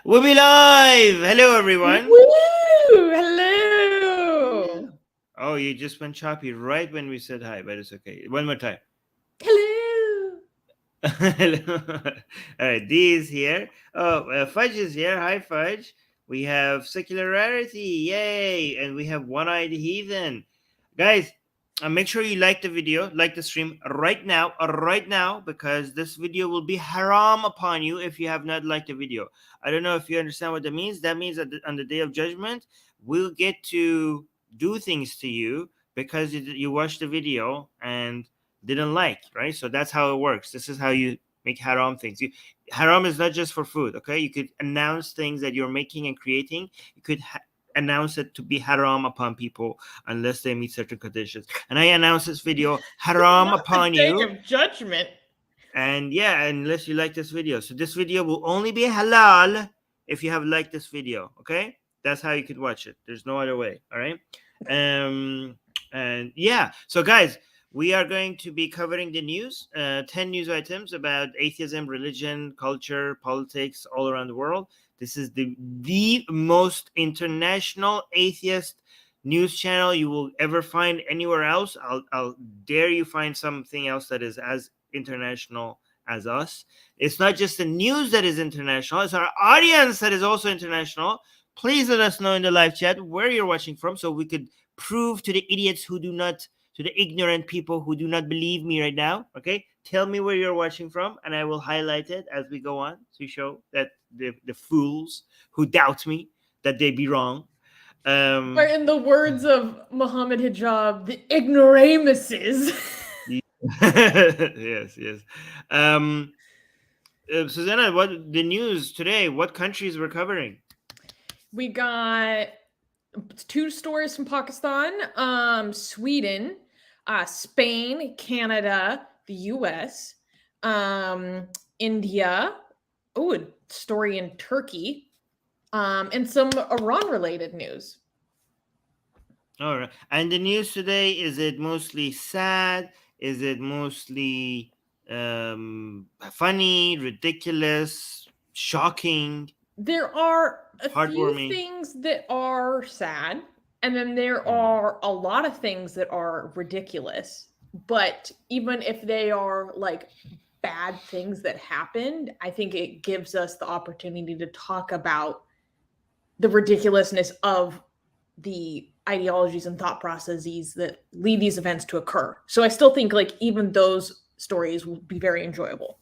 We'll be live. Hello, everyone. Woo! Hello. Oh, you just went choppy right when we said hi, but it's okay. One more time. Hello. Hello. All right, Dee is here. Oh, Fudge is here. Hi, Fudge. We have Secular Rarity. Yay. And we have One-Eyed Heathen. Guys, make sure you like the video, like the stream right now, because this video will be haram upon you if you have not liked the video. I don't know if you understand what that means. That means that on the day of judgment, we'll get to do things to you because you watched the video and didn't like, right? So that's how it works. This is how you make haram things. Haram is not just for food, okay? You could announce things that you're making and creating. You could announce it to be haram upon people unless they meet certain conditions. And I announce this video haram upon you. Day of judgment. And yeah, unless you like this video. So this video will only be halal if you have liked this video, okay? That's how you could watch it. There's no other way, all right? And yeah, so guys, we are going to be covering the news, 10 news items about atheism, religion, culture, politics all around the world. This is the most international atheist news channel you will ever find anywhere else. I'll dare you find something else that is as international as us. It's not just the news that is international, it's our audience that is also international. Please let us know in the live chat where you're watching from so we could prove to the idiots who do not, to the ignorant people who do not believe me right now, okay? Tell me where you're watching from, and I will highlight it as we go on to show that the fools who doubt me, that they be wrong. Or in the words of Muhammad Hijab, the ignoramuses. yes. Susanna, what the news today? What countries we're covering? We got 2 stories from Pakistan, Sweden, Spain, Canada, the US, India, a story in Turkey, and some Iran-related news. All right. And the news today, is it mostly sad? Is it mostly funny, ridiculous, shocking? There are a few Heartwarming. things that are sad, and then there are a lot of things that are ridiculous. But even if they are like bad things that happened, I think it gives us the opportunity to talk about the ridiculousness of the ideologies and thought processes that lead these events to occur. So I still think like even those stories will be very enjoyable.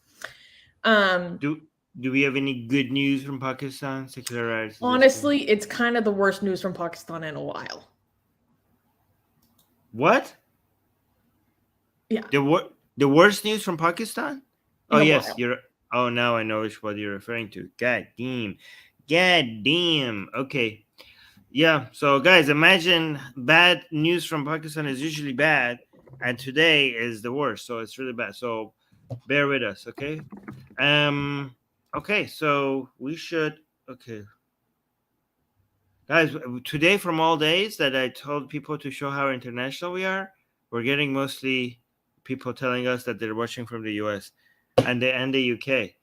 Do we have any good news from Pakistan? Secular Rarity? Honestly, it's kind of the worst news from Pakistan in a while. What? Yeah. The worst news from Pakistan? Oh yes, while. Oh, now I know which one you're referring to. God damn. Okay. Yeah. So guys, imagine bad news from Pakistan is usually bad, and today is the worst. So it's really bad. So bear with us, okay? Okay, so we should. Okay, guys, today from all days that I told people to show how international we are, we're getting mostly people telling us that they're watching from the US and the UK.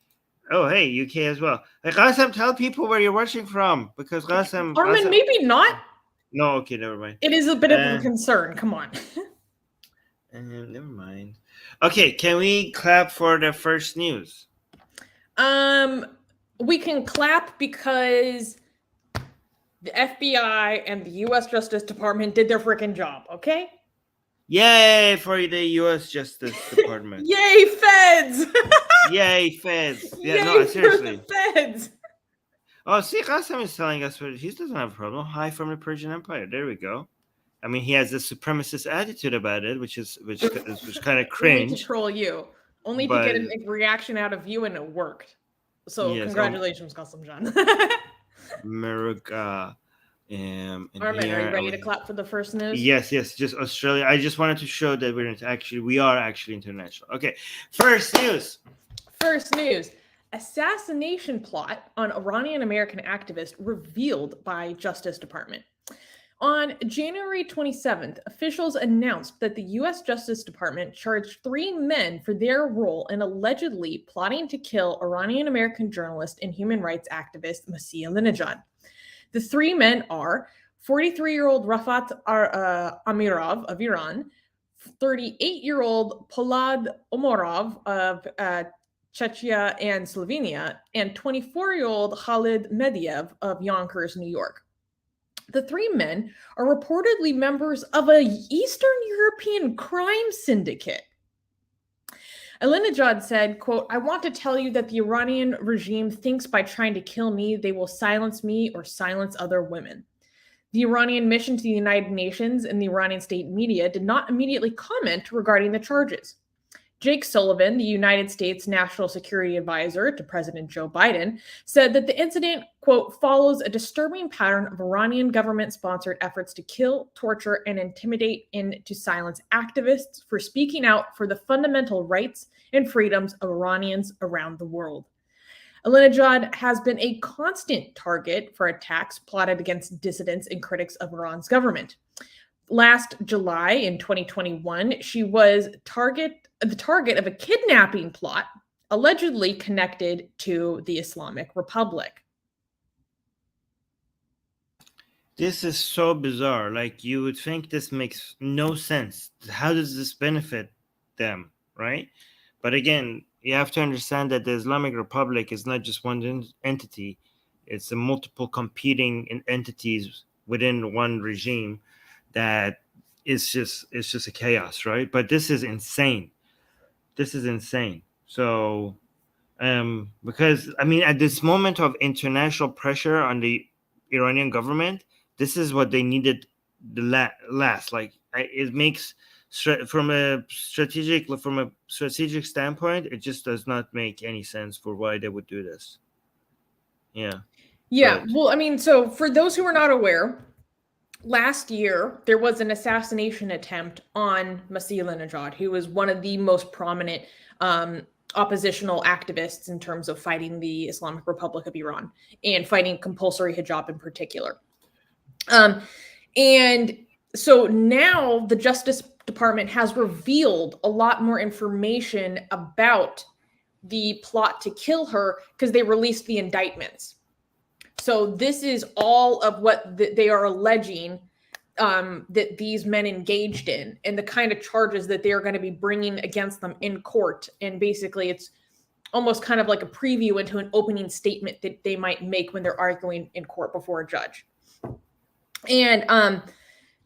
Oh, hey, UK as well. Hey, Qasim, tell people where you're watching from, because Qasim... Armin, maybe not. No, okay, never mind. It is a bit of a concern. Come on. Never mind. Okay, can we clap for the first news? We can clap because the FBI and the U.S. Justice Department did their freaking job, okay? Yay for the U.S. Justice Department. Yay, feds! Yay, feds. Yeah, Yay no, seriously. For the feds! Oh, see, Qasim is telling us he doesn't have a problem. Hi from the Persian Empire. There we go. I mean, he has this supremacist attitude about it, which kind of cringe. Only to troll you. Only to get a reaction out of you, and it worked. So yes, congratulations, Qasim Jan. America. Armin, are you ready to clap for the first news? Yes. Just Australia. I just wanted to show that we are actually international. Okay. First news. Assassination plot on Iranian-American activist revealed by Justice Department. On January 27th, officials announced that the U.S. Justice Department charged 3 men for their role in allegedly plotting to kill Iranian-American journalist and human rights activist Masih Alinejad. The 3 men are 43-year-old Rafat Amirov of Iran, 38-year-old Polad Omarov of Czechia and Slovenia, and 24-year-old Khalid Mediev of Yonkers, New York. The 3 men are reportedly members of an Eastern European crime syndicate. Alinejad said, quote, "I want to tell you that the Iranian regime thinks by trying to kill me, they will silence me or silence other women." The Iranian mission to the United Nations and the Iranian state media did not immediately comment regarding the charges. Jake Sullivan, the United States National Security Advisor to President Joe Biden, said that the incident, quote, "follows a disturbing pattern of Iranian government-sponsored efforts to kill, torture, and intimidate and to silence activists for speaking out for the fundamental rights and freedoms of Iranians around the world." Alinejad has been a constant target for attacks plotted against dissidents and critics of Iran's government. Last July, in 2021, she was the target of a kidnapping plot allegedly connected to the Islamic Republic. This is so bizarre. Like, you would think this makes no sense. How does this benefit them, right? But again, you have to understand that the Islamic Republic is not just one entity. It's a multiple competing entities within one regime that it's just a chaos, right? But this is insane. This is insane. So, because I mean, at this moment of international pressure on the Iranian government, this is what they needed the last. Like, it makes from a strategic standpoint, it just does not make any sense for why they would do this. Yeah. But, well, I mean, so for those who are not aware, last year, there was an assassination attempt on Masih Alinejad, who was one of the most prominent oppositional activists in terms of fighting the Islamic Republic of Iran and fighting compulsory hijab in particular. And so now the Justice Department has revealed a lot more information about the plot to kill her because they released the indictments. So this is all of what they are alleging that these men engaged in and the kind of charges that they are going to be bringing against them in court. And basically, it's almost kind of like a preview into an opening statement that they might make when they're arguing in court before a judge. And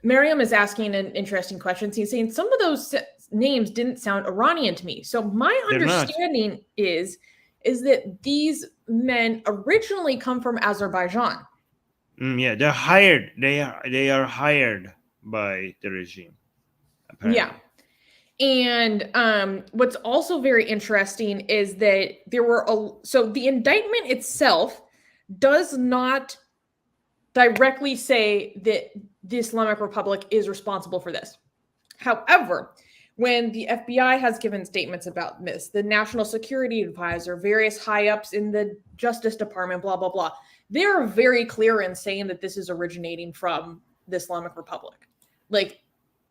Miriam is asking an interesting question. He's saying some of those names didn't sound Iranian to me. So my understanding is that these men originally come from Azerbaijan. Yeah, they're hired. They are hired by the regime. Apparently. Yeah. And what's also very interesting is that there were so the indictment itself does not directly say that the Islamic Republic is responsible for this. However, when the FBI has given statements about this, the National Security Advisor, various high-ups in the Justice Department, blah, blah, blah, they're very clear in saying that this is originating from the Islamic Republic. Like,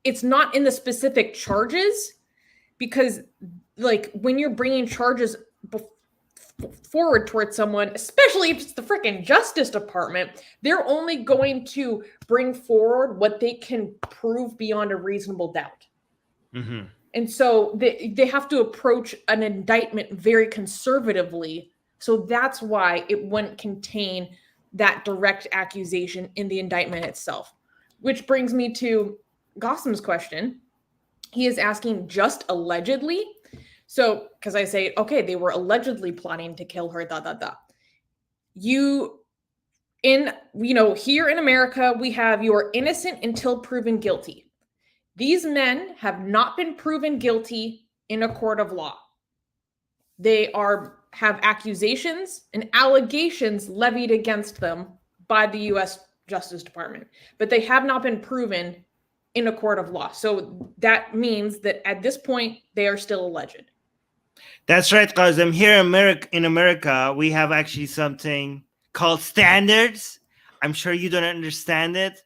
it's not in the specific charges because, like, when you're bringing charges forward towards someone, especially if it's the freaking Justice Department, they're only going to bring forward what they can prove beyond a reasonable doubt. Mm-hmm. And so they have to approach an indictment very conservatively. So that's why it wouldn't contain that direct accusation in the indictment itself. Which brings me to Gossam's question. He is asking just allegedly. So, because I say, okay, they were allegedly plotting to kill her, here in America, we have you are innocent until proven guilty. These men have not been proven guilty in a court of law. They have accusations and allegations levied against them by the U.S. Justice Department, but they have not been proven in a court of law. So that means that at this point, they are still alleged. That's right, Qasim. Here in America, we have actually something called standards. I'm sure you don't understand it.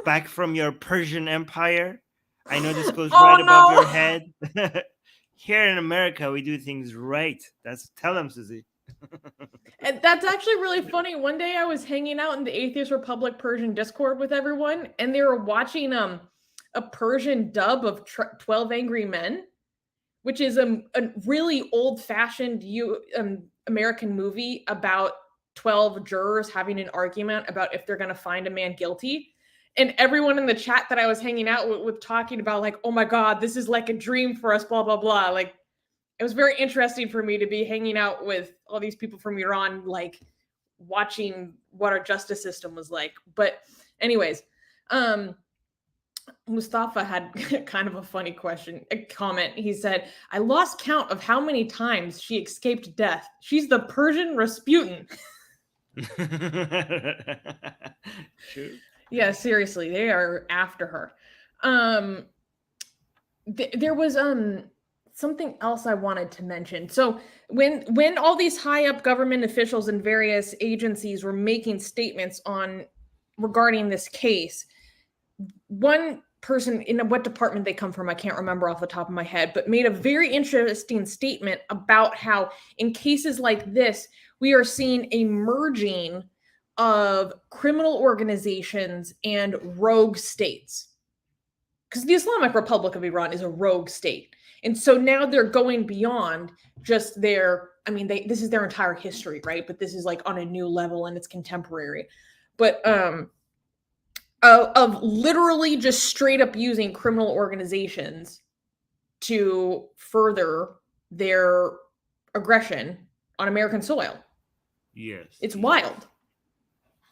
back from your Persian Empire. I know this goes Oh, right above your no. head. Here in America, we do things right. Tell them, Susie. And that's actually really funny. One day I was hanging out in the Atheist Republic Persian Discord with everyone, and they were watching a Persian dub of 12 Angry Men, which is a really old-fashioned American movie about 12 jurors having an argument about if they're going to find a man guilty. And everyone in the chat that I was hanging out with talking about, like, oh my God, this is like a dream for us, blah, blah, blah. Like, it was very interesting for me to be hanging out with all these people from Iran, like watching what our justice system was like. But anyways, Mustafa had kind of a funny comment. He said, I lost count of how many times she escaped death. She's the Persian Rasputin. True. Yeah, seriously, they are after her. There was something else I wanted to mention. So when all these high up government officials and various agencies were making statements regarding this case, one person, in what department they come from, I can't remember off the top of my head, but made a very interesting statement about how in cases like this, we are seeing a merging of criminal organizations and rogue states. Because the Islamic Republic of Iran is a rogue state. And so now they're going beyond just this is their entire history, right? But this is like on a new level and it's contemporary. But of literally just straight up using criminal organizations to further their aggression on American soil. Yes. It's wild.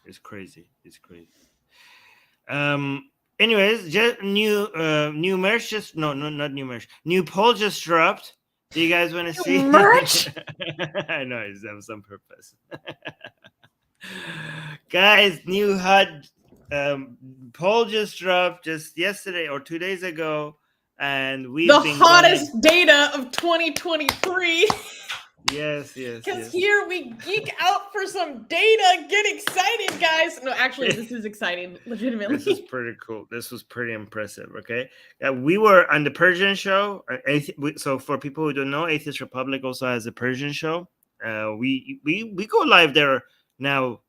It's crazy. It's crazy. Anyways, just new merch. Not new merch. New poll just dropped. Do you guys want to see merch? I know it's done some purpose. Guys, new hot poll just dropped just yesterday or 2 days ago, and we've been hottest data of 2023. Yes. Because here we geek out for some data. Get excited, guys. No, actually, this is exciting. Legitimately. This is pretty cool. This was pretty impressive. Okay. We were on the Persian show. So for people who don't know, Atheist Republic also has a Persian show. We go live there now,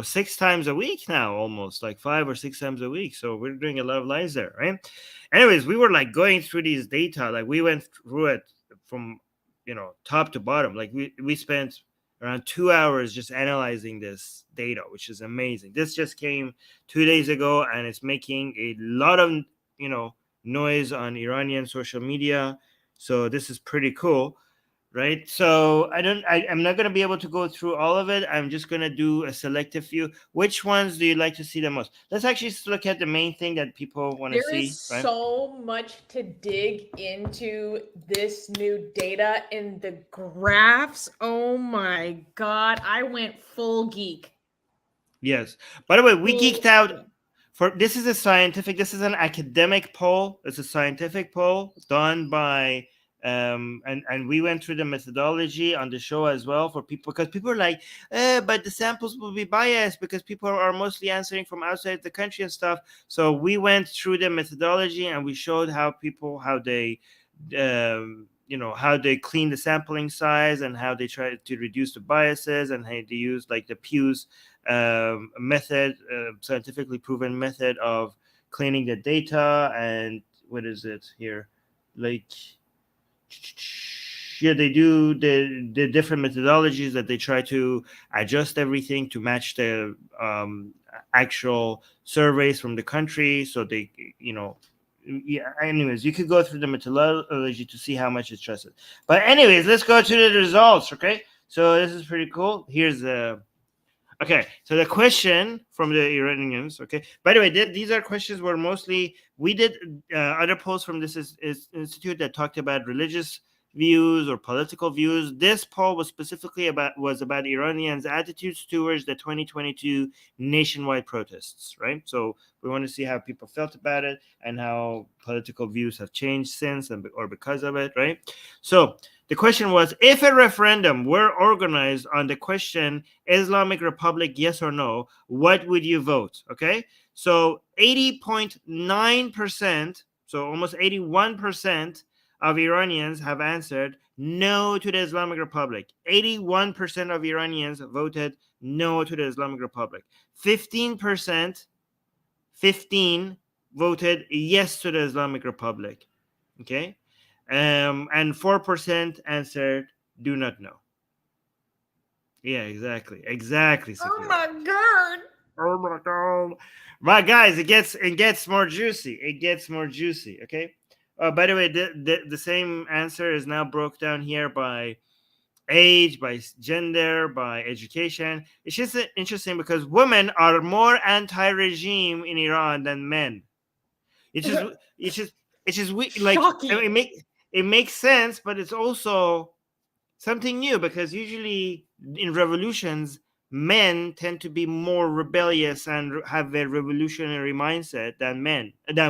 6 times a week now, almost like 5 or 6 times a week. So we're doing a lot of lives there, right? Anyways, we were like going through these data. Like we went through it from top to bottom. Like we spent around 2 hours just analyzing this data, which is amazing. This just came 2 days ago, and it's making a lot of noise on Iranian social media. So this is pretty cool, right? So I'm not going to be able to go through all of it. I'm just going to do a selective few. Which ones do you like to see the most? Let's actually look at the main thing that people want to see. There is so much to dig into this new data in the graphs. Oh my God. I went full geek. Yes. By the way, we geeked out. This is an academic poll. It's a scientific poll done by and we went through the methodology on the show as well for people, because people are like, but the samples will be biased because people are mostly answering from outside the country and stuff. So we went through the methodology and we showed how they how they clean the sampling size and how they try to reduce the biases, and how they use like the Pew's method, scientifically proven method of cleaning the data. And what is it here? They do the different methodologies that they try to adjust everything to match the actual surveys from the country. So they, anyways, you could go through the methodology to see how much it's trusted. But anyways, let's go to the results. Okay, so this is pretty cool. Here's the okay. So the question from the Iranians. Okay. By the way, these are questions where mostly we did other polls from this institute that talked about religious views or political views. This poll was specifically about Iranians' attitudes towards the 2022 nationwide protests, right? So we want to see how people felt about it and how political views have changed since or because of it, right? So the question was, if a referendum were organized on the question Islamic Republic, yes or no, what would you vote? Okay, So 80.9%, so almost 81% of Iranians have answered no to the Islamic Republic. 81% of Iranians voted no to the Islamic Republic. 15% voted yes to the Islamic Republic. Okay. And 4% answered do not know. Yeah, exactly. Exactly. Oh my god. Oh my god. My guys, it gets more juicy. It gets more juicy. Okay. By the way, the same answer is now broke down here by age, by gender, by education. It's just interesting because women are more anti-regime in Iran than men. It's just like Shocking. it makes sense, but it's also something new because usually in revolutions, men tend to be more rebellious and have a revolutionary mindset than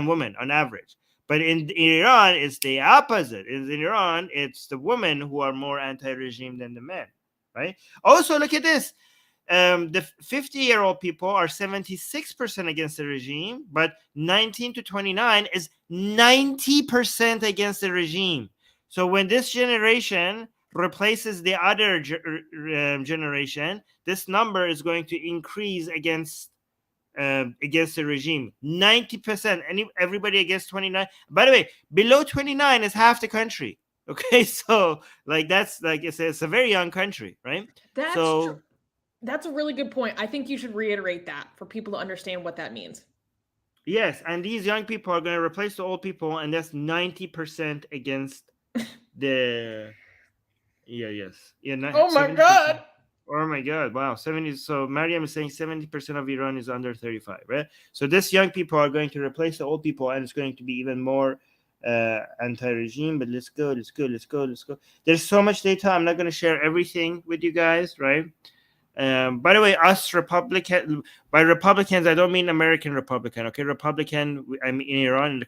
women on average. But in Iran, it's the opposite. In Iran, it's the women who are more anti-regime than the men, right? Also, look at this. The 50-year-old people are 76% against the regime, but 19 to 29 is 90% against the regime. So when this generation replaces the other generation, this number is going to increase against the regime. 90%, everybody against 29. By the way, below 29 is half the country. Okay, so like that's like it's a very young country, right? That's so true. That's a really good point. I think you should reiterate that for people to understand what that means. yes, and these young people are going to replace the old people, and that's 90% against the Oh my 70%. god. Oh my god, wow. 70. So Mariam is saying 70% of Iran is under 35, right? So these young people are going to replace the old people, and it's going to be even more anti-regime. But let's go. There's so much data. I'm not going to share everything with you guys, right? By the way, by Republicans, I don't mean American Republican, okay? Republican, I mean in Iran, in the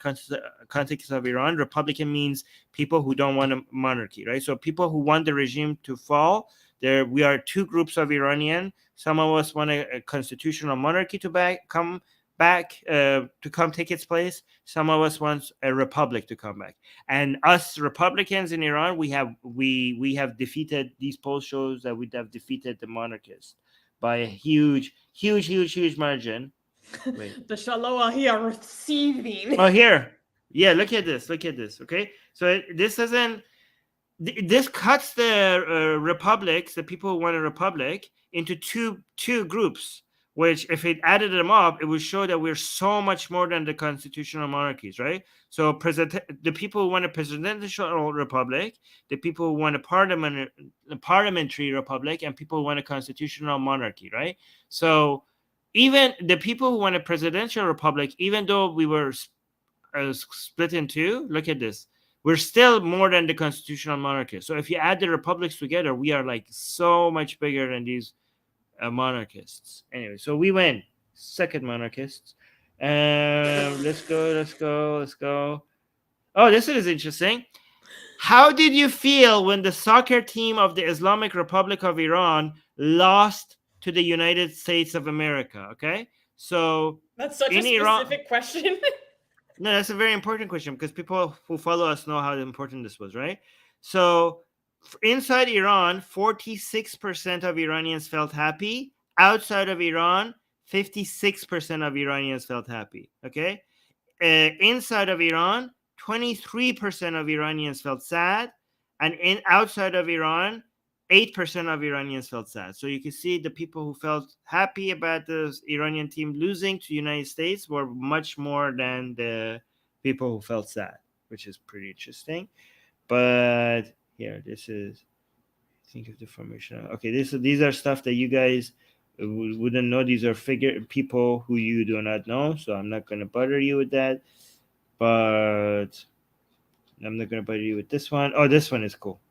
context of Iran, Republican means people who don't want a monarchy, right? So people who want the regime to fall, we are two groups of Iranian. Some of us want a constitutional monarchy to come back to come take its place. Some of us want a republic to come back. And us Republicans in Iran, we have defeated, these polls shows that we have defeated the monarchists by a huge margin. Wait. The Shaloah here receiving. Oh, here. Yeah, look at this. Okay. So this cuts the republics, the people who want a republic, into two groups, which if it added them up, it would show that we're so much more than the constitutional monarchies, right? So the people who want a presidential republic, the people who want a parliamentary republic, and people who want a constitutional monarchy, right? So even the people who want a presidential republic, even though we were split in two, look at this. We're still more than the constitutional monarchy. So if you add the republics together, we are like so much bigger than these monarchists. Anyway, so we win. Second monarchists. Let's go. Oh, this is interesting. How did you feel when the soccer team of the Islamic Republic of Iran lost to the United States of America? Okay, so that's such a specific question. No, that's a very important question because people who follow us know how important this was, right? So inside Iran, 46% of Iranians felt happy. Outside of Iran, 56% of Iranians felt happy. Okay. Inside of Iran, 23% of Iranians felt sad. And outside of Iran, 8% of Iranians felt sad. So you can see the people who felt happy about the Iranian team losing to the United States were much more than the people who felt sad, which is pretty interesting. But here, this is, think of the formation. Okay, these are stuff that you guys wouldn't know. These are people who you do not know. So I'm not going to bother you with that. But I'm not going to bother you with this one. Oh, this one is cool.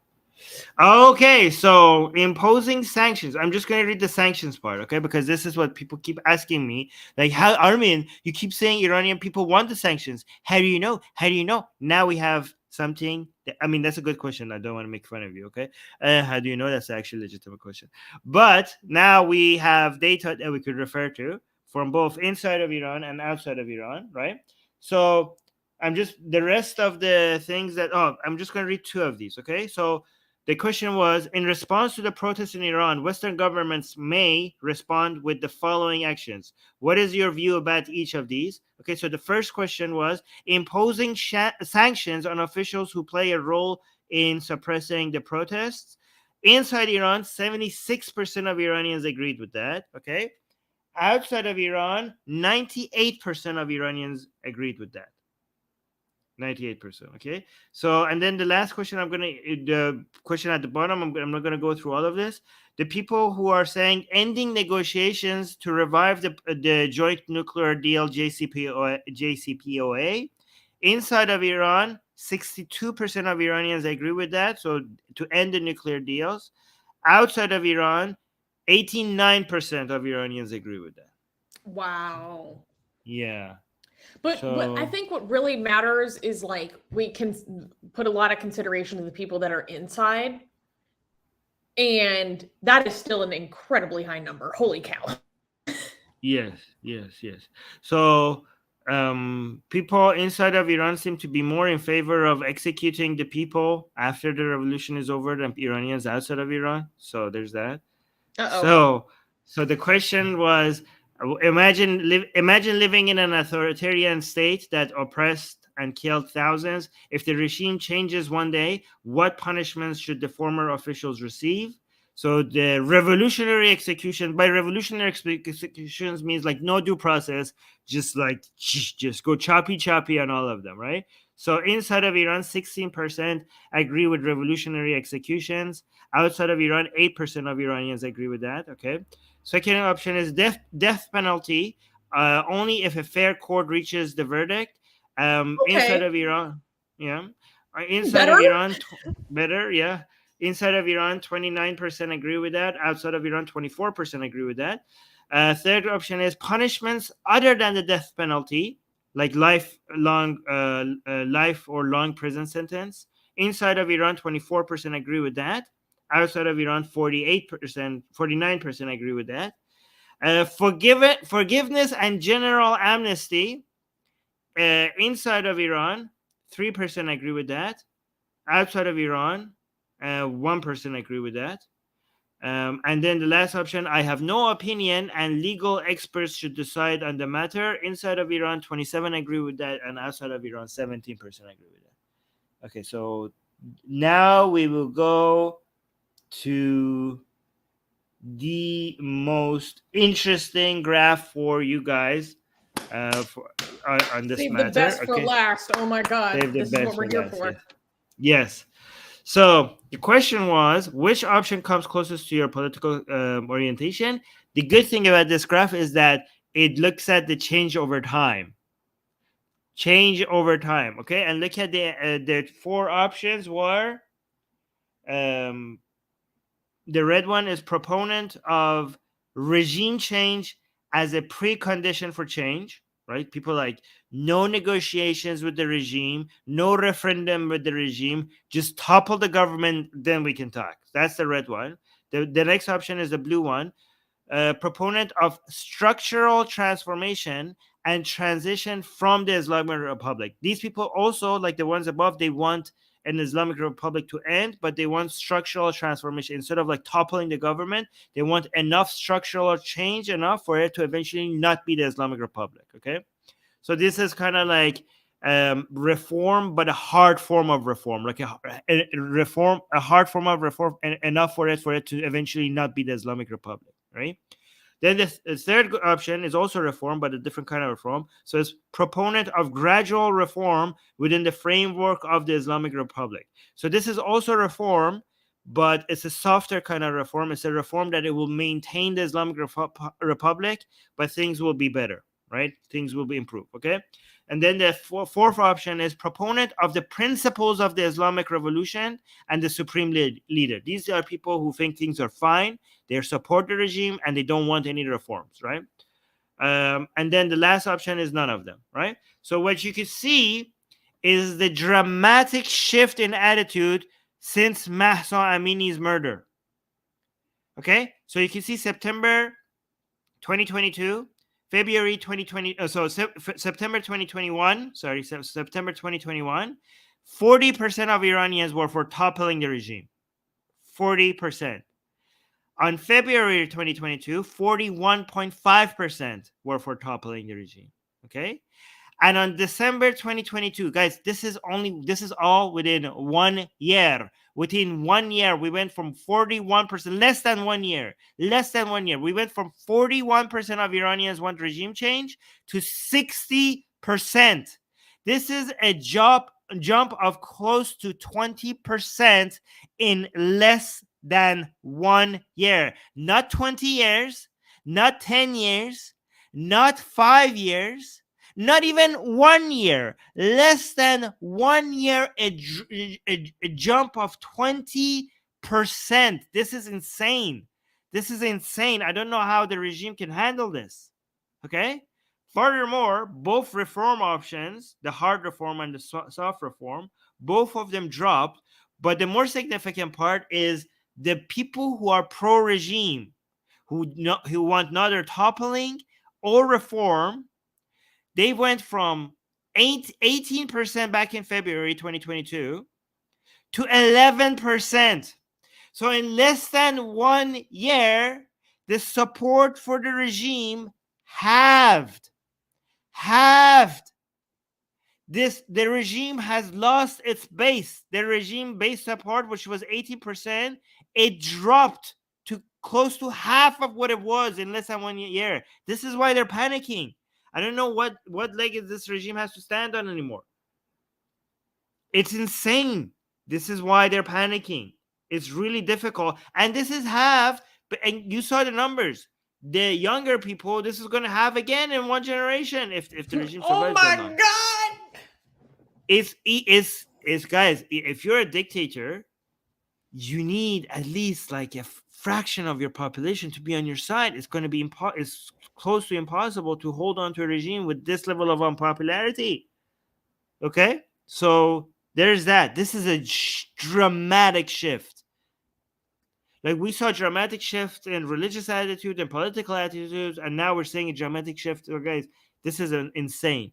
Okay, so imposing sanctions. I'm just going to read the sanctions part, okay? Because this is what people keep asking me. Like, how, Armin, you keep saying Iranian people want the sanctions. How do you know? Now we have something. That's a good question. I don't want to make fun of you, okay? How do you know? That's actually a legitimate question. But now we have data that we could refer to. from both inside of Iran and outside of Iran, right? So the rest of the things that, I'm just going to read two of these, okay? So the question was, in response to the protests in Iran, Western governments may respond with the following actions. What is your view about each of these? Okay, so the first question was imposing sanctions on officials who play a role in suppressing the protests. Inside Iran, 76% of Iranians agreed with that, okay? Outside of Iran, 98% of Iranians agreed with that. 98%. Okay. So, and then the last question, the question at the bottom, I'm not going to go through all of this. The people who are saying ending negotiations to revive the joint nuclear deal, JCPOA, inside of Iran, 62% of Iranians agree with that. So, to end the nuclear deals. Outside of Iran, 89% of Iranians agree with that. Wow. Yeah. But I think what really matters is like we can put a lot of consideration to the people that are inside. And that is still an incredibly high number. Holy cow. Yes. So people inside of Iran seem to be more in favor of executing the people after the revolution is over than Iranians outside of Iran. So there's that. So the question was, imagine living in an authoritarian state that oppressed and killed thousands. If the regime changes one day, what punishments should the former officials receive? So the revolutionary execution, by revolutionary executions means like no due process, just go choppy on all of them, right? So inside of Iran, 16% agree with revolutionary executions. Outside of Iran, 8% of Iranians agree with that, okay? Second option is death penalty, only if a fair court reaches the verdict. Inside of Iran, yeah. Inside of Iran, better, yeah. Inside of Iran, 29% agree with that. Outside of Iran, 24% agree with that. Third option is punishments other than the death penalty, like life or long prison sentence. Inside of Iran, 24% agree with that. Outside of Iran, 49% agree with that. Forgiveness and general amnesty. Inside of Iran, 3% agree with that. Outside of Iran, 1% agree with that. And then the last option, I have no opinion and legal experts should decide on the matter. Inside of Iran, 27 agree with that, and outside of Iran, 17% agree with that. Okay, so now we will go to the most interesting graph for you guys on this Save matter. The best for last. Oh my God. This is what we're here for. Yes. So the question was, which option comes closest to your political orientation? The good thing about this graph is that it looks at the change over time. Okay? And look at the four options were, the red one is proponent of regime change as a precondition for change, right? People like no negotiations with the regime, no referendum with the regime, just topple the government, then we can talk. That's the red one. The next option is the blue one, proponent of structural transformation and transition from the Islamic Republic. These people also, like the ones above, they want an Islamic Republic to end, but they want structural transformation. Instead of like toppling the government, they want enough structural change enough for it to eventually not be the Islamic Republic. Okay, so this is kind of like reform, but a hard form of reform, like a hard form of reform, enough for it to eventually not be the Islamic Republic, right? Then the third option is also reform, but a different kind of reform. So it's proponent of gradual reform within the framework of the Islamic Republic. So this is also reform, but it's a softer kind of reform. It's a reform that it will maintain the Islamic Republic, but things will be better, right? Things will be improved, okay? And then the fourth option is proponent of the principles of the Islamic Revolution and the supreme leader. These are people who think things are fine, they support the regime, and they don't want any reforms, right? And then the last option is none of them, right? So what you can see is the dramatic shift in attitude since Mahsa Amini's murder. Okay, so you can see September 2022, February 2020. September 2021. Sorry, September 2021. 40% of Iranians were for toppling the regime. 40%. On February 2022, 41.5% were for toppling the regime. Okay. And on December 2022, guys, this is all within 1 year. Within 1 year, we went from 41%, less than 1 year. We went from 41% of Iranians want regime change to 60%. This is a jump of close to 20% in less than 1 year. Not 20 years, not 10 years, not 5 years, not even 1 year. Less than 1 year, a jump of 20%. This is insane. I don't know how the regime can handle this. Okay? Furthermore, both reform options, the hard reform and the soft reform, both of them dropped. But the more significant part is the people who are pro-regime, who want neither toppling or reform, they went from 18% back in February 2022 to 11%. So in less than 1 year, the support for the regime halved. The regime has lost its base. The regime base support, which was 80%, it dropped to close to half of what it was in less than 1 year. This is why they're panicking. I don't know what leg this regime has to stand on anymore. It's insane. This is why they're panicking. It's really difficult. And this is half, and you saw the numbers. The younger people, this is going to have again in 1 generation if the regime survives. Oh my God! It's guys, if you're a dictator, you need at least like a fraction of your population to be on your side. It's going to be it's close to impossible to hold on to a regime with this level of unpopularity. Okay, so there's that. This is a dramatic shift. Like we saw a dramatic shift in religious attitude and political attitudes, and now we're seeing a dramatic shift. Guys, this is insane.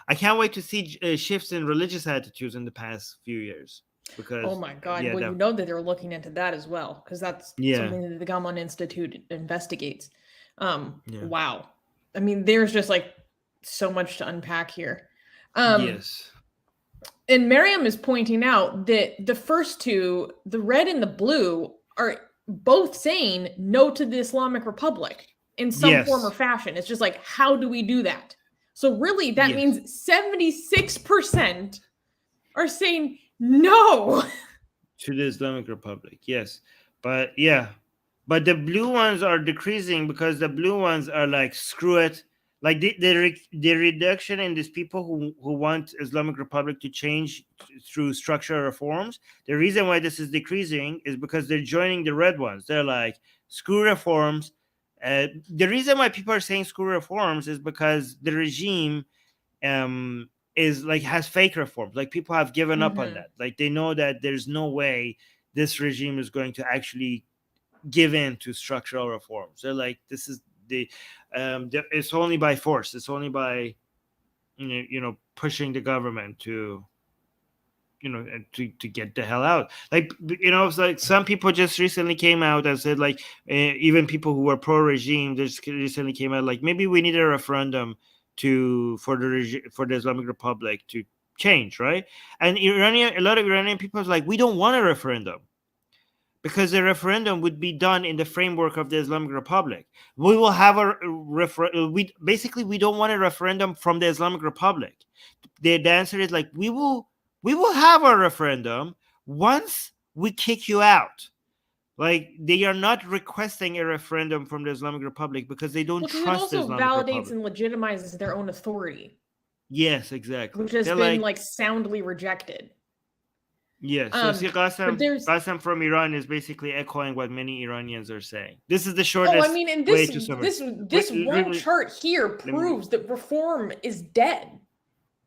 I can't wait to see shifts in religious attitudes in the past few years. Because, oh my God. Well, you know that they're looking into that as well, because that's something that the Gaman Institute investigates. Wow. I mean, there's just like so much to unpack here. Yes. And Miriam is pointing out that the first two, the red and the blue, are both saying no to the Islamic Republic in some form or fashion. It's just like, how do we do that? So really, that means 76% are saying no to the Islamic Republic. Yes, but the blue ones are decreasing because the blue ones are like, screw it. Like the reduction in these people who want Islamic Republic to change through structural reforms. The reason why this is decreasing is because they're joining the red ones. They're like, screw reforms. The reason why people are saying screw reforms is because the regime is like has fake reforms. Like people have given up on that. Like they know that there's no way this regime is going to actually give in to structural reforms. They're like, this is it's only by force. It's only by pushing the government to get the hell out. Like it's like some people just recently came out and said, like, even people who were pro-regime just recently came out like, maybe we need a referendum for the Islamic Republic to change, right? And a lot of Iranian people is like, we don't want a referendum because the referendum would be done in the framework of the Islamic Republic. We will have we don't want a referendum from the Islamic Republic. The answer is like, we will have a referendum once we kick you out. Like, they are not requesting a referendum from the Islamic Republic because they don't trust the Islamic Republic. It also validates and legitimizes their own authority. Yes, exactly. Which has been like soundly rejected. Yes. So Qassem from Iran is basically echoing what many Iranians are saying. This is the shortest way to summarize. This one chart here proves that reform is dead.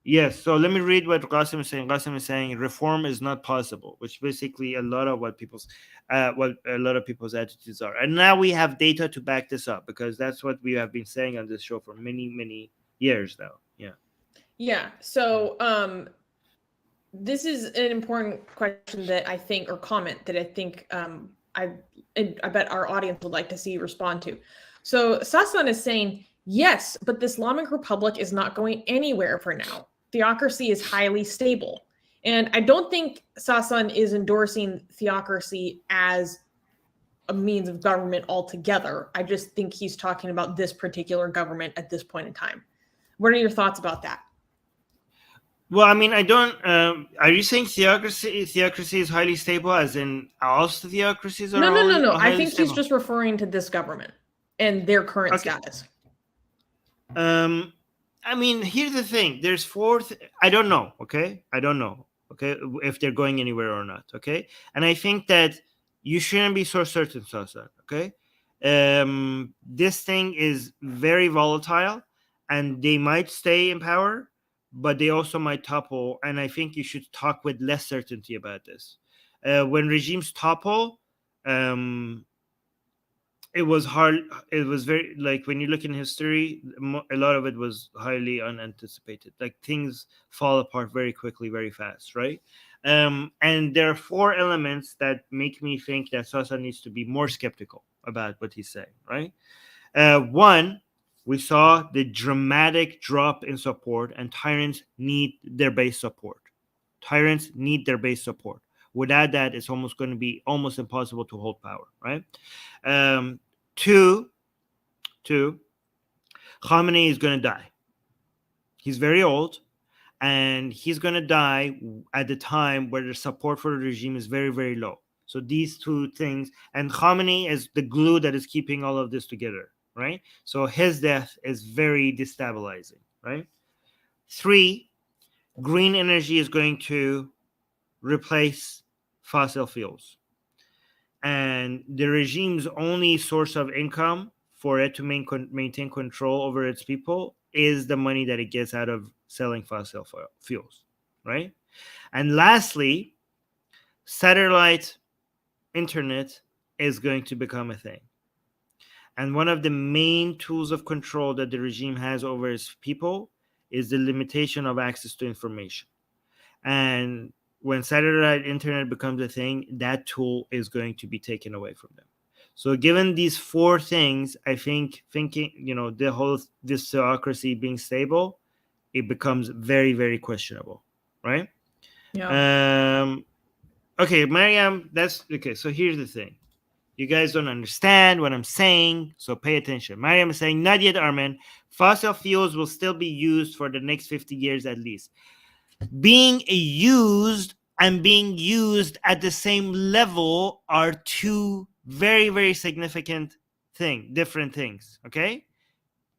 Yes, so let me read what Qasim is saying. Qasim is saying reform is not possible, which basically a lot of what a lot of people's attitudes are. And now we have data to back this up, because that's what we have been saying on this show for many years now. Yeah. Yeah. So this is an important question that I think, or comment that I think I bet our audience would like to see respond to. So Sasan is saying, yes, but the Islamic Republic is not going anywhere for now. Theocracy is highly stable. And I don't think Sasan is endorsing theocracy as a means of government altogether. I just think he's talking about this particular government at this point in time. What are your thoughts about that? Well, I mean, I don't. Are you saying theocracy is highly stable, as in all theocracies are? No. Highly I think stable? he's just referring to this government and their current status. I mean, here's the thing. There's four. I don't know. Okay, I don't know. Okay, if they're going anywhere or not. Okay, and I think that you shouldn't be so certain, Sasa. Okay, this thing is very volatile, and they might stay in power, but they also might topple. And I think you should talk with less certainty about this. When regimes topple, it was hard. It was very, like, when you look in history, a lot of it was highly unanticipated. Like, things fall apart very quickly, very fast, right? And there are four elements that make me think that Sasa needs to be more skeptical about what he's saying, right? One, we saw the dramatic drop in support, and tyrants need their base support. Tyrants need their base support. Without that, it's almost going to be almost impossible to hold power, right? Two, Khamenei is going to die. He's very old, and he's going to die at the time where the support for the regime is very, very low. So these two things, and Khamenei is the glue that is keeping all of this together, right? So his death is very destabilizing, right? Three, green energy is going to replace fossil fuels. And the regime's only source of income for it to maintain control over its people is the money that it gets out of selling fossil fuels, right? And lastly, satellite internet is going to become a thing. And one of the main tools of control that the regime has over its people is the limitation of access to information. And when satellite internet becomes a thing, that tool is going to be taken away from them. So given these four things, I think thinking, this theocracy being stable, it becomes very, very questionable, right? Yeah. Okay, Mariam, that's okay. So here's the thing. You guys don't understand what I'm saying, so pay attention. Mariam is saying, not yet, Armin. Fossil fuels will still be used for the next 50 years at least. Being used and being used at the same level are two very, very significant different things, okay?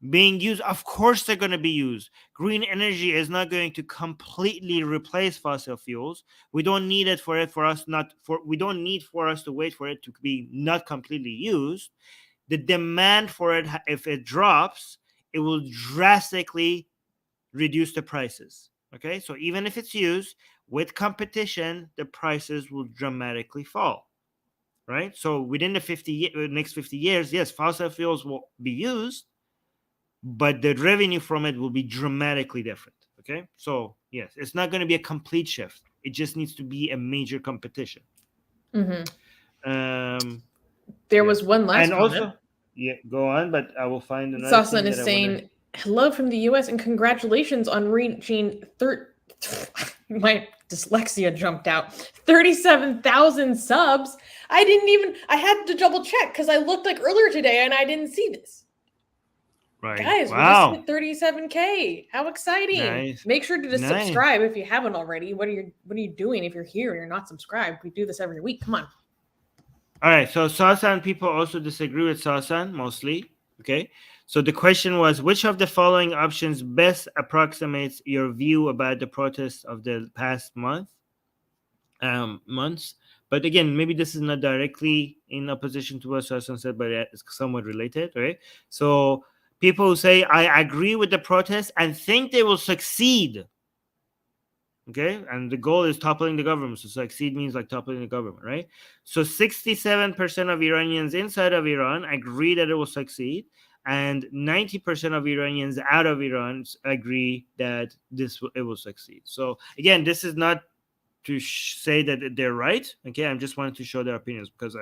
Being used, of course they're going to be used. Green energy is not going to completely replace fossil fuels. We don't need it we don't need for us to wait for it to be not completely used. The demand for it, if it drops, it will drastically reduce the prices. Okay, so even if it's used with competition, the prices will dramatically fall, right? So within the next 50 years, yes, fossil fuels will be used, but the revenue from it will be dramatically different. Okay, so yes, it's not going to be a complete shift. It just needs to be a major competition. Mm-hmm. There was one last comment. Also, yeah, go on, but I will find another. Sasan is saying, hello from the US and congratulations on reaching my dyslexia jumped out. 37,000 subs. I had to double check because I looked earlier today and I didn't see this. Right. Guys, wow. We just hit 37K. How exciting. Nice. Make sure to subscribe if you haven't already. What are you doing if you're here and you're not subscribed? We do this every week. Come on. All right. So Sasan people also disagree with Sasan mostly. Okay. So the question was, which of the following options best approximates your view about the protests of the past months? But again, maybe this is not directly in opposition to what Sasan said, but it's somewhat related, right? So people who say, I agree with the protests and think they will succeed. Okay, and the goal is toppling the government. So succeed means like toppling the government, right? So 67% of Iranians inside of Iran agree that it will succeed, and 90% of Iranians out of Iran agree that it will succeed. So again, this is not to say that they're right. Okay, I'm just wanting to show their opinions, because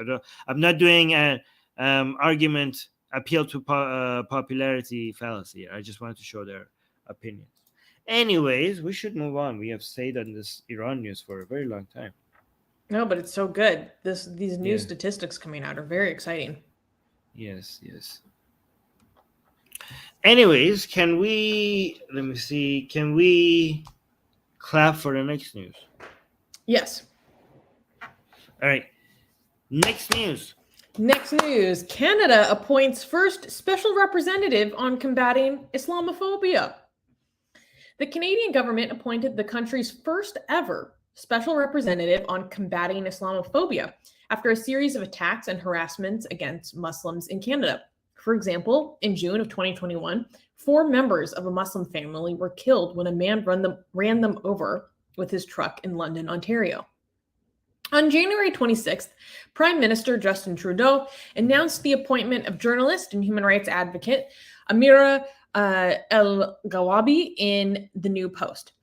I'm not doing an argument appeal to popularity fallacy. I just wanted to show their opinions. Anyways, we should move on. We have stayed on this Iran news for a very long time. No, but it's so good. These new statistics coming out are very exciting. Yes. Anyways, can we clap for the next news? Yes. All right. Next news. Canada appoints first special representative on combating Islamophobia. The Canadian government appointed the country's first ever special representative on combating Islamophobia after a series of attacks and harassments against Muslims in Canada. For example, in June of 2021, 4 members of a Muslim family were killed when a man ran them over with his truck in London, Ontario. On January 26th, Prime Minister Justin Trudeau announced the appointment of journalist and human rights advocate Amira El-Gawabi in the new post.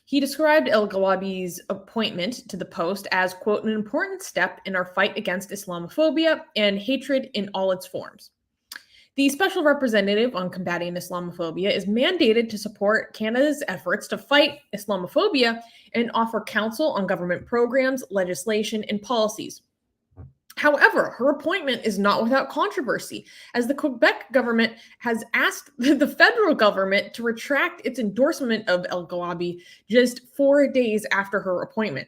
He described El-Gawabi's appointment to the post as, quote, an important step in our fight against Islamophobia and hatred in all its forms. The special representative on combating Islamophobia is mandated to support Canada's efforts to fight Islamophobia and offer counsel on government programs, legislation, and policies. However, her appointment is not without controversy, as the Quebec government has asked the federal government to retract its endorsement of El-Gawabi just 4 days after her appointment.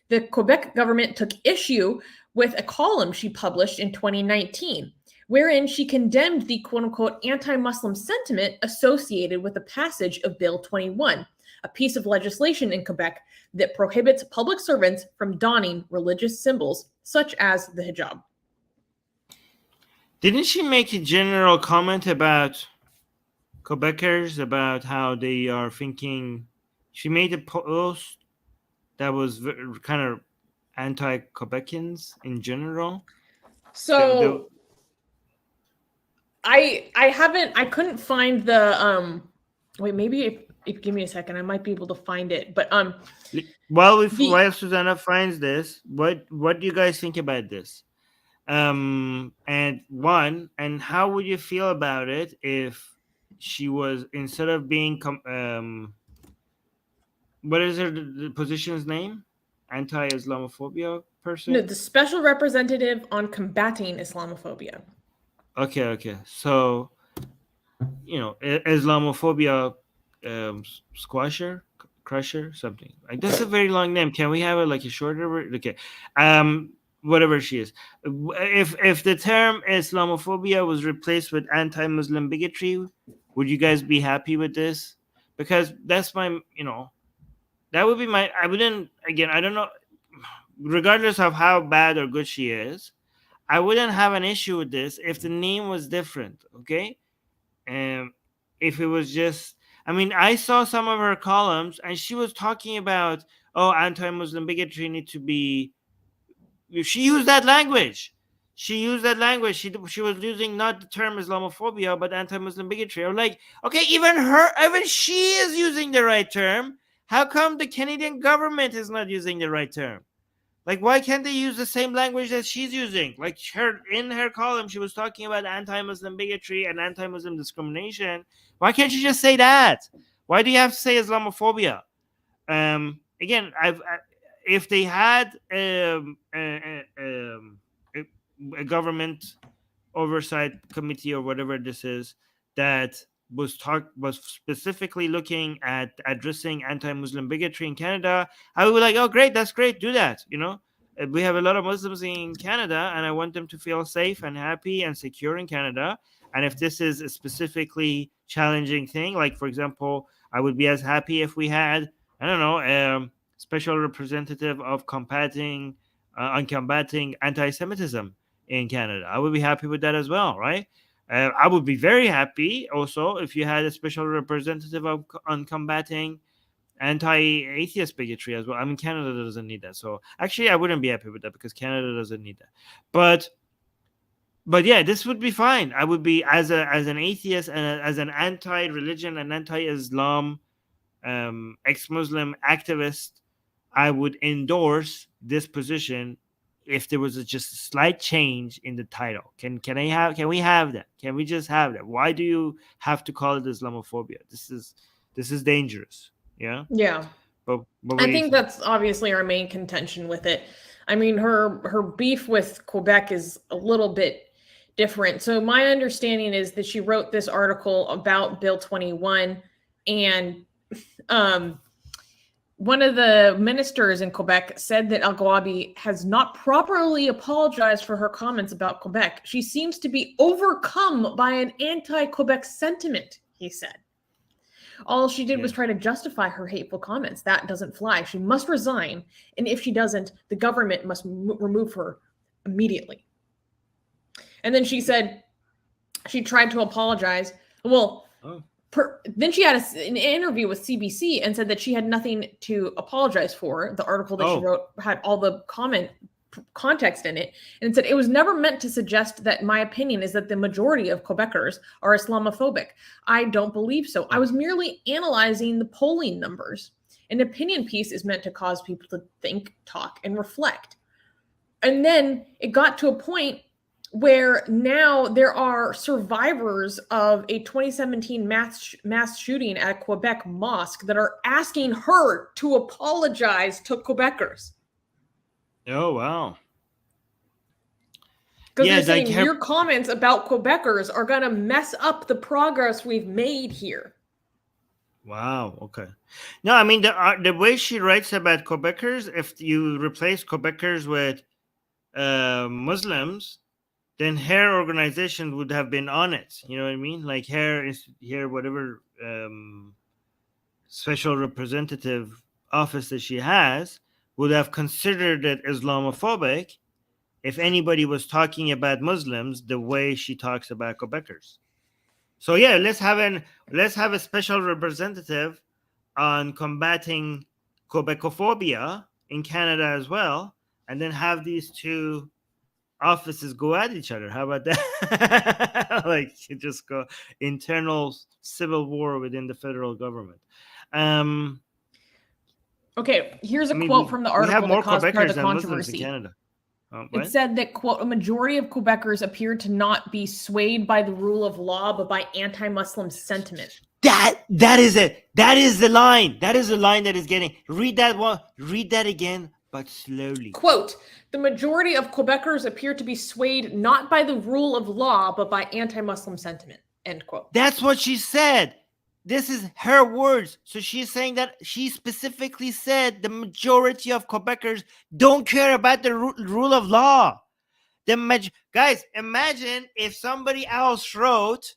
The Quebec government took issue with a column she published in 2019, wherein she condemned the quote-unquote anti-Muslim sentiment associated with the passage of Bill 21, a piece of legislation in Quebec that prohibits public servants from donning religious symbols such as the hijab. Didn't she make a general comment about Quebecers, about how they are thinking? She made a post that was kind of anti-Quebecans in general. So I couldn't find the wait, maybe if give me a second, I might be able to find it. But while Susanna finds this, what do you guys think about this? And how would you feel about it if she was, instead of being what is the position's name? Anti-Islamophobia person? No, the special representative on combating Islamophobia. Okay. So, Islamophobia squasher, crusher, something like that's a very long name. Can we have it like a shorter? Okay, whatever she is. If the term Islamophobia was replaced with anti-Muslim bigotry, would you guys be happy with this? Because that's my, that would be my. I wouldn't. Again, I don't know. Regardless of how bad or good she is, I wouldn't have an issue with this if the name was different. Okay, if it was just. I mean, I saw some of her columns, and she was talking about, anti-Muslim bigotry need to be. She used that language. She was using not the term Islamophobia, but anti-Muslim bigotry. I'm like, okay, even she is using the right term. How come the Canadian government is not using the right term? Like, why can't they use the same language that she's using? Like, in her column, she was talking about anti-Muslim bigotry and anti-Muslim discrimination. Why can't you just say that? Why do you have to say Islamophobia? Again, if they had a government oversight committee or whatever this is that was specifically looking at addressing anti-Muslim bigotry in Canada, I would be like, oh, great, that's great, do that. We have a lot of Muslims in Canada, and I want them to feel safe and happy and secure in Canada. And if this is a specifically challenging thing, like, for example, I would be as happy if we had, I don't know, special representative of combating anti-Semitism in Canada. I would be happy with that as well, right? I would be very happy also if you had a special representative on combating anti-atheist bigotry as well. I mean, Canada doesn't need that. So actually, I wouldn't be happy with that because Canada doesn't need that. But yeah, this would be fine. I would be as an atheist and as an anti-religion and anti-Islam ex-Muslim activist, I would endorse this position if there was just a slight change in the title. Can we have that? Can we just have that? Why do you have to call it Islamophobia? This is dangerous. Yeah. Yeah. But I think that's obviously our main contention with it. I mean, her beef with Quebec is a little bit different. So my understanding is that she wrote this article about Bill 21, and one of the ministers in Quebec said that Al-Gawabi has not properly apologized for her comments about Quebec. She seems to be overcome by an anti-Quebec sentiment, he said. All she did was try to justify her hateful comments. That doesn't fly. She must resign. And if she doesn't, the government must remove her immediately. And then she said she tried to apologize. Well, then she had an interview with CBC and said that she had nothing to apologize for. The article that she wrote had all the context in it, and it said it was never meant to suggest that my opinion is that the majority of Quebecers are Islamophobic. I don't believe so. I was merely analyzing the polling numbers. An opinion piece is meant to cause people to think, talk, and reflect. And then it got to a point where now there are survivors of a 2017 mass shooting at a Quebec mosque that are asking her to apologize to Quebecers. Oh, wow. Because they're saying your comments about Quebecers are going to mess up the progress we've made here. Wow. Okay. No, I mean, the way she writes about Quebecers, if you replace Quebecers with Muslims, then her organization would have been on it. You know what I mean? Like her whatever special representative office that she has would have considered it Islamophobic if anybody was talking about Muslims the way she talks about Quebecers. So yeah, let's have a special representative on combating Quebecophobia in Canada as well, and then have these two offices go at each other. How about that? Like, you just go internal civil war within the federal government. Okay, here's a quote from the article. We have more that caused Quebecers than Muslims in Canada. It said that, quote, a majority of Quebecers appear to not be swayed by the rule of law, but by anti-Muslim sentiment. That is it. That is the line. That is the line that is getting. Read that one. Read that again, but slowly. Quote, the majority of Quebecers appear to be swayed not by the rule of law, but by anti-Muslim sentiment. End quote. That's what she said. This is her words. So she's saying that she specifically said the majority of Quebecers don't care about the rule of law. Guys, imagine if somebody else wrote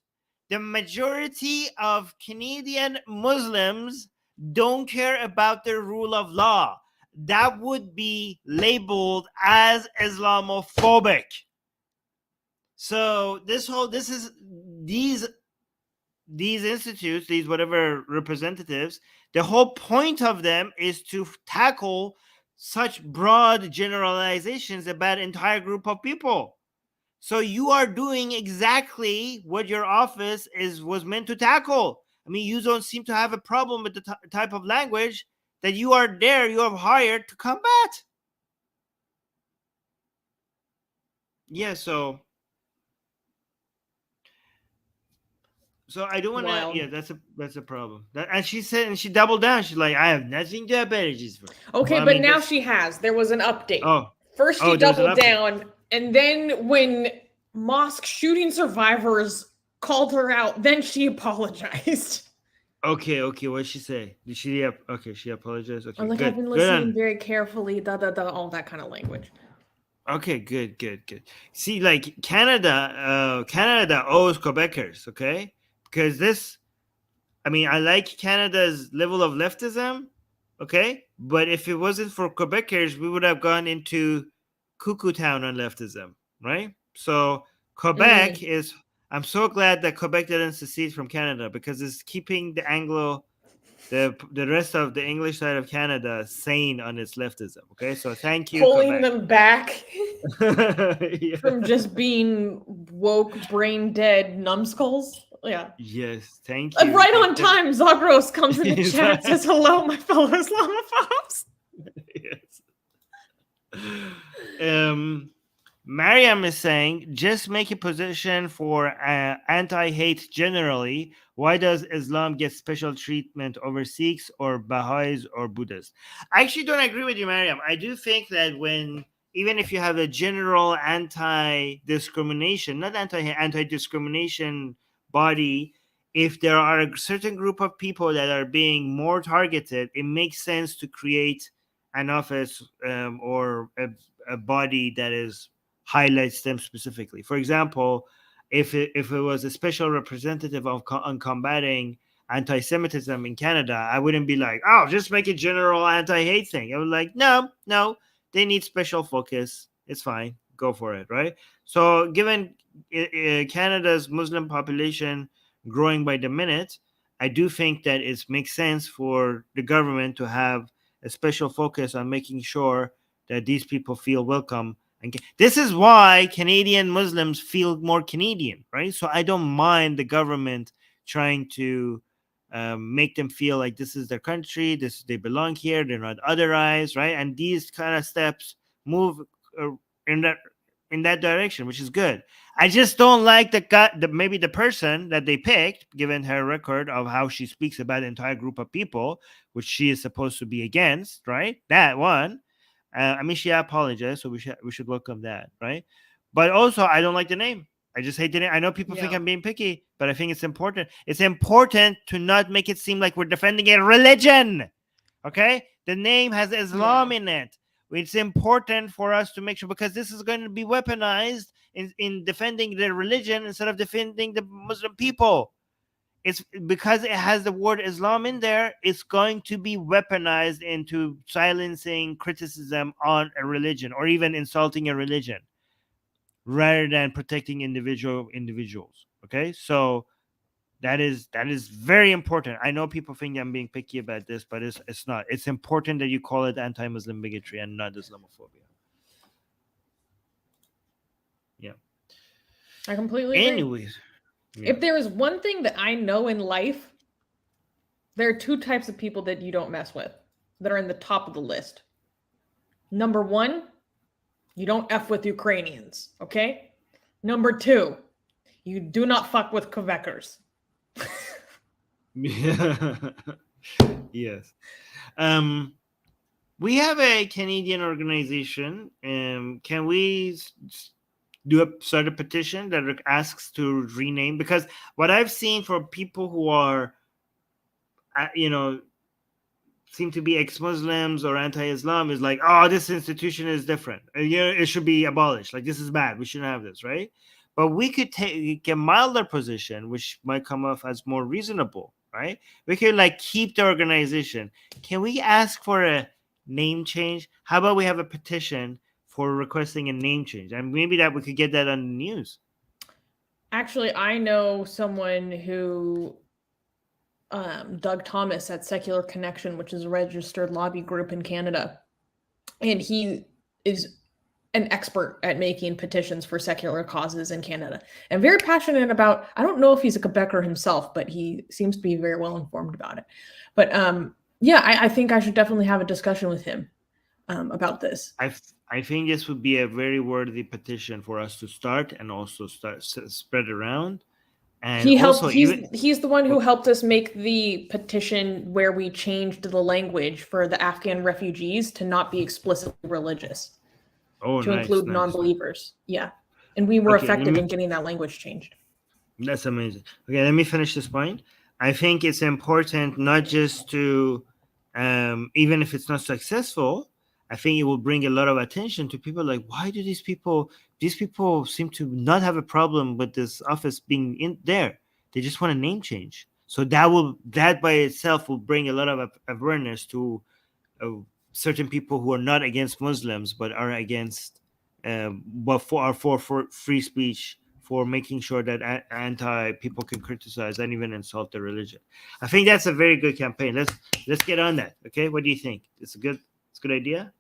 the majority of Canadian Muslims don't care about the rule of law. That would be labeled as Islamophobic. So these institutes, these whatever representatives, the whole point of them is to tackle such broad generalizations about an entire group of people. So you are doing exactly what your office was meant to tackle. I mean, you don't seem to have a problem with the type of language that you have hired to combat. Yeah, so I don't want to. Yeah, that's a problem. And she said, and she doubled down. She's like, I have nothing to apologize for. Okay, well, but now she has. There was an update. First, she doubled down, and then when mosque shooting survivors called her out, then she apologized. Okay. What did she say? Did she? Okay, she apologized. Okay, like, I've been listening very carefully. All that kind of language. Okay, good. See, like Canada owes Quebecers. Okay. Because I like Canada's level of leftism, okay? But if it wasn't for Quebecers, we would have gone into cuckoo town on leftism, right? So Quebec I'm so glad that Quebec didn't secede from Canada, because it's keeping the Anglo the rest of the English side of Canada sane on its leftism. Okay, so thank you, Pulling Quebec. them back Yeah. from just being woke, brain dead numbskulls. Yeah. Yes, thank you. Right on Thank them. time, Zagros comes in the chat and says, "Hello, my fellow Islamophobes." Yes. Mariam is saying, just make a position for anti-hate generally. Why does Islam get special treatment over Sikhs or Baha'is or Buddhists? I actually don't agree with you, Mariam. I do think that even if you have a general anti-discrimination, not anti-discrimination body, if there are a certain group of people that are being more targeted, it makes sense to create an office or a body that highlights them specifically. For example, if it was a special representative on combating anti-Semitism in Canada, I wouldn't be like, oh, just make a general anti-hate thing. I would like, no, they need special focus. It's fine. Go for it, right? So given Canada's Muslim population growing by the minute, I do think that it makes sense for the government to have a special focus on making sure that these people feel welcome. And this is why Canadian Muslims feel more Canadian, right? So I don't mind the government trying to make them feel like this is their country, they belong here, they're not otherized, right? And these kind of steps move in that direction, which is good. I just don't like maybe the person that they picked, given her record of how she speaks about an entire group of people, which she is supposed to be against, right? That one. I mean, she apologized, so we should welcome that, right? But also, I don't like the name. I just hate the name. I know people think I'm being picky, but I think it's important. It's important to not make it seem like we're defending a religion. Okay, the name has Islam in it. It's important for us to make sure, because this is going to be weaponized in defending the religion instead of defending the Muslim people. It's because it has the word Islam in there, it's going to be weaponized into silencing criticism on a religion or even insulting a religion rather than protecting individuals. Okay, so that is very important. I know people think I'm being picky about this, but it's not. It's important that you call it anti-Muslim bigotry and not Islamophobia. Yeah, I completely agree. Anyways, yeah. If there is one thing that I know in life, there are two types of people that you don't mess with that are in the top of the list. Number one, you don't F with Ukrainians, okay? Number two, you do not fuck with Quebecers. Yes. We have a Canadian organization. Can we start a petition that asks to rename? Because what I've seen for people who are, seem to be ex-Muslims or anti-Islam is like, oh, this institution is different. It should be abolished. Like, this is bad. We shouldn't have this, right? But we could take a milder position, which might come off as more reasonable, right? We could keep the organization. Can we ask for a name change? How about we have a petition for requesting a name change? And maybe that we could get that on the news. Actually, I know someone who, Doug Thomas at Secular Connection, which is a registered lobby group in Canada. And he is an expert at making petitions for secular causes in Canada and very passionate about, I don't know if he's a Quebecer himself, but he seems to be very well informed about it. But I think I should definitely have a discussion with him about this. I think this would be a very worthy petition for us to start and also spread around. And he's the one who helped us make the petition where we changed the language for the Afghan refugees to not be explicitly religious. To include non-believers. Yeah. And we were effective in getting that language changed. That's amazing. Okay, let me finish this point. I think it's important not just to, even if it's not successful, I think it will bring a lot of attention to people like, why do these people seem to not have a problem with this office being in there? They just want a name change. So that by itself will bring a lot of awareness to certain people who are not against Muslims, but are against, for free speech, for making sure that anti people can criticize and even insult the religion. I think that's a very good campaign. Let's get on that. Okay, what do you think? It's a good idea.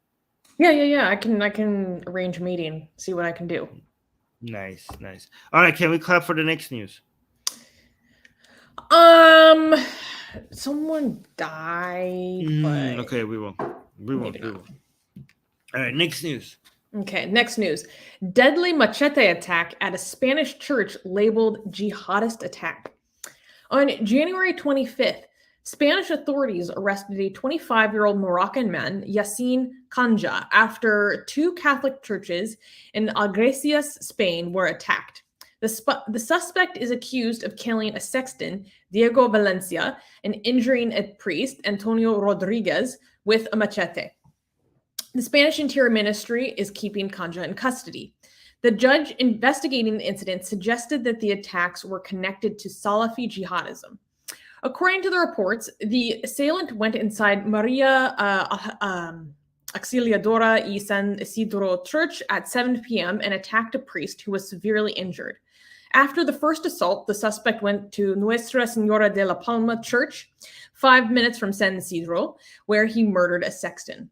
Yeah. I can arrange a meeting, see what I can do. Nice. All right, can we clap for the next news? Someone died. But okay, we won't. All right, next news. Okay, next news. Deadly machete attack at a Spanish church labeled jihadist attack. On January 25th, Spanish authorities arrested a 25-year-old Moroccan man, Yassine Kanja, after two Catholic churches in Algeciras, Spain, were attacked. The suspect is accused of killing a sexton, Diego Valencia, and injuring a priest, Antonio Rodriguez, with a machete. The Spanish Interior Ministry is keeping Kanja in custody. The judge investigating the incident suggested that the attacks were connected to Salafi jihadism. According to the reports, the assailant went inside Maria Auxiliadora y San Isidro Church at 7 p.m. and attacked a priest who was severely injured. After the first assault, the suspect went to Nuestra Señora de la Palma Church, 5 minutes from San Isidro, where he murdered a sexton.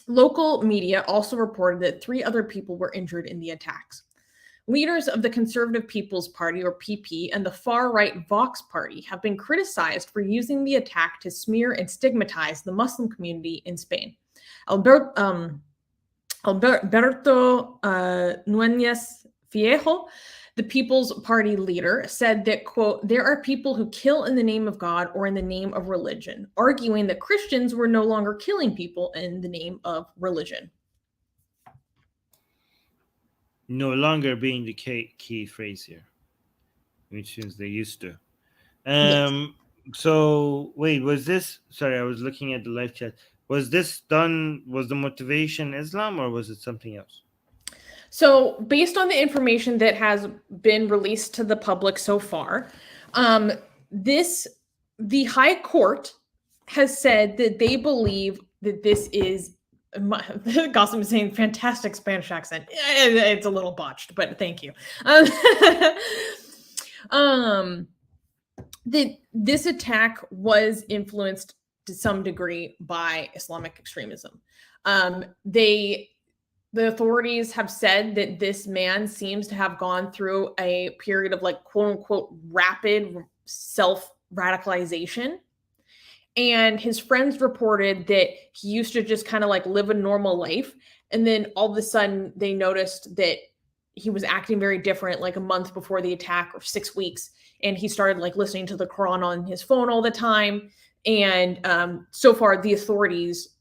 Local media also reported that 3 other people were injured in the attacks. Leaders of the Conservative People's Party, or PP, and the far-right Vox Party have been criticized for using the attack to smear and stigmatize the Muslim community in Spain. Alberto Núñez Feijóo, the People's Party leader, said that, quote, there are people who kill in the name of God or in the name of religion, arguing that Christians were no longer killing people in the name of religion. No longer being the key phrase here, which is they used to. Yes. So, wait, was this... Sorry, I was looking at the live chat. Was this done... Was the motivation Islam or was it something else? So, based on the information that has been released to the public so far, the High Court has said that they believe that this is... Gossip is saying fantastic Spanish accent. It's a little botched, but thank you. This attack was influenced to some degree by Islamic extremism. The authorities have said that this man seems to have gone through a period of like quote unquote rapid self-radicalization. And his friends reported that he used to just kind of like live a normal life. And then all of a sudden they noticed that he was acting very different like a month before the attack or 6 weeks. And he started like listening to the Quran on his phone all the time. And so far the authorities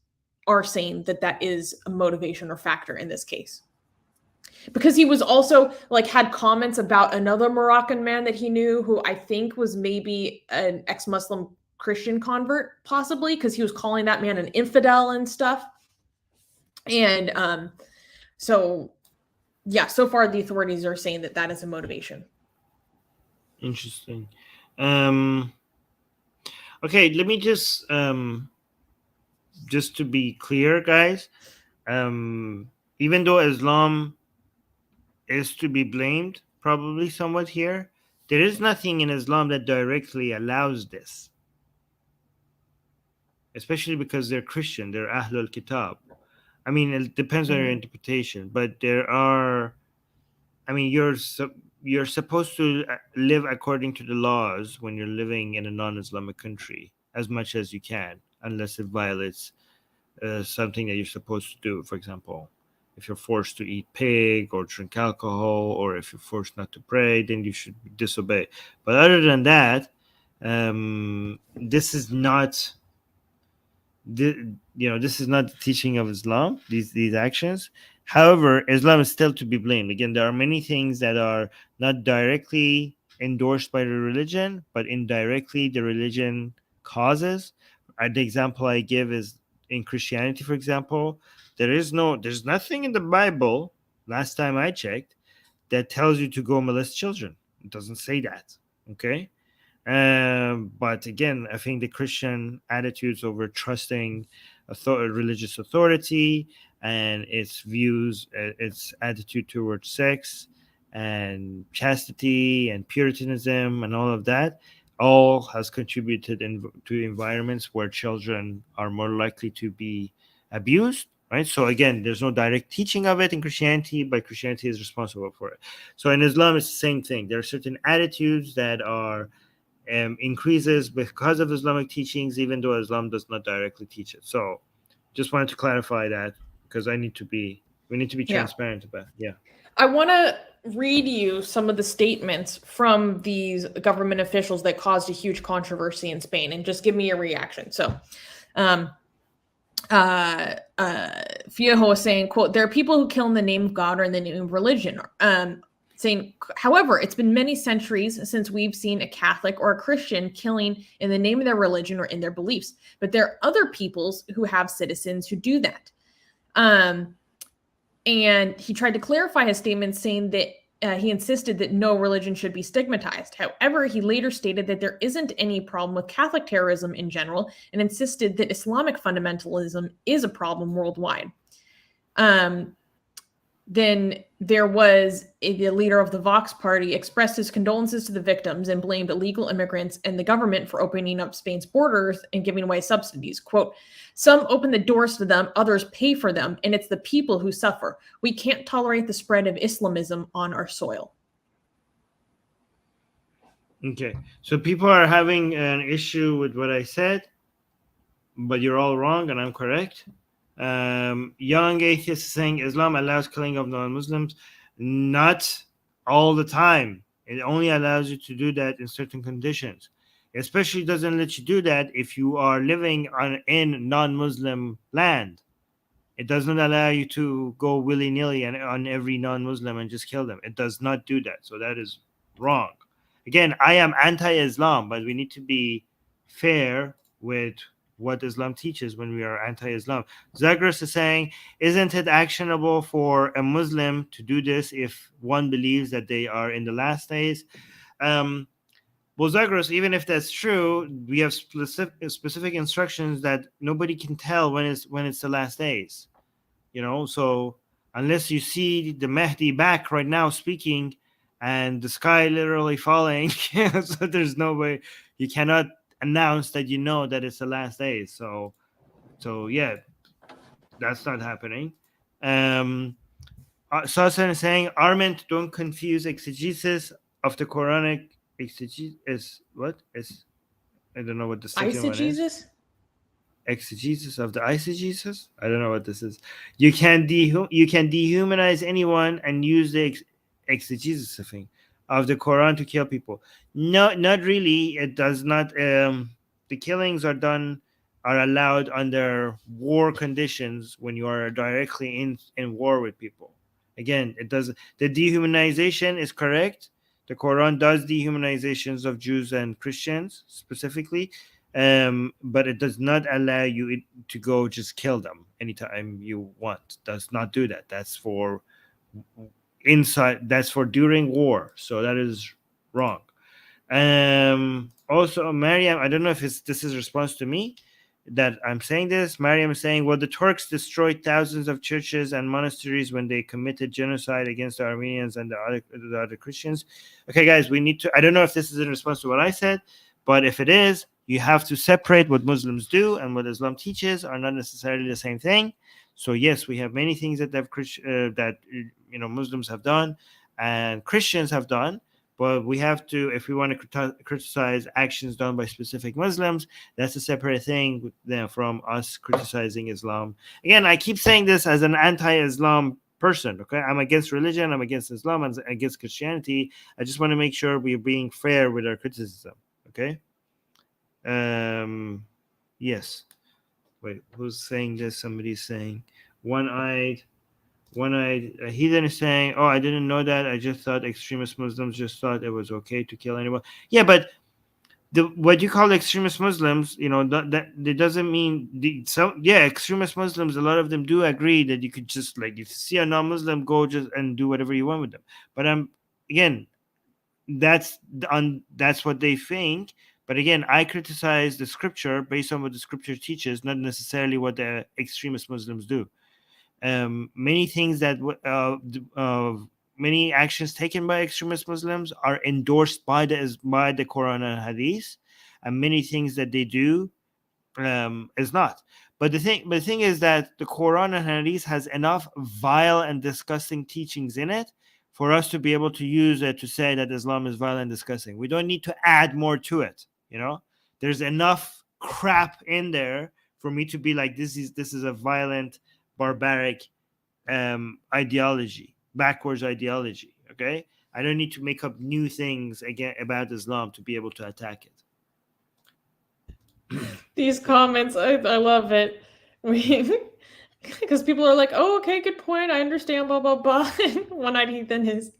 are saying that that is a motivation or factor in this case. Because he was also like had comments about another Moroccan man that he knew who I think was maybe an ex-Muslim Christian convert, possibly, because he was calling that man an infidel and stuff. And so far the authorities are saying that that is a motivation. Interesting. Okay, let me just to be clear, guys, even though Islam is to be blamed probably somewhat here, there is nothing in Islam that directly allows this, especially because they're Christian, they're Ahlul Kitab. I mean, it depends on your interpretation, but there are, I mean, you're supposed to live according to the laws when you're living in a non-Islamic country as much as you can, unless it violates something that you're supposed to do. For example, if you're forced to eat pig or drink alcohol, or if you're forced not to pray, then you should disobey. But other than that, this is not this is not the teaching of Islam, these actions. However, Islam is still to be blamed. Again, there are many things that are not directly endorsed by the religion, but indirectly the religion causes. The example I give is in Christianity, for example, there's nothing in the Bible, last time I checked, that tells you to go molest children. It doesn't say that. Okay. But again, I think the Christian attitudes over trusting religious authority and its views, its attitude towards sex, and chastity and Puritanism and all of that, all has contributed to environments where children are more likely to be abused, right? So again, there's no direct teaching of it in Christianity, but Christianity is responsible for it. So in Islam, it's the same thing. There are certain attitudes that are increases because of Islamic teachings, even though Islam does not directly teach it. So just wanted to clarify that, because we need to be transparent about it. Yeah. I want to read you some of the statements from these government officials that caused a huge controversy in Spain, and just give me your reaction. So, Fiejo was saying, quote, "There are people who kill in the name of God or in the name of religion." Saying, however, it's been many centuries since we've seen a Catholic or a Christian killing in the name of their religion or in their beliefs. But there are other peoples who have citizens who do that. And he tried to clarify his statement, saying that he insisted that no religion should be stigmatized. However, he later stated that there isn't any problem with Catholic terrorism in general, and insisted that Islamic fundamentalism is a problem worldwide. Then there was the leader of the Vox party expressed his condolences to the victims and blamed illegal immigrants and the government for opening up Spain's borders and giving away subsidies. Quote, "Some open the doors to them, others pay for them, and it's the people who suffer. We can't tolerate the spread of Islamism on our soil." Okay, so people are having an issue with what I said, but you're all wrong and I'm correct. Young atheist is saying Islam allows killing of non-Muslims. Not all the time. It only allows you to do that in certain conditions. It especially doesn't let you do that if you are living in non-Muslim land. It does not allow you to go willy-nilly on every non-Muslim and just kill them. It does not do that. So that is wrong. Again, I am anti-Islam, but we need to be fair with what Islam teaches when we are anti-Islam. Zagros is saying, isn't it actionable for a Muslim to do this if one believes that they are in the last days? Well, Zagros, even if that's true, we have specific instructions that nobody can tell when it's the last days. So unless you see the Mahdi back right now speaking and the sky literally falling, so there's no way, you cannot announce that that it's the last days. So yeah, that's not happening. Susanna is saying, Armin, don't confuse exegesis of the Quranic exegesis. What is? I don't know what the second one is. Exegesis of the eisegesis? I don't know what this is. You can dehumanize anyone and use the exegesis of the Quran to kill people. No, not really. It does not. The killings are allowed under war conditions when you are directly in war with people. Again, it does. The dehumanization is correct. The Quran does dehumanizations of Jews and Christians specifically, but it does not allow you to go just kill them anytime you want. Does not do that. That's for that's for during war. So that is wrong. Also, Mariam, I don't know if this is a response to me that I'm saying this. Mariam is saying, well, the Turks destroyed thousands of churches and monasteries when they committed genocide against the Armenians and the other Christians. Okay, guys, we need to, I don't know if this is in response to what I said, but if it is, you have to separate what Muslims do and what Islam teaches are not necessarily the same thing. So yes, we have many things that Muslims have done and Christians have done, but we have to, if we want to criticize actions done by specific Muslims, that's a separate thing from us criticizing Islam. Again, I keep saying this as an anti-Islam person, okay? I'm against religion, I'm against Islam, I'm against Christianity. I just want to make sure we're being fair with our criticism, okay? Yes. Wait, who's saying this? Somebody's saying one-eyed heathen is saying, oh, I didn't know that. I just thought extremist Muslims just thought it was okay to kill anyone. Yeah, but what you call extremist Muslims, that doesn't mean extremist Muslims, a lot of them do agree that you could just, like, if you see a non-Muslim, go just and do whatever you want with them. But again, that's what they think. But again, I criticize the scripture based on what the scripture teaches, not necessarily what the extremist Muslims do. Many things that many actions taken by extremist Muslims are endorsed by the Quran and Hadith, and many things that they do is not. But the thing is that the Quran and Hadith has enough vile and disgusting teachings in it for us to be able to use it to say that Islam is vile and disgusting. We don't need to add more to it. There's enough crap in there for me to be like, this is a violent, barbaric ideology, backwards ideology. Okay, I don't need to make up new things again about Islam to be able to attack it. These comments, I love it. Because people are like, oh, okay, good point. I understand, blah, blah, blah. And one idea then is,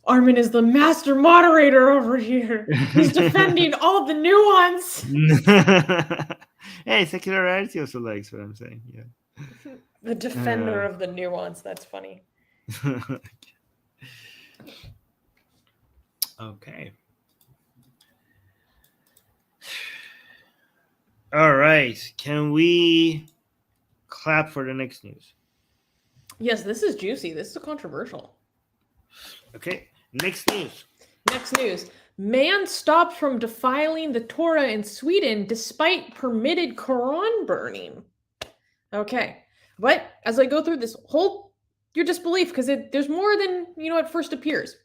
Armin is the master moderator over here. He's defending all the nuance. Hey, Secular Rarity also likes what I'm saying. Yeah. The defender of the nuance. That's funny. Okay. All right. Can we clap for the next news? Yes, this is juicy. This is controversial. Okay. Next news. Next news. Man stopped from defiling the Torah in Sweden despite permitted Quran burning. Okay. But as I go through this, hold your disbelief, because there's more than, at first appears.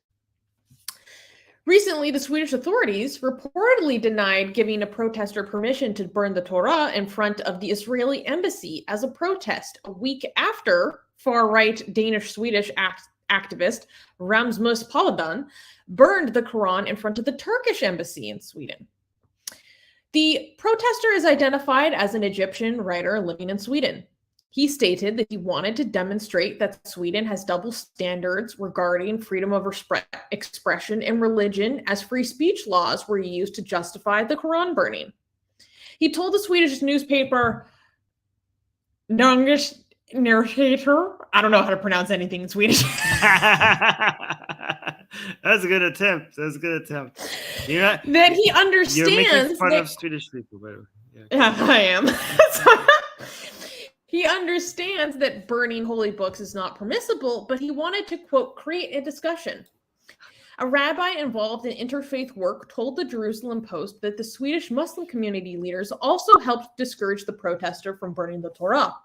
Recently, the Swedish authorities reportedly denied giving a protester permission to burn the Torah in front of the Israeli embassy as a protest, a week after far-right Danish-Swedish activist Rasmus Paludan burned the Quran in front of the Turkish embassy in Sweden. The protester is identified as an Egyptian writer living in Sweden. He stated that he wanted to demonstrate that Sweden has double standards regarding freedom of expression and religion, as free speech laws were used to justify the Quran burning. He told the Swedish newspaper Dagens Nyheter, I don't know how to pronounce anything in Swedish. That's a good attempt. That he understands. You're making fun of Swedish people, by the way. Yeah, I am. He understands that burning holy books is not permissible, but he wanted to, quote, create a discussion. A rabbi involved in interfaith work told the Jerusalem Post that the Swedish Muslim community leaders also helped discourage the protester from burning the Torah.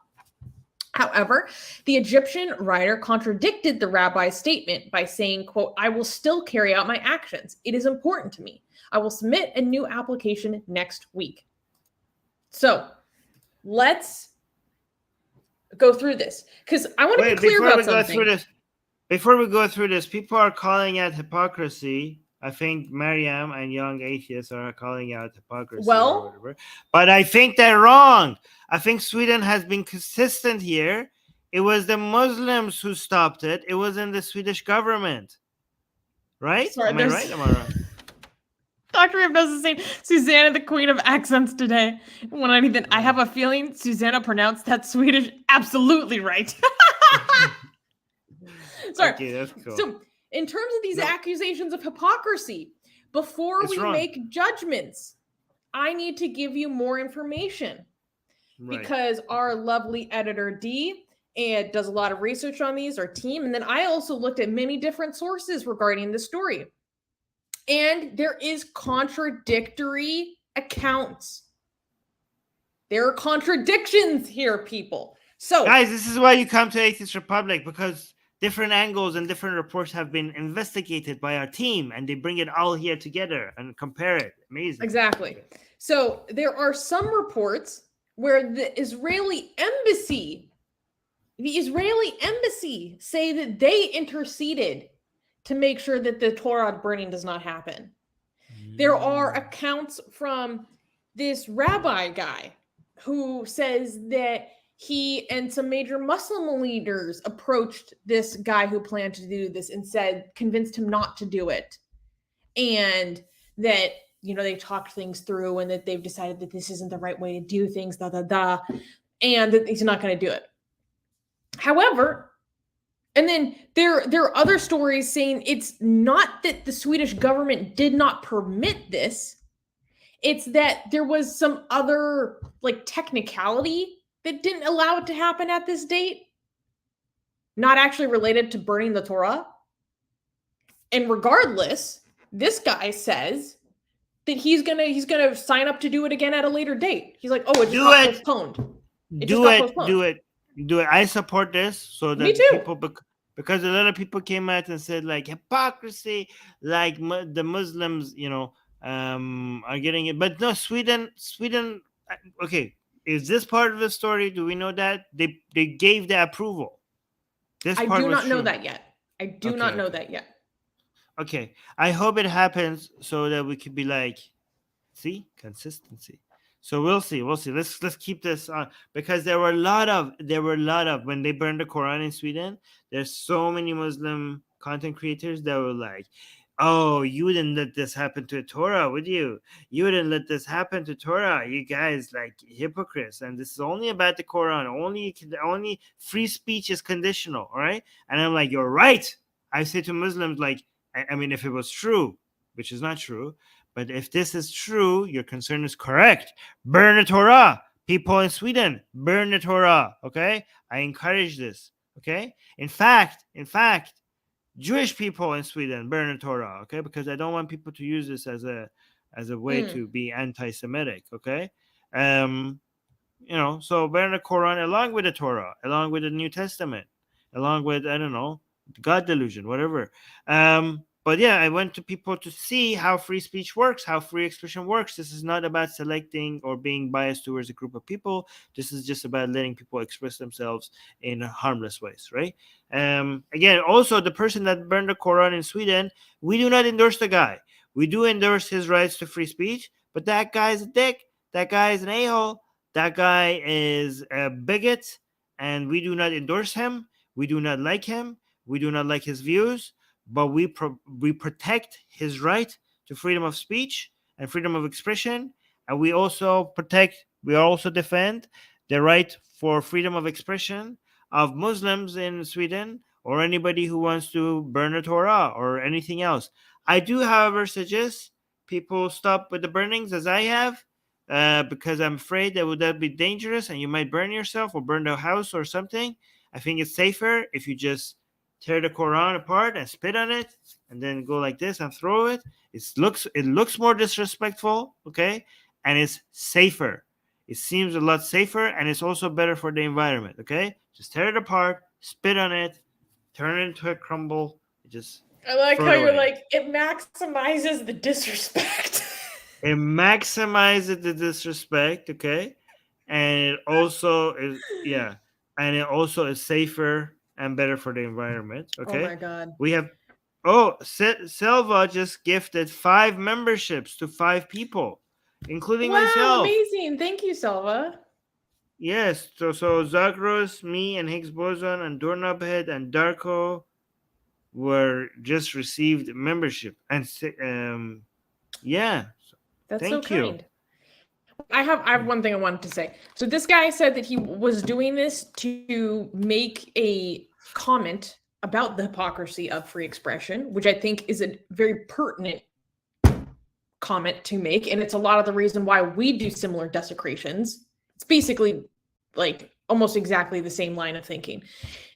However, the Egyptian writer contradicted the rabbi's statement by saying, quote, I will still carry out my actions. It is important to me. I will submit a new application next week. So let's go through this, because I want to be clear about something. Before we go through this, people are calling out hypocrisy. I think Mariam and young atheists are calling out hypocrisy. Well, or whatever. But I think they're wrong. I think Sweden has been consistent here. It was the Muslims who stopped it. It wasn't the Swedish government. Right? Sorry, Am I right? Am I wrong? Dr. Hypnosis is saying Susanna, the queen of accents today. When I have a feeling Susanna pronounced that Swedish absolutely right. Sorry. Okay, that's cool. So, in terms of these accusations of hypocrisy, before we make judgments, I need to give you more information. Right. Because our lovely editor D does a lot of research on these, our team, and then I also looked at many different sources regarding the story. And there is contradictory accounts. There are contradictions here, people. So, guys, this is why you come to Atheist Republic, because different angles and different reports have been investigated by our team, and they bring it all here together and compare it. Amazing. Exactly. So there are some reports where the Israeli embassy say that they interceded to make sure that the Torah burning does not happen. There are accounts from this rabbi guy who says that he and some major Muslim leaders approached this guy who planned to do this and convinced him not to do it. And that, they talked things through and that they've decided that this isn't the right way to do things, and that he's not going to do it. However, and then there are other stories saying it's not that the Swedish government did not permit this. It's that there was some other technicality that didn't allow it to happen at this date. not actually related to burning the Torah. And regardless, this guy says that he's gonna sign up to do it again at a later date. He's like, oh, it just Do got it. postponed. It just Do got it. postponed. Do it. Do it. I support this so Me that too. people, because a lot of people came out and said like hypocrisy, like the Muslims, are getting it. But no, Sweden. Okay, is this part of the story? Do we know that they gave the approval? This I part do was not know true. that yet. I do not know that yet. Okay, I hope it happens so that we could be like, see, consistency. So we'll see. Let's keep this on, because there were a lot of when they burned the Quran in Sweden. There's so many Muslim content creators that were like, "Oh, you wouldn't let this happen to Torah, would you? You wouldn't let this happen to Torah. You guys like hypocrites. And this is only about the Quran. Only free speech is conditional. All right." And I'm like, "You're right." I say to Muslims like, I mean, if it was true, which is not true, but if this is true, your concern is correct. Burn the Torah. People in Sweden, burn the Torah. Okay? I encourage this. Okay? In fact, Jewish people in Sweden burn the Torah. Okay? Because I don't want people to use this as a way to be anti-Semitic. Okay? So burn the Quran along with the Torah, along with the New Testament, along with, I don't know, God delusion, whatever. But yeah, I went to people to see how free speech works, how free expression works. This is not about selecting or being biased towards a group of people. This is just about letting people express themselves in harmless ways, right? Again, also the person that burned the Quran in Sweden, we do not endorse the guy. We do endorse his rights to free speech, but that guy's a dick. That guy is an a-hole. That guy is a bigot, and we do not endorse him. We do not like him. We do not like his views, but we protect his right to freedom of speech and freedom of expression, and we also defend the right for freedom of expression of Muslims in Sweden or anybody who wants to burn the Torah or anything else. I do, however, suggest people stop with the burnings as I have, because I'm afraid that would be dangerous and you might burn yourself or burn the house or something. I think it's safer if you just tear the Quran apart and spit on it and then go like this and throw it. It looks more disrespectful, okay? And it's safer. It seems a lot safer, and it's also better for the environment, okay? Just tear it apart, spit on it, turn it into a crumble. I like how you're like, it maximizes the disrespect. It maximizes the disrespect, okay? And it also is, and it also is safer and better for the environment, okay? Oh my God. We have, Selva just gifted 5 memberships to 5 people, including myself. Amazing. Thank you, Selva. Yes, so Zagros, me, and Higgs Boson, and Doorknobhead, and Darko were just received membership. And That's thank so you. kind. I have one thing I wanted to say. So this guy said that he was doing this to make a comment about the hypocrisy of free expression, which I think is a very pertinent comment to make. And it's a lot of the reason why we do similar desecrations. It's basically like almost exactly the same line of thinking.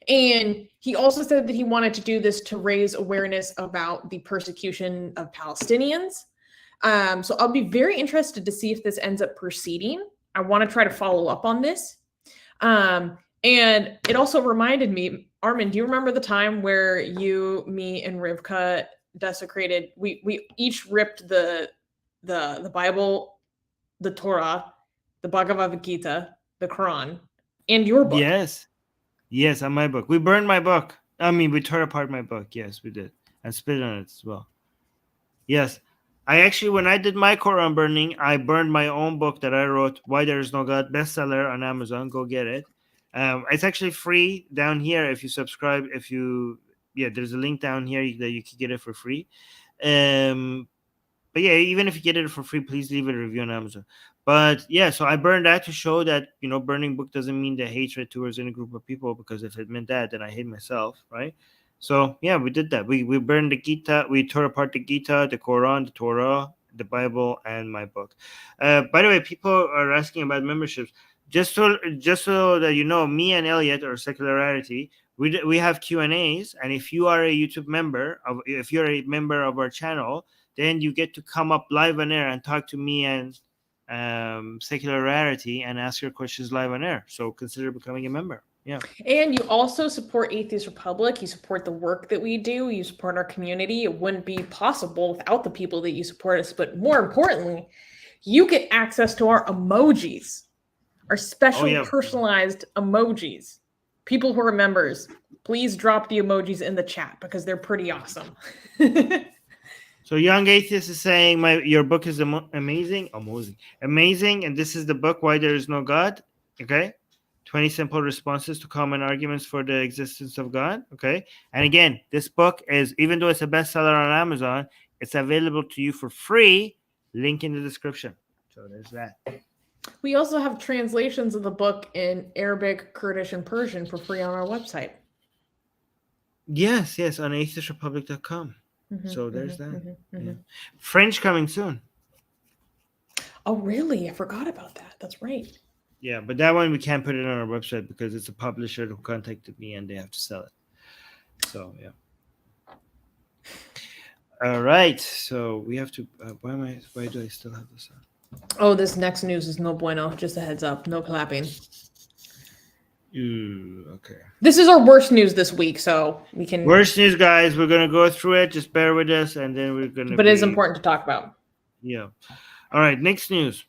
And he also said that he wanted to do this to raise awareness about the persecution of Palestinians. So I'll be very interested to see if this ends up proceeding. I want to try to follow up on this. And it also reminded me, Armin, do you remember the time where you, me, and Rivka desecrated? We each ripped the Bible, the Torah, the Bhagavad Gita, the Quran, and your book. Yes, on my book. We burned my book. I mean, we tore apart my book. Yes, we did, and spit on it as well. Yes. I actually, when I did my Quran burning, I burned my own book that I wrote, Why There Is No God, bestseller on Amazon. Go get it. It's actually free down here if you subscribe. There's a link down here that you can get it for free. But yeah, even if you get it for free, please leave a review on Amazon. But yeah, so I burned that to show that, burning book doesn't mean the hatred towards any group of people, because if it meant that, then I hate myself, right? So yeah, we did that. We burned the Gita. We tore apart the Gita, the Quran, the Torah, the Bible, and my book. By the way, people are asking about memberships. Just so that you know, me and Elliot, or Secular Rarity, we have Q&As, and if you are a YouTube member if you're a member of our channel, then you get to come up live on air and talk to me and Secular Rarity and ask your questions live on air. So consider becoming a member. Yeah. And you also support Atheist Republic. You support the work that we do. You support our community. It wouldn't be possible without the people that you support us. But more importantly, you get access to our emojis, our special personalized emojis. People who are members, please drop the emojis in the chat because they're pretty awesome. So Young Atheist is saying your book is amazing, and this is the book, Why There Is No God. Okay. 20 simple responses to common arguments for the existence of God. Okay. And again, this book is, even though it's a bestseller on Amazon, it's available to you for free. Link in the description. So there's that. We also have translations of the book in Arabic, Kurdish, and Persian for free on our website. Yes, on atheistrepublic.com. So there's that. French coming soon. Oh, really? I forgot about that. That's right. Yeah, but that one we can't put it on our website because it's a publisher who contacted me and they have to sell it. So, yeah. All right. So we have to. Why do I still have this on? Oh, this next news is no bueno. Just a heads up. No clapping. Okay. This is our worst news this week, so we can. Worst news, guys. We're gonna go through it. Just bear with us, and then we're gonna. But it is important to talk about. Yeah. All right. Next news.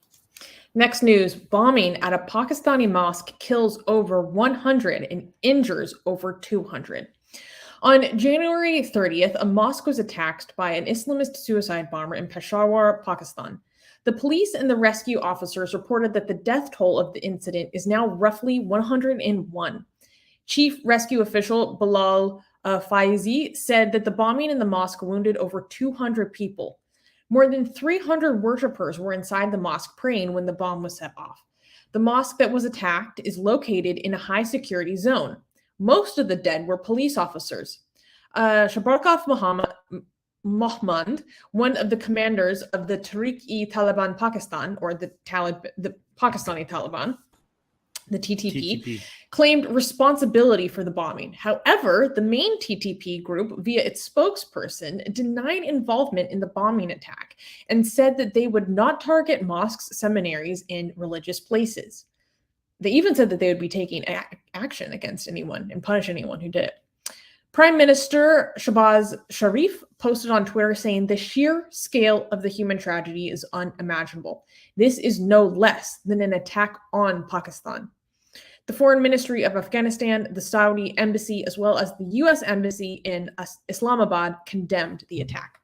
Next news: bombing at a Pakistani mosque kills over 100 and injures over 200. On January 30th, a mosque was attacked by an Islamist suicide bomber in Peshawar, Pakistan. The police and the rescue officers reported that the death toll of the incident is now roughly 101. Chief rescue official Bilal Faizi said that the bombing in the mosque wounded over 200 people. More than 300 worshippers were inside the mosque praying when the bomb was set off. The mosque that was attacked is located in a high-security zone. Most of the dead were police officers. Shabarkov Mahmud, one of the commanders of the Tehrik-e-Taliban Pakistan, or the Pakistani Taliban, the TTP, claimed responsibility for the bombing. However, the main TTP group, via its spokesperson, denied involvement in the bombing attack and said that they would not target mosques, seminaries, and religious places. They even said that they would be taking action against anyone and punish anyone who did it. Prime Minister Shahbaz Sharif posted on Twitter saying the sheer scale of the human tragedy is unimaginable. This is no less than an attack on Pakistan. The Foreign Ministry of Afghanistan, the Saudi Embassy, as well as the U.S. Embassy in Islamabad condemned the attack.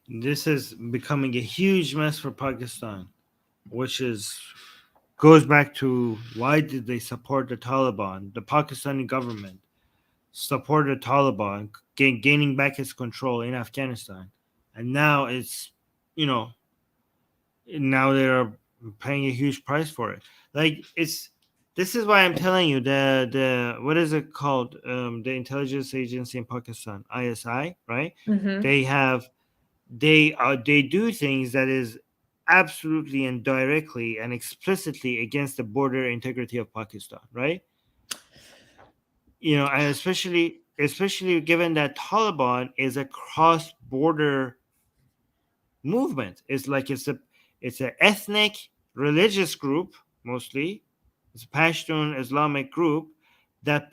This is becoming a huge mess for Pakistan, which goes back to why did they support the Taliban? The Pakistani government supported the Taliban, gaining back its control in Afghanistan. And now it's, now they're paying a huge price for it. This is why I'm telling you the what is it called? The intelligence agency in Pakistan, ISI, right? Mm-hmm. They do things that is absolutely and directly and explicitly against the border integrity of Pakistan, right? And especially given that Taliban is a cross-border movement. It's an ethnic religious group, mostly. It's a Pashtun Islamic group that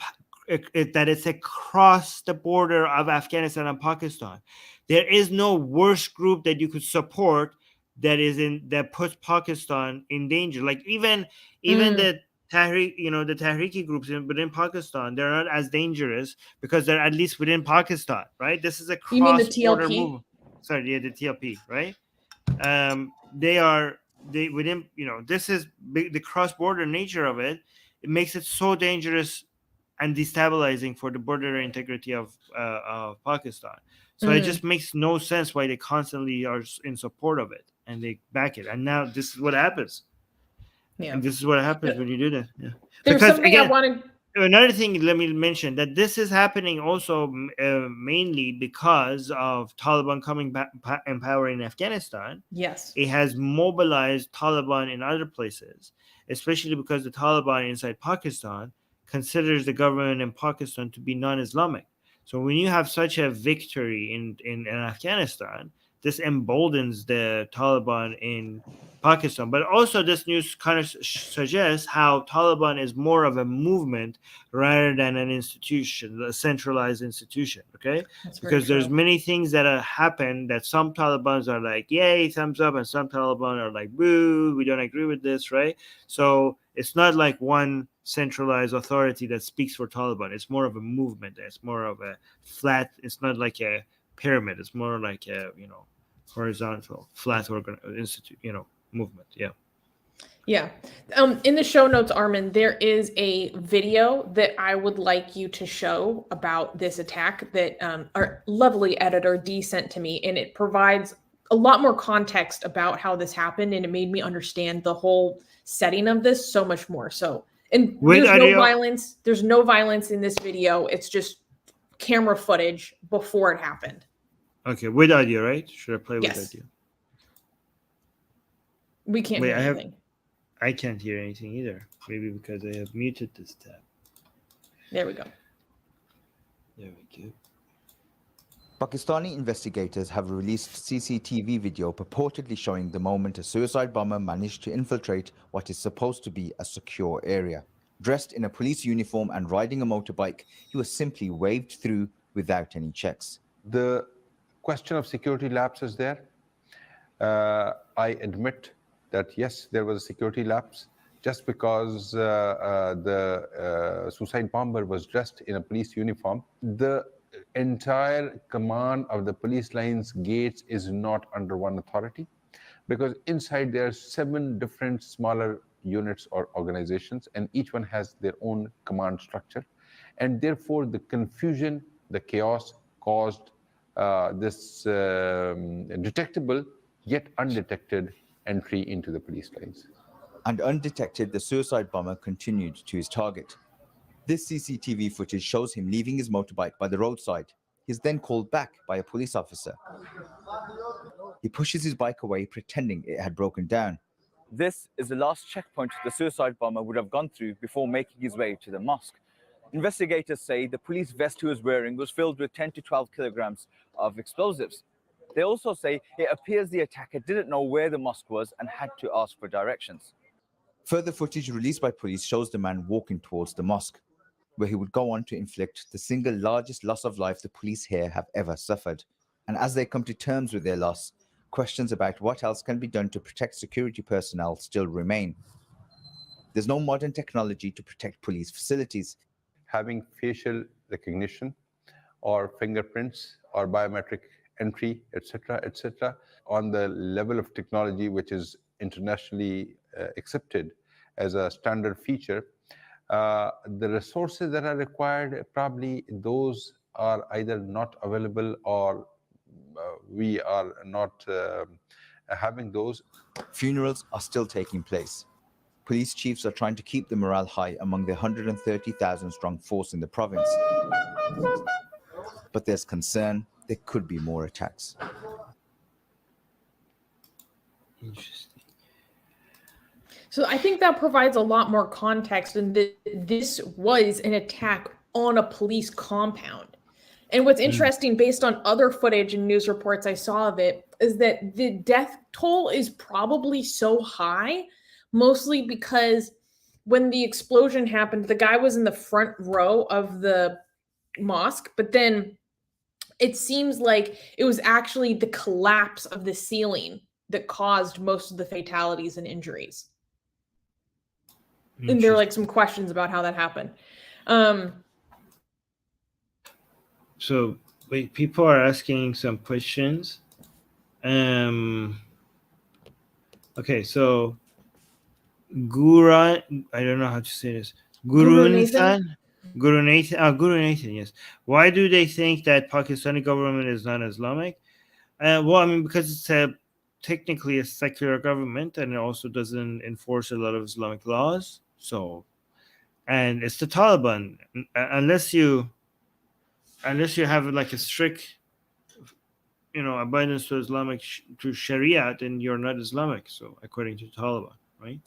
it's across the border of Afghanistan and Pakistan. There is no worse group that you could support that puts Pakistan in danger. Like even the Tehrik, the Tehriki groups within Pakistan, they're not as dangerous because they're at least within Pakistan, right? This is a cross-border movement. Sorry, yeah, the TLP, right? This is the cross-border nature of it. It makes it so dangerous and destabilizing for the border integrity of Pakistan. So it just makes no sense why they constantly are in support of it and they back it. And now this is what happens. Yeah. And this is what happens when you do that. Yeah. There's because something again, I wanted. Another thing, let me mention that this is happening also mainly because of Taliban coming back in power in Afghanistan. Yes. It has mobilized Taliban in other places, especially because the Taliban inside Pakistan considers the government in Pakistan to be non-Islamic. So when you have such a victory in Afghanistan, this emboldens the Taliban in Pakistan. But also this news kind of suggests how Taliban is more of a movement rather than an institution, a centralized institution, okay? Because there's many things that happen that some Talibans are like, yay, thumbs up, and some Taliban are like, boo, we don't agree with this, right? So it's not like one centralized authority that speaks for Taliban. It's more of a movement. It's more of a flat, it's not like a pyramid. It's more like a, horizontal, flat institute, movement. Yeah. In the show notes, Armin, there is a video that I would like you to show about this attack that our lovely editor D sent to me, and it provides a lot more context about how this happened, and it made me understand the whole setting of this so much more. So, and there's no violence. There's no violence in this video. It's just camera footage before it happened. Okay, with audio, right? Should I play with audio? We can't hear anything. I can't hear anything either. Maybe because I have muted this tab. There we go. There we go. Pakistani investigators have released CCTV video purportedly showing the moment a suicide bomber managed to infiltrate what is supposed to be a secure area. Dressed in a police uniform and riding a motorbike, he was simply waved through without any checks. The question of security lapse is there. I admit that yes, there was a security lapse just because the suicide bomber was dressed in a police uniform. The entire command of the police line's gates is not under one authority, because inside there are 7 different smaller units or organizations, and each one has their own command structure. And therefore, the confusion, the chaos caused this detectable yet undetected entry into the police lines. And undetected, the suicide bomber continued to his target. This CCTV footage shows him leaving his motorbike by the roadside. He's then called back by a police officer. He pushes his bike away, pretending it had broken down. This is the last checkpoint the suicide bomber would have gone through before making his way to the mosque. Investigators say the police vest he was wearing was filled with 10 to 12 kilograms of explosives. They also say it appears the attacker didn't know where the mosque was and had to ask for directions. Further footage released by police shows the man walking towards the mosque, where he would go on to inflict the single largest loss of life the police here have ever suffered. And as they come to terms with their loss, questions about what else can be done to protect security personnel still remain. There's no modern technology to protect police facilities. Having facial recognition or fingerprints or biometric entry, etc., on the level of technology which is internationally accepted as a standard feature, the resources that are required, probably those are either not available or we are not having those. Funerals are still taking place. Police chiefs are trying to keep the morale high among the 130,000 strong force in the province. But there's concern there could be more attacks. Interesting. So I think that provides a lot more context, and this was an attack on a police compound. And what's interesting, based on other footage and news reports I saw of it, is that the death toll is probably so high, mostly because when the explosion happened, the guy was in the front row of the mosque, but then it seems like it was actually the collapse of the ceiling that caused most of the fatalities and injuries. And there are like some questions about how that happened. So wait, people are asking some questions. Okay, so Guru, I don't know how to say this. Guru Nathan, yes. Why do they think that Pakistani government is not Islamic? Well, I mean, because it's technically a secular government, and it also doesn't enforce a lot of Islamic laws. So, and it's the Taliban. Unless you have like a strict, abidance to Islamic to Sharia, then you're not Islamic. So, according to the Taliban, right?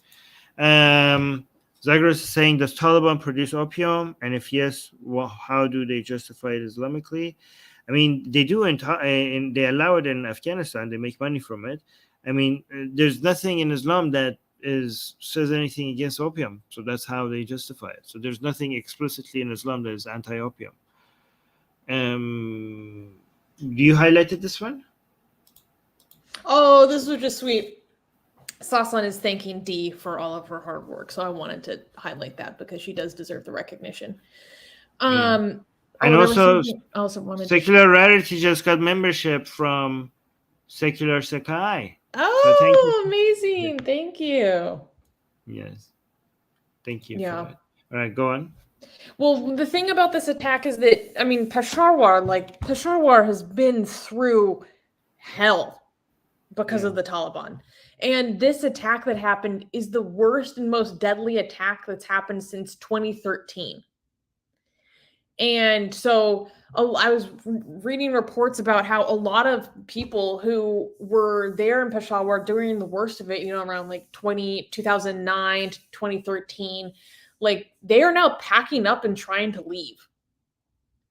Zagros is saying, does Taliban produce opium? And if yes, well, how do they justify it Islamically? I mean, they do, and they allow it in Afghanistan. They make money from it. I mean, there's nothing in Islam that says anything against opium. So that's how they justify it. So there's nothing explicitly in Islam that is anti-opium. Do you highlighted this one? Oh, this was just sweet. Saslan is thanking Dee for all of her hard work, so I wanted to highlight that because she does deserve the recognition. And also Secular Rarity just got membership from Secular Sakai. Oh, so thank you. Amazing. Yeah. Thank you. Yes. Thank you. Yeah. For that. All right, go on. Well, the thing about this attack is that, I mean, Peshawar has been through hell because of the Taliban. And this attack that happened is the worst and most deadly attack that's happened since 2013. And so I was reading reports about how a lot of people who were there in Peshawar during the worst of it, you know, around like 2009 to 2013, like they are now packing up and trying to leave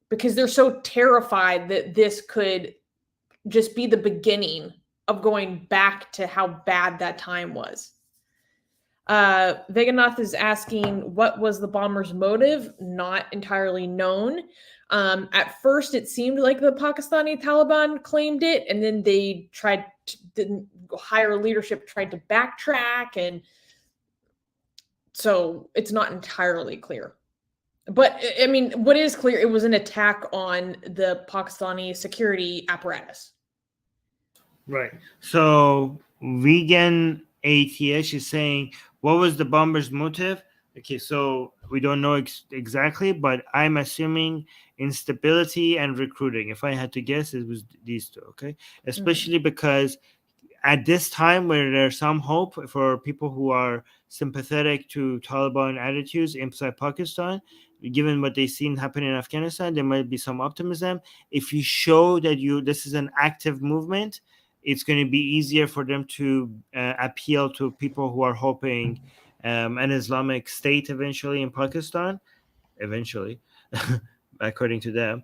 because they're so terrified that this could just be the beginning of going back to how bad that time was. Veganath is asking, what was the bomber's motive? Not entirely known. At first, it seemed like the Pakistani Taliban claimed it, and then they tried to, higher leadership tried to backtrack, and so it's not entirely clear. But, I mean, what is clear, it was an attack on the Pakistani security apparatus. Right. So vegan Atheist is saying, what was the bomber's motive? Okay, so we don't know exactly, but I'm assuming instability and recruiting. If I had to guess, it was these two, okay? Especially because at this time where there's some hope for people who are sympathetic to Taliban attitudes inside Pakistan, given what they've seen happen in Afghanistan, there might be some optimism. If you show that this is an active movement, it's going to be easier for them to appeal to people who are hoping an Islamic state eventually in Pakistan, according to them,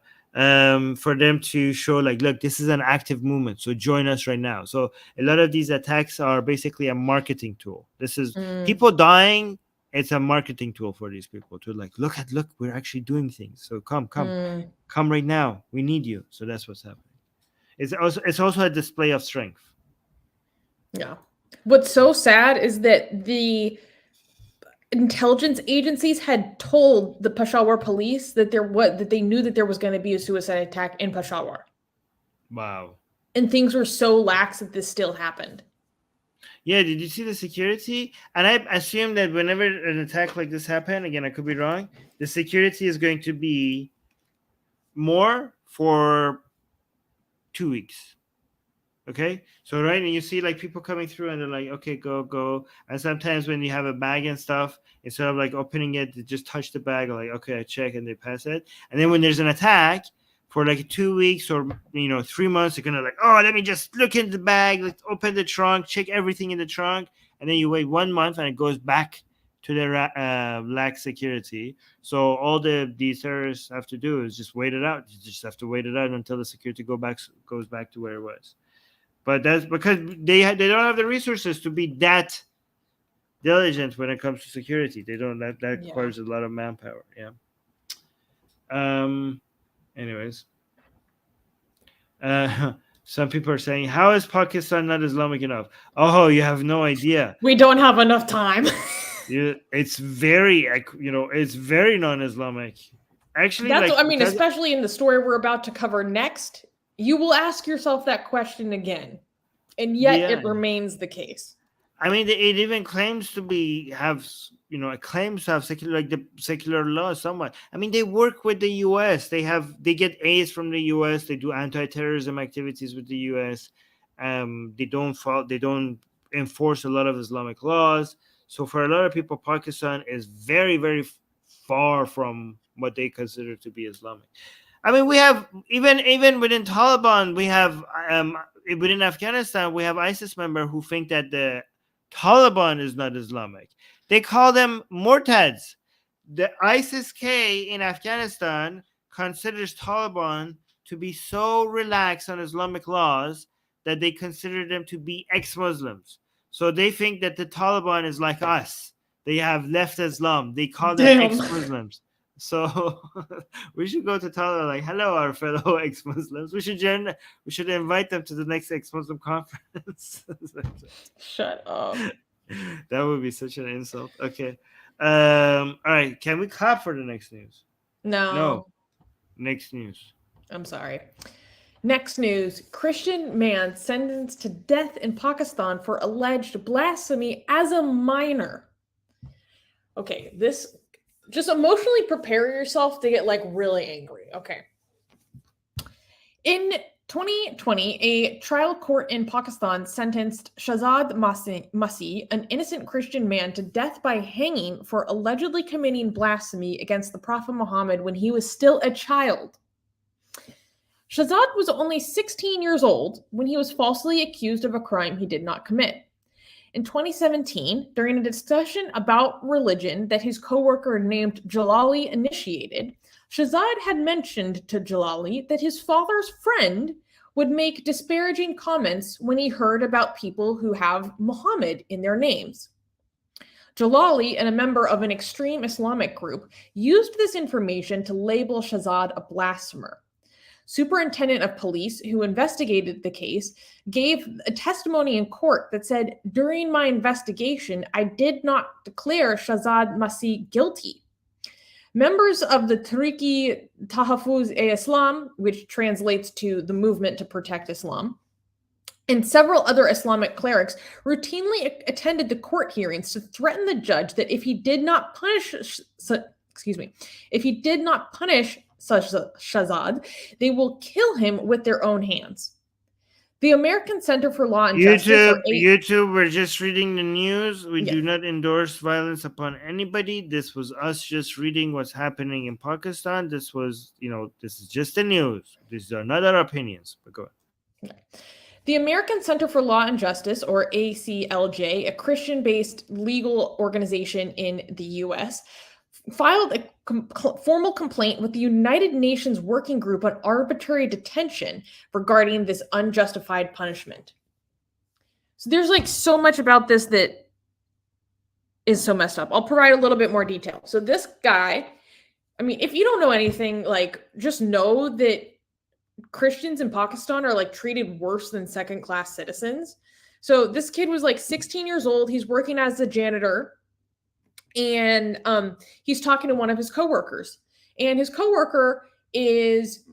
for them to show like, look, this is an active movement, so join us right now. So a lot of these attacks are basically a marketing tool. This is people dying. It's a marketing tool for these people to like, look, we're actually doing things. So come right now. We need you. So that's what's happening. It's also a display of strength. Yeah. What's so sad is that the intelligence agencies had told the Peshawar police that they knew that there was going to be a suicide attack in Peshawar. Wow. And things were so lax that this still happened. Yeah, did you see the security? And I assume that whenever an attack like this happens, again, I could be wrong, the security is going to be more for 2 weeks. Okay, so right, and you see like people coming through and they're like, okay, go. And sometimes when you have a bag and stuff, instead of like opening it, they just touch the bag, like, okay, I check, and they pass it. And then when there's an attack for like 2 weeks or 3 months, they're gonna like, oh, let me just look in the bag, like open the trunk, check everything in the trunk, and then you wait 1 month and it goes back to the lax security. So all these terrorists have to do is just wait it out. You just have to wait it out until the security goes back to where it was. But that's because they don't have the resources to be that diligent when it comes to security. They don't. That requires a lot of manpower. Yeah. Anyways, some people are saying, "How is Pakistan not Islamic enough?" Oh, you have no idea. We don't have enough time. It's very, it's very non-Islamic. Actually, that's especially in the story we're about to cover next. You will ask yourself that question again, and yet it remains the case. I mean, it even claims to have secular, like the secular law somewhat. I mean, they work with the U.S. They get aids from the U.S. They do anti-terrorism activities with the U.S. They don't enforce a lot of Islamic laws. So for a lot of people, Pakistan is very, very far from what they consider to be Islamic. I mean, we have even within Taliban, we have within Afghanistan, we have ISIS members who think that the Taliban is not Islamic. They call them Murtads. The ISIS-K in Afghanistan considers Taliban to be so relaxed on Islamic laws that they consider them to be ex-Muslims. So they think that the Taliban is like us. They have left Islam. They call them Damn. ex-Muslims. So we should go to Taliban like, hello, our fellow ex-Muslims. We should invite them to the next ex-Muslim conference. Shut up. That would be such an insult. Okay. All right. Can we clap for the next news? No. Next news. I'm sorry. Next news. Christian man sentenced to death in Pakistan for alleged blasphemy as a minor. Okay, this, just emotionally prepare yourself to get like really angry. Okay. In 2020, a trial court in Pakistan sentenced Shahzad Masih, an innocent Christian man, to death by hanging for allegedly committing blasphemy against the Prophet Muhammad when he was still a child. Shahzad was only 16 years old when he was falsely accused of a crime he did not commit. In 2017, during a discussion about religion that his coworker named Jalali initiated, Shahzad had mentioned to Jalali that his father's friend would make disparaging comments when he heard about people who have Muhammad in their names. Jalali, and a member of an extreme Islamic group, used this information to label Shahzad a blasphemer. Superintendent of police, who investigated the case, gave a testimony in court that said, "During my investigation, I did not declare Shahzad Masih guilty." Members of the Tehreek Tahafuz-e-Islam, which translates to the movement to protect Islam, and several other Islamic clerics routinely attended the court hearings to threaten the judge that if he did not punish Shahzad, they will kill him with their own hands. The American Center for Law and Justice. YouTube, we're just reading the news. We Yeah. do not endorse violence upon anybody. This was us just reading what's happening in Pakistan. This was, this is just the news. These are not our opinions. But go ahead. Okay. The American Center for Law and Justice, or ACLJ, a Christian-based legal organization in the U.S., filed a formal complaint with the United Nations Working Group on Arbitrary Detention regarding this unjustified punishment. So there's like so much about this that is so messed up. I'll provide a little bit more detail. So this guy, I mean, if you don't know anything, like just know that Christians in Pakistan are like treated worse than second-class citizens. So this kid was like 16 years old. He's working as a janitor. And he's talking to one of his coworkers, and his coworker is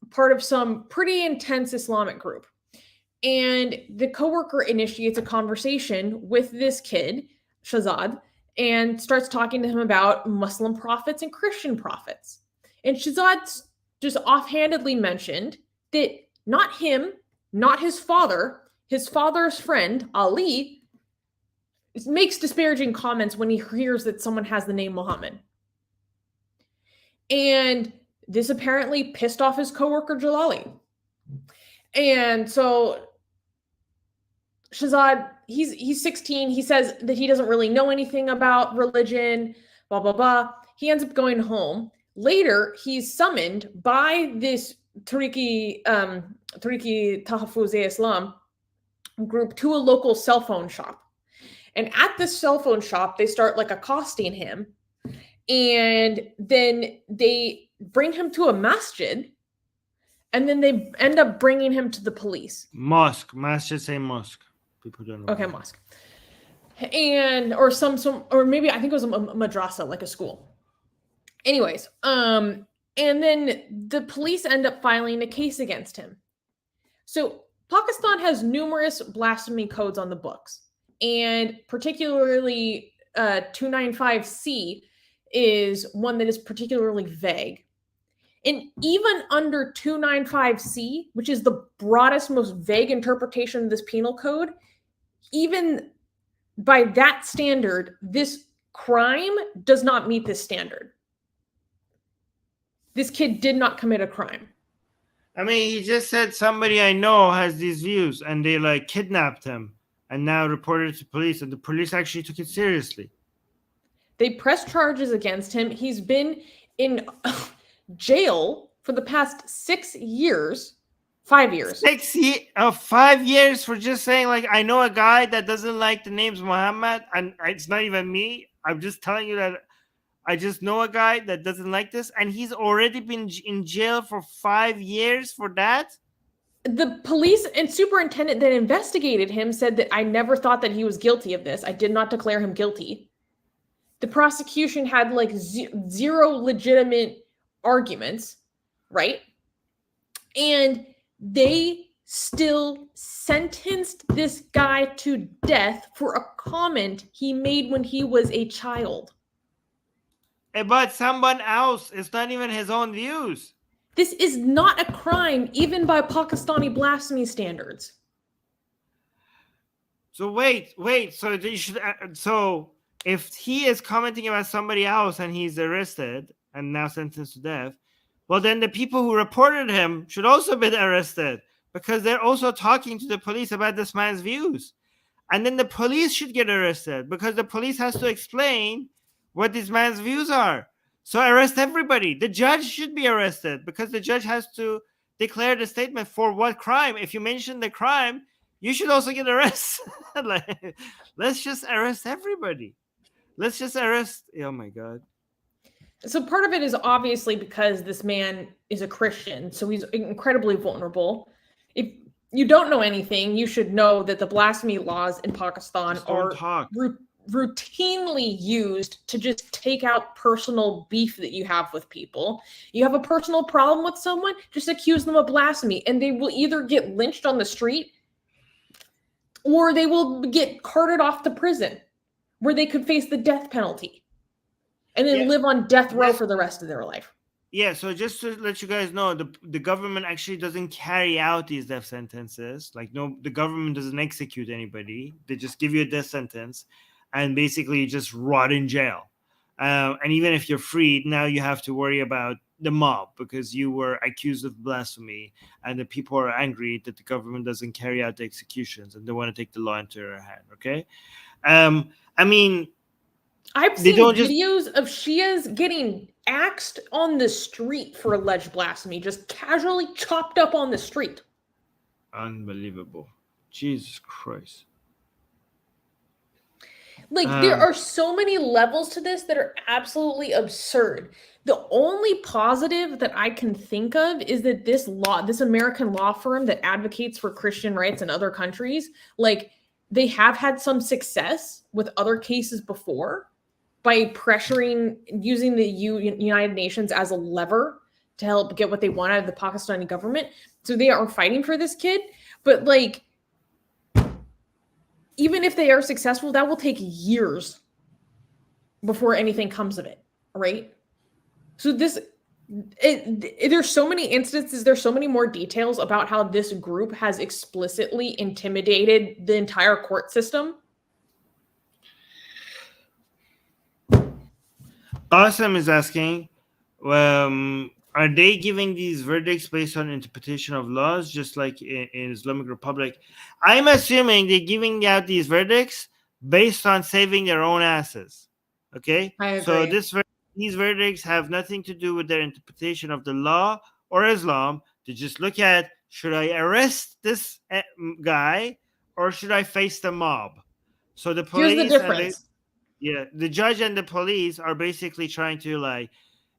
part of some pretty intense Islamic group. And the coworker initiates a conversation with this kid, Shahzad, and starts talking to him about Muslim prophets and Christian prophets. And Shahzad just offhandedly mentioned that not him, not his father's friend, Ali, makes disparaging comments when he hears that someone has the name Muhammad. And this apparently pissed off his coworker Jalali. And so Shahzad, he's 16. He says that he doesn't really know anything about religion, blah, blah, blah. He ends up going home. Later, he's summoned by this Tehreek Tahafuz-e-Islam group to a local cell phone shop. And at this cell phone shop, they start like accosting him. And then they bring him to a masjid. And then they end up bringing him to the police. Mosque. Masjid say mosque. People don't know. Okay, mosque. And, or maybe I think it was a madrasa, like a school. Anyways, and then the police end up filing a case against him. So Pakistan has numerous blasphemy codes on the books. And particularly 295C is one that is particularly vague. And even under 295C, which is the broadest, most vague interpretation of this penal code, even by that standard, this crime does not meet this standard. This kid did not commit a crime. I mean, he just said somebody I know has these views, and they like kidnapped him. and now reported it to police, and the police actually took it seriously. They pressed charges against him. He's been in jail for the past 6 years, 5 years. 5 years for just saying, like, I know a guy that doesn't like the names Muhammad, and it's not even me. I'm just telling you that I just know a guy that doesn't like this, and he's already been in jail for 5 years for that. The police and superintendent that investigated him said that I never thought that he was guilty of this. I did not declare him guilty. The prosecution had like zero legitimate arguments, right? And they still sentenced this guy to death for a comment he made when he was a child. But someone else, it's not even his own views. This is not a crime, even by Pakistani blasphemy standards. So wait. So they should. So if he is commenting about somebody else and he's arrested and now sentenced to death, well, then the people who reported him should also be arrested because they're also talking to the police about this man's views. And then the police should get arrested because the police has to explain what this man's views are. So arrest everybody. The judge should be arrested because the judge has to declare the statement for what crime. If you mention the crime, you should also get arrested. Like, let's just arrest everybody. Let's just arrest. Oh my God. So part of it is obviously because this man is a Christian, so he's incredibly vulnerable. If you don't know anything, you should know that the blasphemy laws in Pakistan are routinely used to just take out personal beef that you have with people. You have a personal problem with someone, just accuse them of blasphemy, and they will either get lynched on the street or they will get carted off to prison where they could face the death penalty and then live on death row for the rest of their life. Yeah, so just to let you guys know, the government actually doesn't carry out these death sentences. Like, no, the government doesn't execute anybody. They just give you a death sentence and basically you just rot in jail. And even if you're freed, now you have to worry about the mob because you were accused of blasphemy and the people are angry that the government doesn't carry out the executions and they want to take the law into their hand, okay? I mean... I've seen videos of Shias getting axed on the street for alleged blasphemy, just casually chopped up on the street. Unbelievable. Jesus Christ. Like, there are so many levels to this that are absolutely absurd. The only positive that I can think of is that this American law firm that advocates for Christian rights in other countries, like, they have had some success with other cases before by using the United Nations as a lever to help get what they want out of the Pakistani government. So they are fighting for this kid. But, like, even if they are successful, that will take years before anything comes of it, right? So there's so many instances, there's so many more details about how this group has explicitly intimidated the entire court system. Awesome is asking, are they giving these verdicts based on interpretation of laws, just like in Islamic Republic? I'm assuming they're giving out these verdicts based on saving their own asses. Okay? I agree. So these verdicts have nothing to do with their interpretation of the law or Islam. They just look at, should I arrest this guy or should I face the mob? So the police... Here's the difference. The judge and the police are basically trying to, like,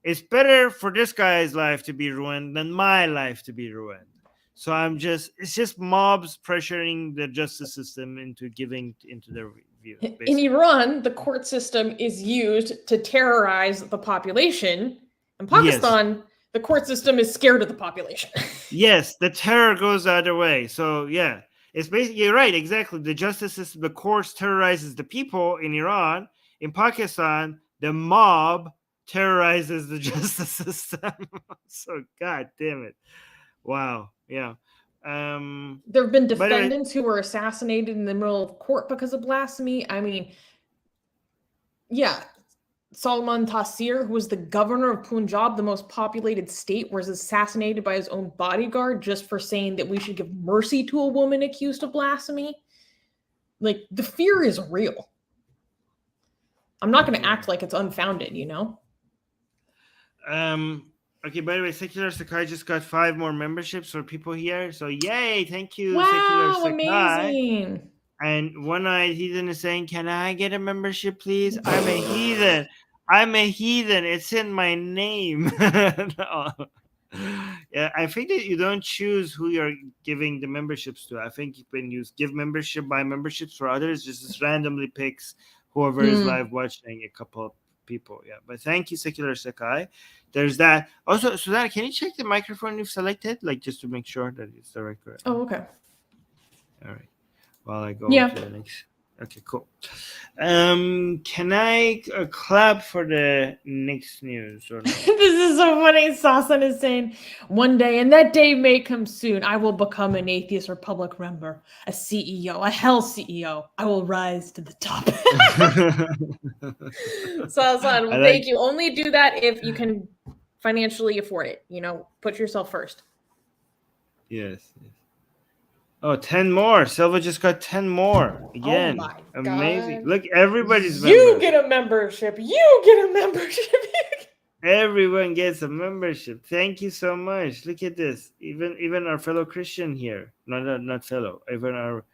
it's better for this guy's life to be ruined than my life to be ruined. So it's just mobs pressuring the justice system into giving into their view. Basically. In Iran, the court system is used to terrorize the population. In Pakistan, the court system is scared of the population. Yes, the terror goes the other way. So, yeah, it's basically, you're right, exactly. The justice system, the courts terrorizes the people in Iran. In Pakistan, the mob terrorizes the justice system. So, God damn it. Wow. Yeah. There have been defendants who were assassinated in the middle of court because of blasphemy. I mean, yeah. Salman Taseer, who was the governor of Punjab, the most populated state, was assassinated by his own bodyguard just for saying that we should give mercy to a woman accused of blasphemy. Like, the fear is real. I'm not going to act like it's unfounded, you know? Okay, by the way, Secular Sakai just got 5 more memberships for people here. So yay, thank you, Wow, Secular Sakai. amazing. And One-Eyed Heathen is saying, can I get a membership, please? I'm a heathen. I'm a heathen. It's in my name. No. Yeah, I think that you don't choose who you're giving the memberships to. I think when you give membership by memberships for others, just randomly picks whoever is live watching, a couple of people. Yeah, but thank you, Secular Sakai. There's that. Also, Susanna, can you check the microphone you've selected, like just to make sure that it's the right? Oh, okay. All right. While I go Yeah. to the next. Okay, cool. Can I clap for the next news? Or no? This is so funny. Susanna is saying, one day, and that day may come soon, I will become an Atheist Republic member, a CEO, a hell CEO. I will rise to the top. Susanna, well, thank you. Only do that if you can financially afford it. You know, put yourself first. Yes. Oh, 10 more. Silva just got 10 more. Again. Oh my Amazing. God. Look, everybody's You get a membership. You get a membership. Everyone gets a membership. Thank you so much. Look at this. Even our fellow Christian here. Not fellow. Even our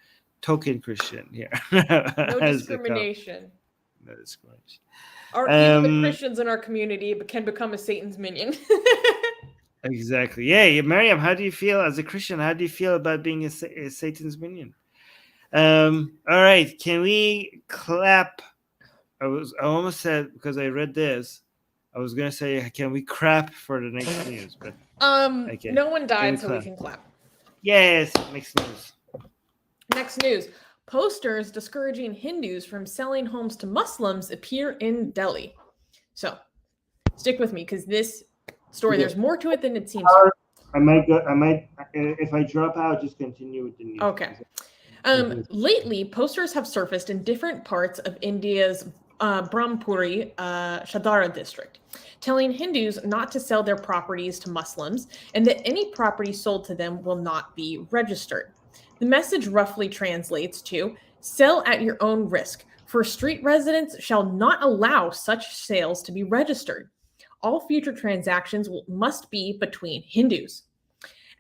token Christian here. No discrimination. No discrimination. Even the Christians in our community can become a Satan's minion. Exactly. Yeah, Miriam, how do you feel as a Christian? How do you feel about being a Satan's minion? All right, can we clap? I almost said, because I read this, I was gonna say, can we clap for the next news? But okay. No one died, so we can clap. Yes, next news. Next news. Posters discouraging Hindus from selling homes to Muslims appear in Delhi. So stick with me, because this story, there's more to it than it seems. I might if I drop out, just continue with the news. Okay. Lately, posters have surfaced in different parts of India's Brahmpuri Shadara district, telling Hindus not to sell their properties to Muslims and that any property sold to them will not be registered. The message roughly translates to, sell at your own risk, for street residents shall not allow such sales to be registered. All future transactions must be between Hindus.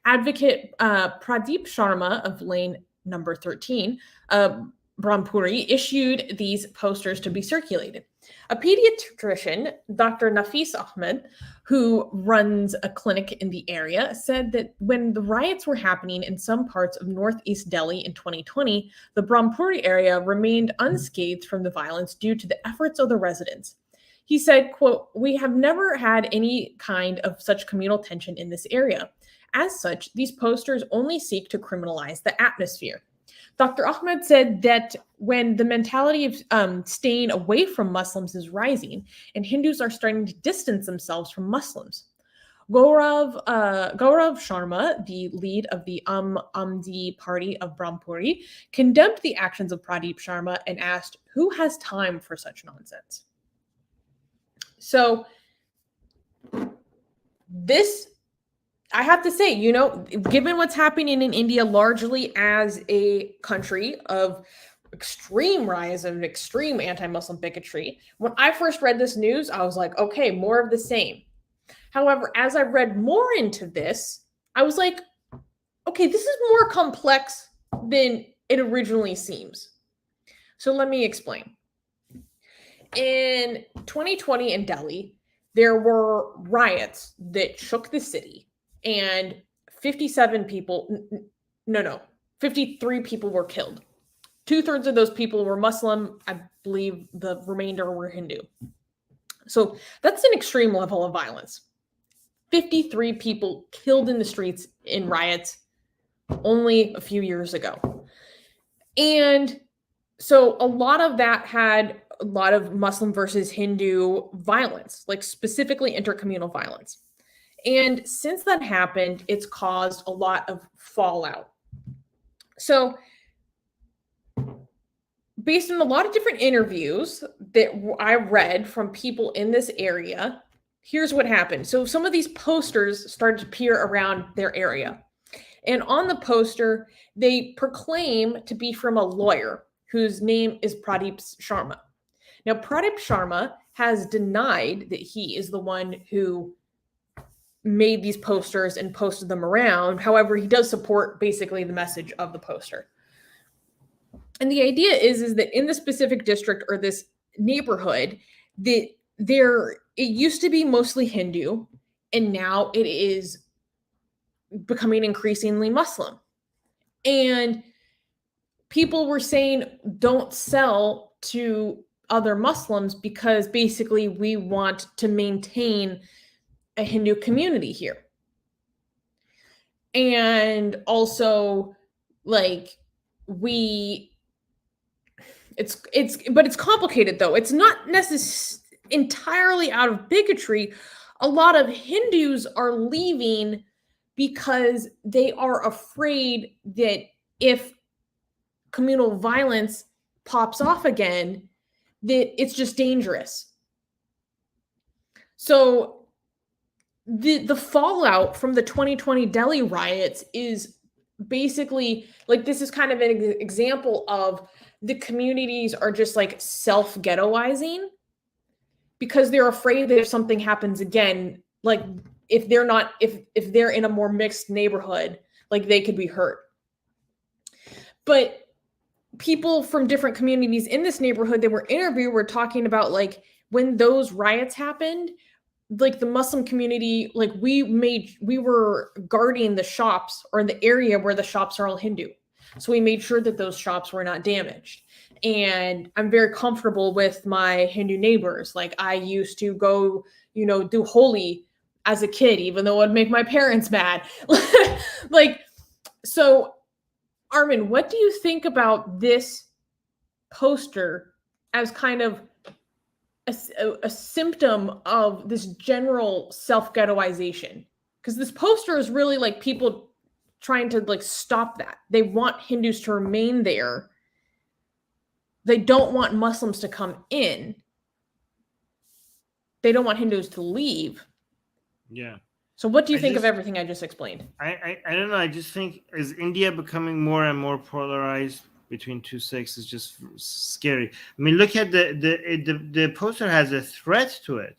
Advocate Pradeep Sharma of Lane number 13, Brahmpuri, issued these posters to be circulated. A pediatrician, Dr. Nafis Ahmed, who runs a clinic in the area, said that when the riots were happening in some parts of northeast Delhi in 2020, the Brahmpuri area remained unscathed from the violence due to the efforts of the residents. He said, quote, "We have never had any kind of such communal tension in this area. As such, these posters only seek to criminalize the atmosphere." Dr. Ahmed said that when the mentality of staying away from Muslims is rising and Hindus are starting to distance themselves from Muslims, Gaurav Sharma, the lead of the Amdi party of Brahmpuri, condemned the actions of Pradeep Sharma and asked, who has time for such nonsense? So this, I have to say, you know, given what's happening in India largely as a country of extreme rise of extreme anti-Muslim bigotry, when I first read this news, I was like, okay, more of the same. However, as I read more into this, I was like, okay, this is more complex than it originally seems. So let me explain. In 2020 in Delhi, there were riots that shook the city and 53 people were killed. 2/3 of those people were Muslim. I believe the remainder were Hindu. So that's an extreme level of violence. 53 people killed in the streets in riots only a few years ago. And so a lot of that had a lot of Muslim versus Hindu violence, like specifically intercommunal violence. And since that happened, it's caused a lot of fallout. So based on a lot of different interviews that I read from people in this area, here's what happened. So some of these posters started to appear around their area. And on the poster, they proclaim to be from a lawyer whose name is Pradeep Sharma. Now, Pradeep Sharma has denied that he is the one who made these posters and posted them around. However, he does support basically the message of the poster. And the idea is that in the specific district or this neighborhood, that it used to be mostly Hindu, and now it is becoming increasingly Muslim. And people were saying, don't sell to other Muslims because basically we want to maintain a Hindu community here. And also, like, it's complicated though. It's not necessarily entirely out of bigotry. A lot of Hindus are leaving because they are afraid that if communal violence pops off again, that it's just dangerous. So the fallout from the 2020 Delhi riots is basically like, this is kind of an example of the communities are just like self-ghettoizing because they're afraid that if something happens again, like if they're in a more mixed neighborhood, like they could be hurt. But people from different communities in this neighborhood that were interviewed were talking about, like, when those riots happened, like the Muslim community, like we were guarding the shops or the area where the shops are all Hindu. So we made sure that those shops were not damaged. And I'm very comfortable with my Hindu neighbors. Like, I used to go, do Holi as a kid, even though it would make my parents mad. Like, so Armin, what do you think about this poster as kind of a symptom of this general self-ghettoization? Because this poster is really like people trying to like stop that. They want Hindus to remain there. They don't want Muslims to come in. They don't want Hindus to leave. Yeah. So what do you think of everything I just explained? I don't know. I just think, is India becoming more and more polarized between two sects? Is just scary. I mean, look at the poster has a threat to it.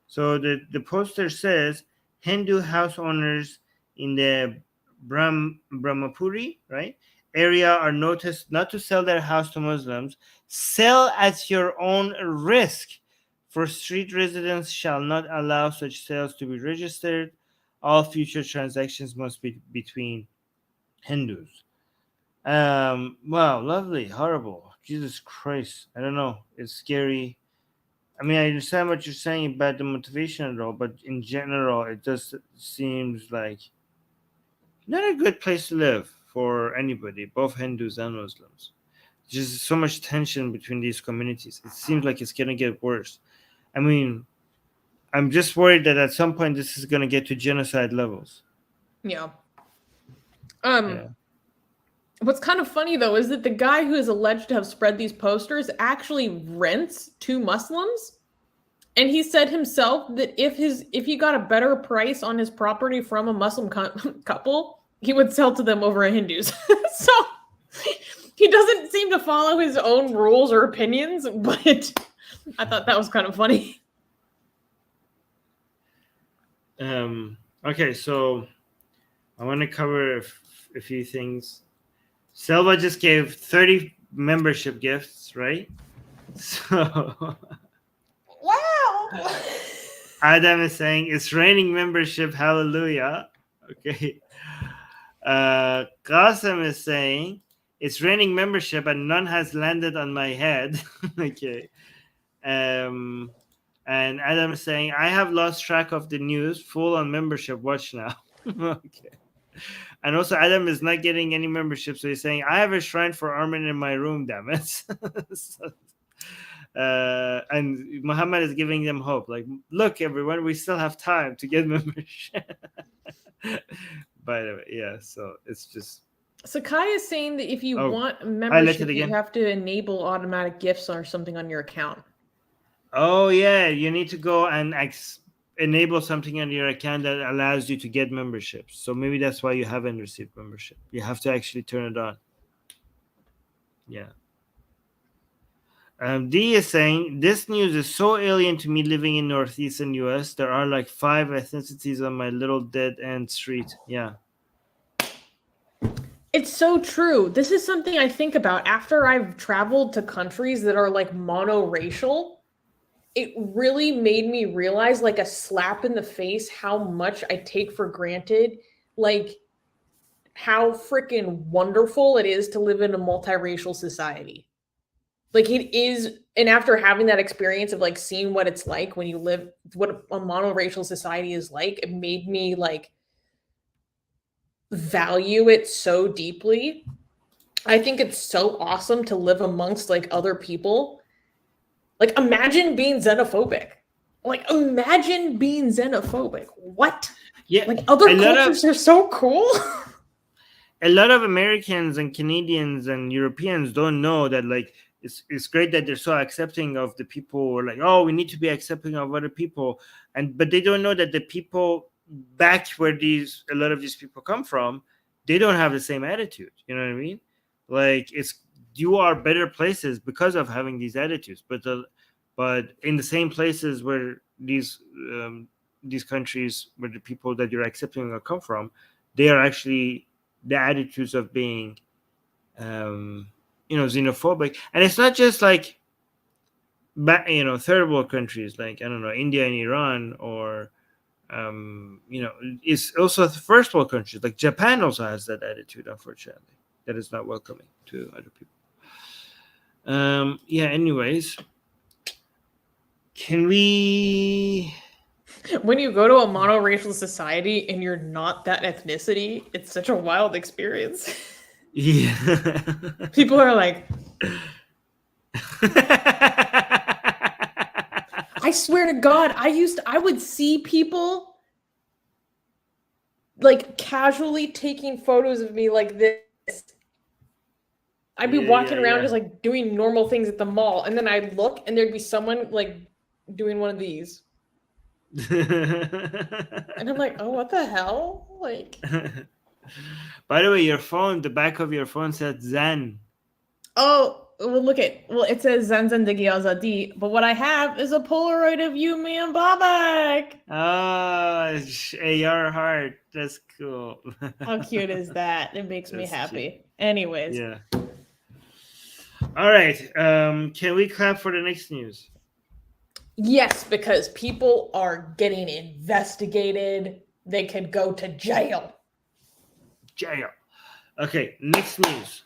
So the poster says Hindu house owners in the Brahmapuri, right, area are noticed not to sell their house to Muslims. Sell at your own risk. For street residents shall not allow such sales to be registered. All future transactions must be between Hindus. Wow, lovely, horrible. Jesus Christ. I don't know. It's scary. I mean, I understand what you're saying about the motivation and all, but in general, it just seems like not a good place to live for anybody, both Hindus and Muslims. Just so much tension between these communities. It seems like it's going to get worse. I mean, I'm just worried that at some point this is going to get to genocide levels. Yeah. What's kind of funny though is that the guy who is alleged to have spread these posters actually rents to Muslims, and he said himself that if he got a better price on his property from a Muslim couple, he would sell to them over a Hindus. So he doesn't seem to follow his own rules or opinions, but I thought that was kind of funny. Okay, so I want to cover a few things. Selva just gave 30 membership gifts, right? So Wow. Adam is saying it's raining membership, hallelujah. Okay. Qasim is saying it's raining membership and none has landed on my head. Okay. And Adam is saying, I have lost track of the news, full on membership, watch now. Okay. And also Adam is not getting any membership, so he's saying, I have a shrine for Armin in my room, damn it. So, and Muhammad is giving them hope, like, look everyone, we still have time to get membership. By the way, yeah, so it's just Sakai is saying that if you want membership, you again. have to enable automatic gifts or something on your account. Oh yeah, you need to go and enable something on your account that allows you to get membership. So maybe that's why you haven't received membership. You have to actually turn it on. Yeah. D is saying, this news is so alien to me living in northeastern US. There are like 5 ethnicities on my little dead end street. Yeah. It's so true. This is something I think about after I've traveled to countries that are like monoracial. It really made me realize, like a slap in the face, how much I take for granted, like how freaking wonderful it is to live in a multiracial society. Like it is, and after having that experience of like seeing what it's like when you live, what a monoracial society is like, it made me like value it so deeply. I think it's so awesome to live amongst like other people. Like imagine being xenophobic. Like imagine being xenophobic. What? Yeah. Like other cultures are so cool. A lot of Americans and Canadians and Europeans don't know that like it's great that they're so accepting of the people, or like, oh, we need to be accepting of other people, but they don't know that the people back where a lot of these people come from, they don't have the same attitude. You know what I mean? Like you are better places because of having these attitudes, but in the same places where these countries where the people that you're accepting come from, they are actually the attitudes of being xenophobic. And it's not just like third world countries like, I don't know, India and Iran, or it's also first world countries like Japan also has that attitude, unfortunately, that is not welcoming to other people. Anyways, can we, when you go to a monoracial society and you're not that ethnicity, it's such a wild experience. Yeah. People are like, I swear to God, I would see people like casually taking photos of me like this. I'd be walking around just like doing normal things at the mall, and then I'd look and there'd be someone like doing one of these. And I'm like, oh, what the hell? Like, by the way, the back of your phone says Zen. Oh, well, it says Zen Zendegi Azadi, but what I have is a Polaroid of you, me, and Babak. Oh, AR heart. That's cool. How cute is that? It makes me happy. Cute. Anyways. Yeah. All right. Can we clap for the next news? Yes, because people are getting investigated. They could go to jail. Okay, next news.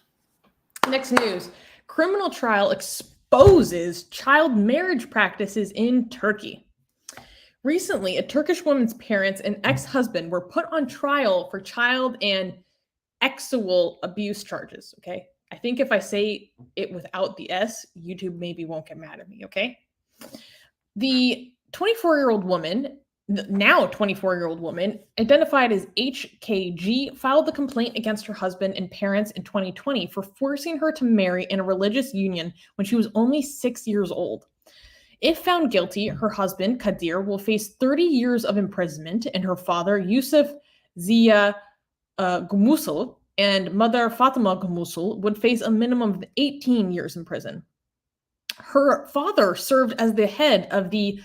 Criminal trial exposes child marriage practices in Turkey. Recently, a Turkish woman's parents and ex-husband were put on trial for child and sexual abuse charges, okay? I think if I say it without the S, YouTube maybe won't get mad at me, okay? The 24-year-old woman, now 24-year-old woman, identified as HKG, filed the complaint against her husband and parents in 2020 for forcing her to marry in a religious union when she was only 6 years old. If found guilty, her husband, Kadir, will face 30 years of imprisonment, and her father, Yusuf Ziya Gumusul, and mother, Fatima Gumusul, would face a minimum of 18 years in prison. Her father served as the head of the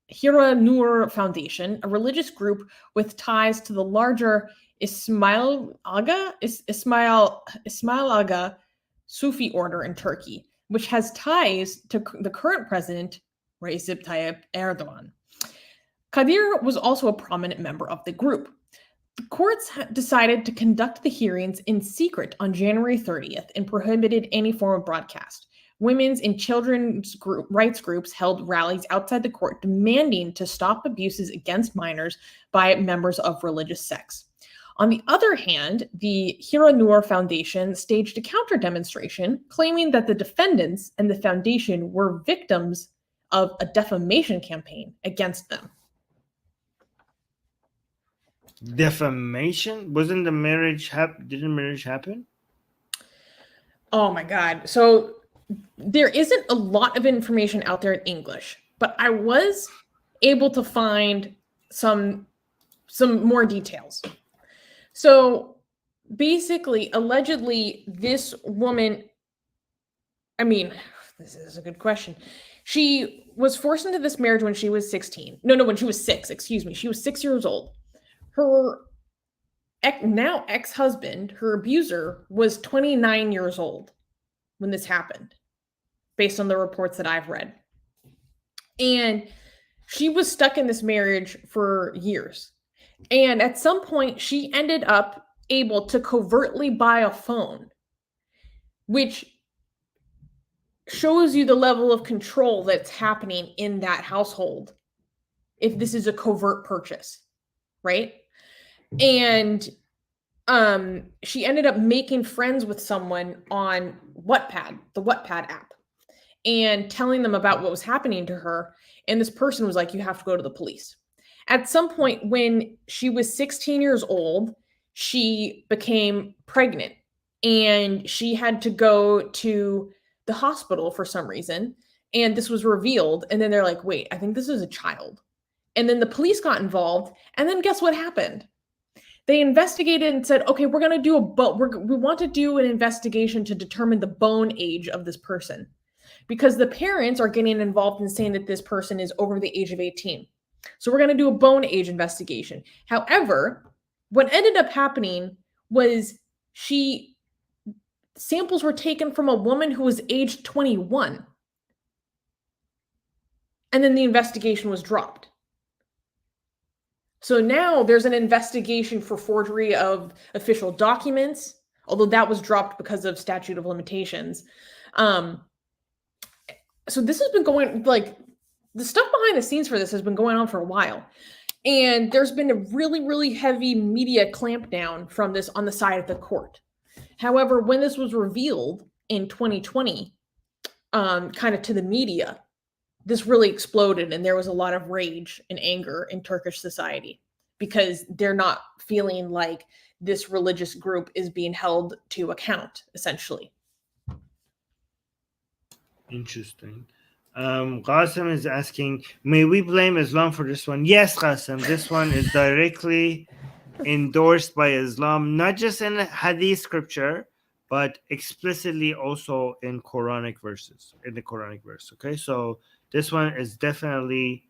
Hira Nur Foundation, a religious group with ties to the larger Ismail Aga Sufi order in Turkey, which has ties to the current president, Recep Tayyip Erdogan. Kadir was also a prominent member of the group. The courts decided to conduct the hearings in secret on January 30th and prohibited any form of broadcast. Women's and children's rights groups held rallies outside the court demanding to stop abuses against minors by members of religious sects. On the other hand, the Hira Nur Foundation staged a counter-demonstration claiming that the defendants and the foundation were victims of a defamation campaign against them. Defamation? Wasn't the marriage didn't marriage happen? Oh my God. So there isn't a lot of information out there in English, but I was able to find some more details. So basically, allegedly, this woman, I mean, This is a good question. She was forced into this marriage when she was 16. No, when she was 6, excuse me. She was 6 years old. Her now ex-husband, her abuser, was 29 years old when this happened, based on the reports that I've read. And she was stuck in this marriage for years. And at some point, she ended up able to covertly buy a phone, which shows you the level of control that's happening in that household if this is a covert purchase, right? And she ended up making friends with someone on Wattpad, the Wattpad app, and telling them about what was happening to her. And this person was like, you have to go to the police. At some point when she was 16 years old, she became pregnant and she had to go to the hospital for some reason. And this was revealed. And then they're like, wait, I think this is a child. And then the police got involved. And then guess what happened? They investigated and said, okay, we're going to do we want to do an investigation to determine the bone age of this person, because the parents are getting involved in saying that this person is over the age of 18. So we're going to do a bone age investigation. However, what ended up happening was samples were taken from a woman who was aged 21. And then the investigation was dropped. So now there's an investigation for forgery of official documents, although that was dropped because of statute of limitations. So this has been going, like, the stuff behind the scenes for this has been going on for a while. And there's been a really, really heavy media clampdown from this on the side of the court. However, when this was revealed in 2020, kind of to the media, this really exploded, and there was a lot of rage and anger in Turkish society because they're not feeling like this religious group is being held to account, essentially. Interesting. Qasim is asking, may we blame Islam for this one? Yes, Qasim, this one is directly endorsed by Islam, not just in Hadith scripture, but explicitly also in Quranic verses, in the Quranic verse. Okay, so this one is definitely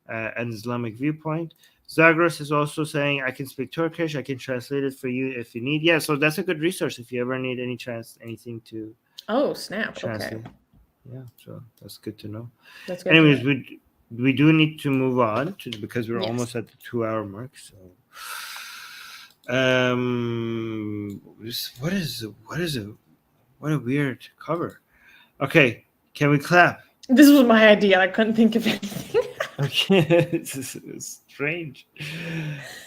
an Islamic viewpoint. Zagros is also saying, I can speak Turkish, I can translate it for you if you need. Yeah, so that's a good resource if you ever need anything to translate. Okay. Yeah, so that's good to know. That's good. Anyways, we do need to move on because we're almost at the 2-hour mark. So, what a weird cover. Okay, can we clap? This was my idea. I couldn't think of anything. Okay, this is strange.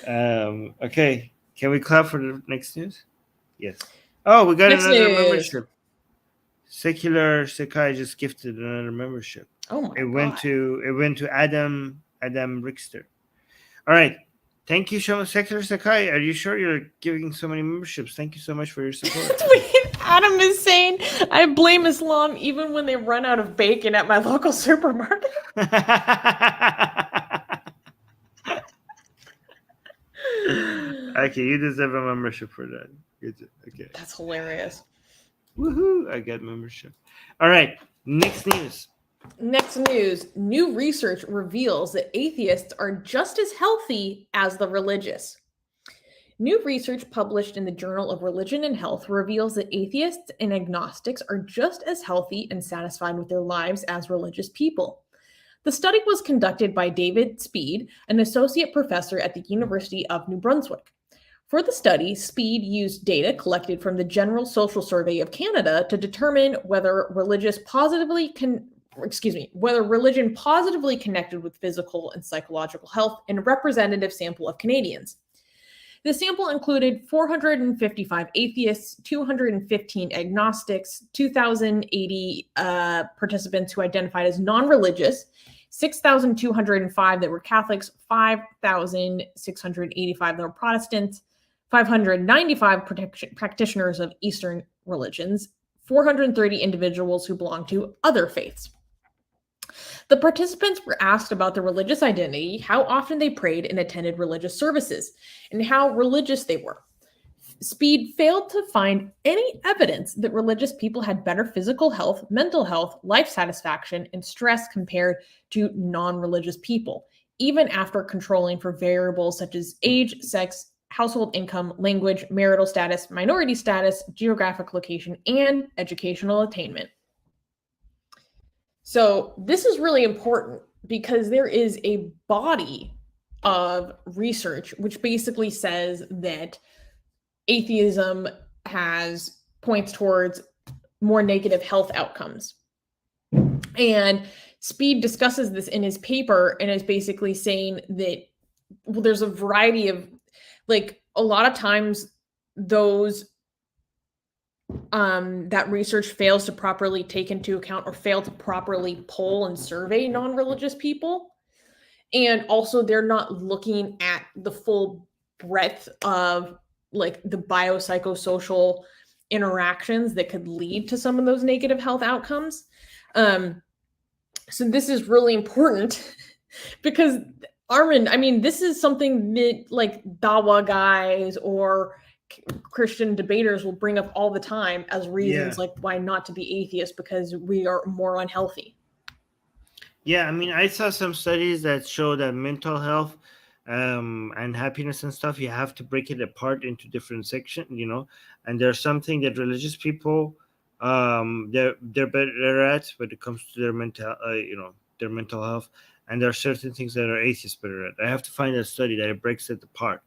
Okay, can we clap for the next news? Yes. Oh, we got next another news. Membership. Secular Sakai just gifted another membership. Oh my God. It went to Adam Rickster. All right. Thank you, Secular Sakai. Are you sure you're giving so many memberships? Thank you so much for your support. Adam is saying, I blame Islam even when they run out of bacon at my local supermarket. Okay, you deserve a membership for that. Okay. That's hilarious. Woohoo! I got membership. All right. Next news. New research reveals that atheists are just as healthy as the religious. New research published in the Journal of Religion and Health reveals that atheists and agnostics are just as healthy and satisfied with their lives as religious people. The study was conducted by David Speed, an associate professor at the University of New Brunswick. For the study, Speed used data collected from the General Social Survey of Canada to determine whether religion positively connected with physical and psychological health in a representative sample of Canadians. The sample included 455 atheists, 215 agnostics, 2,080 participants who identified as non-religious, 6,205 that were Catholics, 5,685 that were Protestants, 595 practitioners of Eastern religions, 430 individuals who belonged to other faiths. The participants were asked about their religious identity, how often they prayed and attended religious services, and how religious they were. Speed failed to find any evidence that religious people had better physical health, mental health, life satisfaction, and stress compared to non-religious people, even after controlling for variables such as age, sex, household income, language, marital status, minority status, geographic location, and educational attainment. So this is really important because there is a body of research which basically says that atheism points towards more negative health outcomes. And Speed discusses this in his paper and is basically saying that, well, there's a variety of, like, a lot of times those that research fails to properly take into account or fail to properly poll and survey non-religious people. And also they're not looking at the full breadth of like the biopsychosocial interactions that could lead to some of those negative health outcomes. So this is really important because Armin, I mean, this is something that like Dawa guys or Christian debaters will bring up all the time as reasons like why not to be atheist, because we are more unhealthy. Yeah, I mean, I saw some studies that show that mental health and happiness and stuff, you have to break it apart into different sections, you know, and there's something that religious people they're better at when it comes to their mental their mental health, and there are certain things that are atheists better at. I have to find a study that breaks it apart,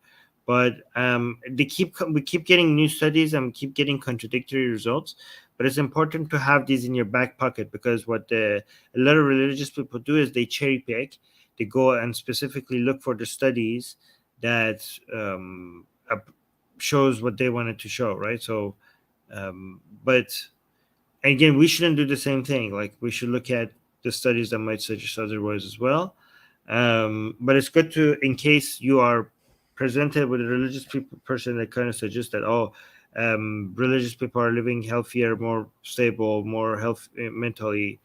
but we keep getting new studies and keep getting contradictory results. But it's important to have these in your back pocket, because what a lot of religious people do is they cherry pick. They go and specifically look for the studies that shows what they wanted to show, right? So, but again, we shouldn't do the same thing. Like, we should look at the studies that might suggest otherwise as well. But it's good to, in case you are presented with a religious person that kind of suggests that, religious people are living healthier, more stable, more mentally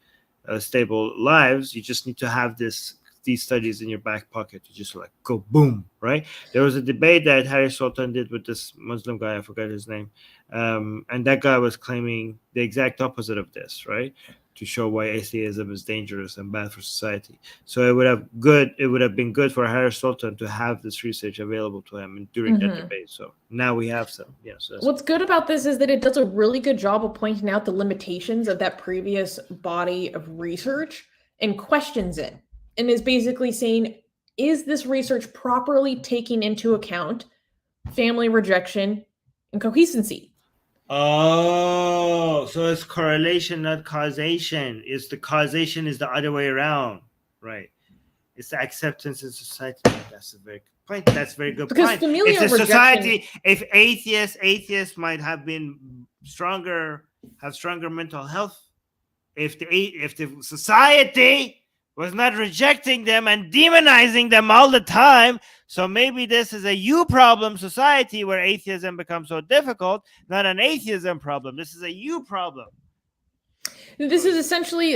stable lives, you just need to have these studies in your back pocket to just like go boom, right? There was a debate that Harry Sultan did with this Muslim guy, I forgot his name, and that guy was claiming the exact opposite of this, right? To show why atheism is dangerous and bad for society. So it would have been good for Harry Sultan to have this research available to him during that debate. So now we have some. Yeah. So what's good about this is that it does a really good job of pointing out the limitations of that previous body of research and questions it, and is basically saying, is this research properly taking into account family rejection and coherency? Oh, so it's correlation, not causation. It's the causation is the other way around, right? It's the acceptance in society. That's a very good point. That's a very good because point. Familial it's a rejection, society. If atheists might have been stronger mental health, if the society was not rejecting them and demonizing them all the time. So maybe this is a you problem society where atheism becomes so difficult, not an atheism problem. This is a you problem. This is essentially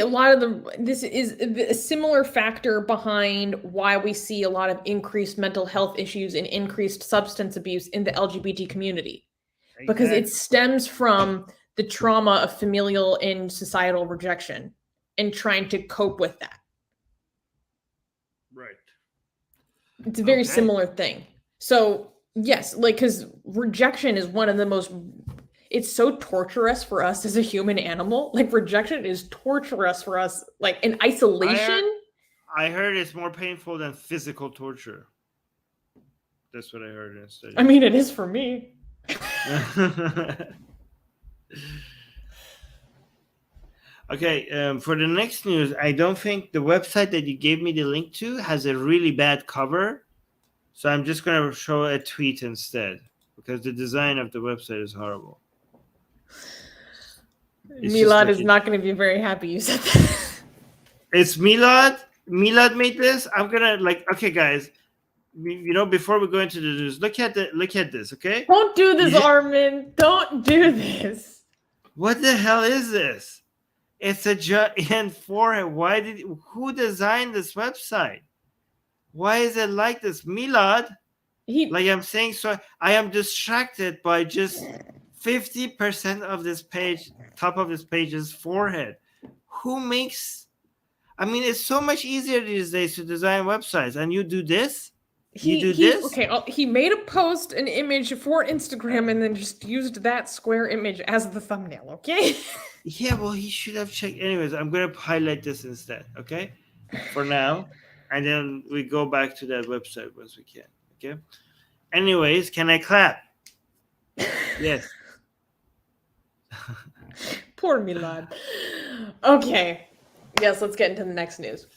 this is a similar factor behind why we see a lot of increased mental health issues and increased substance abuse in the LGBT community. Exactly. Because it stems from the trauma of familial and societal rejection and trying to cope with that. Right. It's a very similar thing. So, yes, like, because rejection is one of the most, it's so torturous for us as a human animal. Like, rejection is torturous for us, like, in isolation. I heard it's more painful than physical torture. That's what I heard in a study. I mean, it is for me. Okay, for the next news, I don't think the website that you gave me the link to has a really bad cover. So I'm just going to show a tweet instead, because the design of the website is horrible. Milad is not going to be very happy you said that. It's Milad. Milad made this. I'm going to okay, guys, before we go into the news, look at this, okay? Don't do this, Armin. Don't do this. What the hell is this? It's a giant forehead. Who designed this website? Why is it like this? Milad, Like I'm saying, so I am distracted by just 50% of this page, top of this page's forehead. Who makes? I mean, it's so much easier these days to design websites, and you do this. You do this. Okay, he made a post, an image for Instagram, and then just used that square image as the thumbnail. Okay. Yeah, well, he should have checked. Anyways, I'm gonna highlight this instead. Okay, for now, and then we go back to that website once we can. Okay. Anyways, can I clap? Yes. Poor Milad. Okay. Yes, let's get into the next news.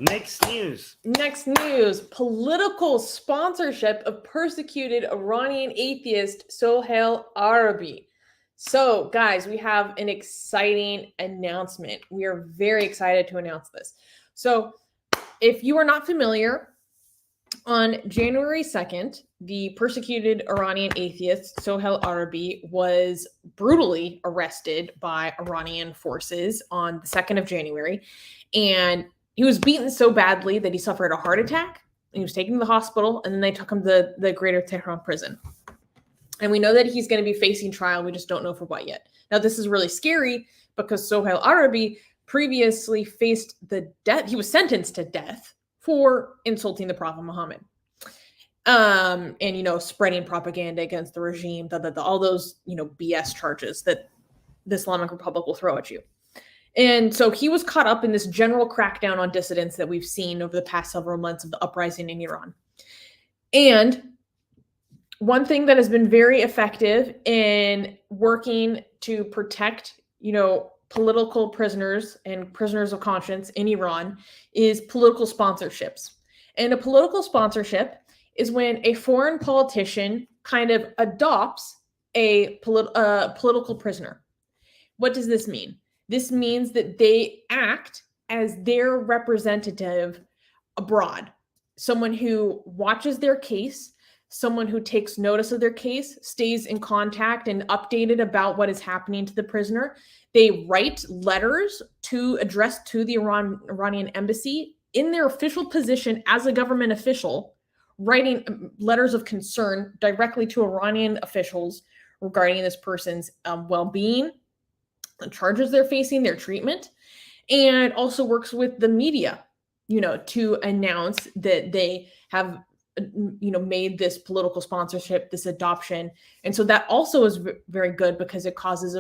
Next news. Next news. Political sponsorship of persecuted Iranian atheist Sohail Arabi. So, guys, we have an exciting announcement. We are very excited to announce this. So, if you are not familiar, on January 2nd, the persecuted Iranian atheist Sohail Arabi was brutally arrested by Iranian forces on the 2nd of January. And he was beaten so badly that he suffered a heart attack. He was taken to the hospital, and then they took him to the Greater Tehran prison. And we know that he's going to be facing trial. We just don't know for what yet. Now, this is really scary because Sohail Arabi previously faced the death. He was sentenced to death for insulting the Prophet Muhammad. And, spreading propaganda against the regime, all those, BS charges that the Islamic Republic will throw at you. And so he was caught up in this general crackdown on dissidents that we've seen over the past several months of the uprising in Iran. And one thing that has been very effective in working to protect, political prisoners and prisoners of conscience in Iran is political sponsorships. And a political sponsorship is when a foreign politician kind of adopts a political prisoner. What does this mean? This means that they act as their representative abroad, someone who watches their case, someone who takes notice of their case, stays in contact and updated about what is happening to the prisoner. They write letters addressed to the Iranian embassy in their official position as a government official, writing letters of concern directly to Iranian officials regarding this person's well-being, the charges they're facing, their treatment, and also works with the media, to announce that they have, made this political sponsorship, this adoption. And so that also is very good because it causes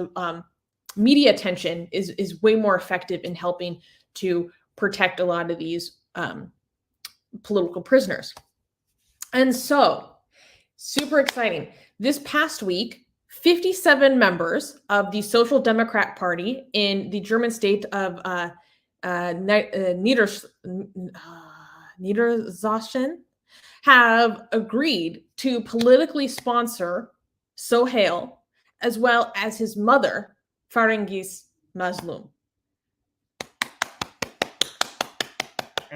media attention is way more effective in helping to protect a lot of these political prisoners. And so, super exciting. This past week, 57 members of the Social Democrat Party in the German state of Niedersachsen have agreed to politically sponsor Sohail as well as his mother, Farangiz Mazlum.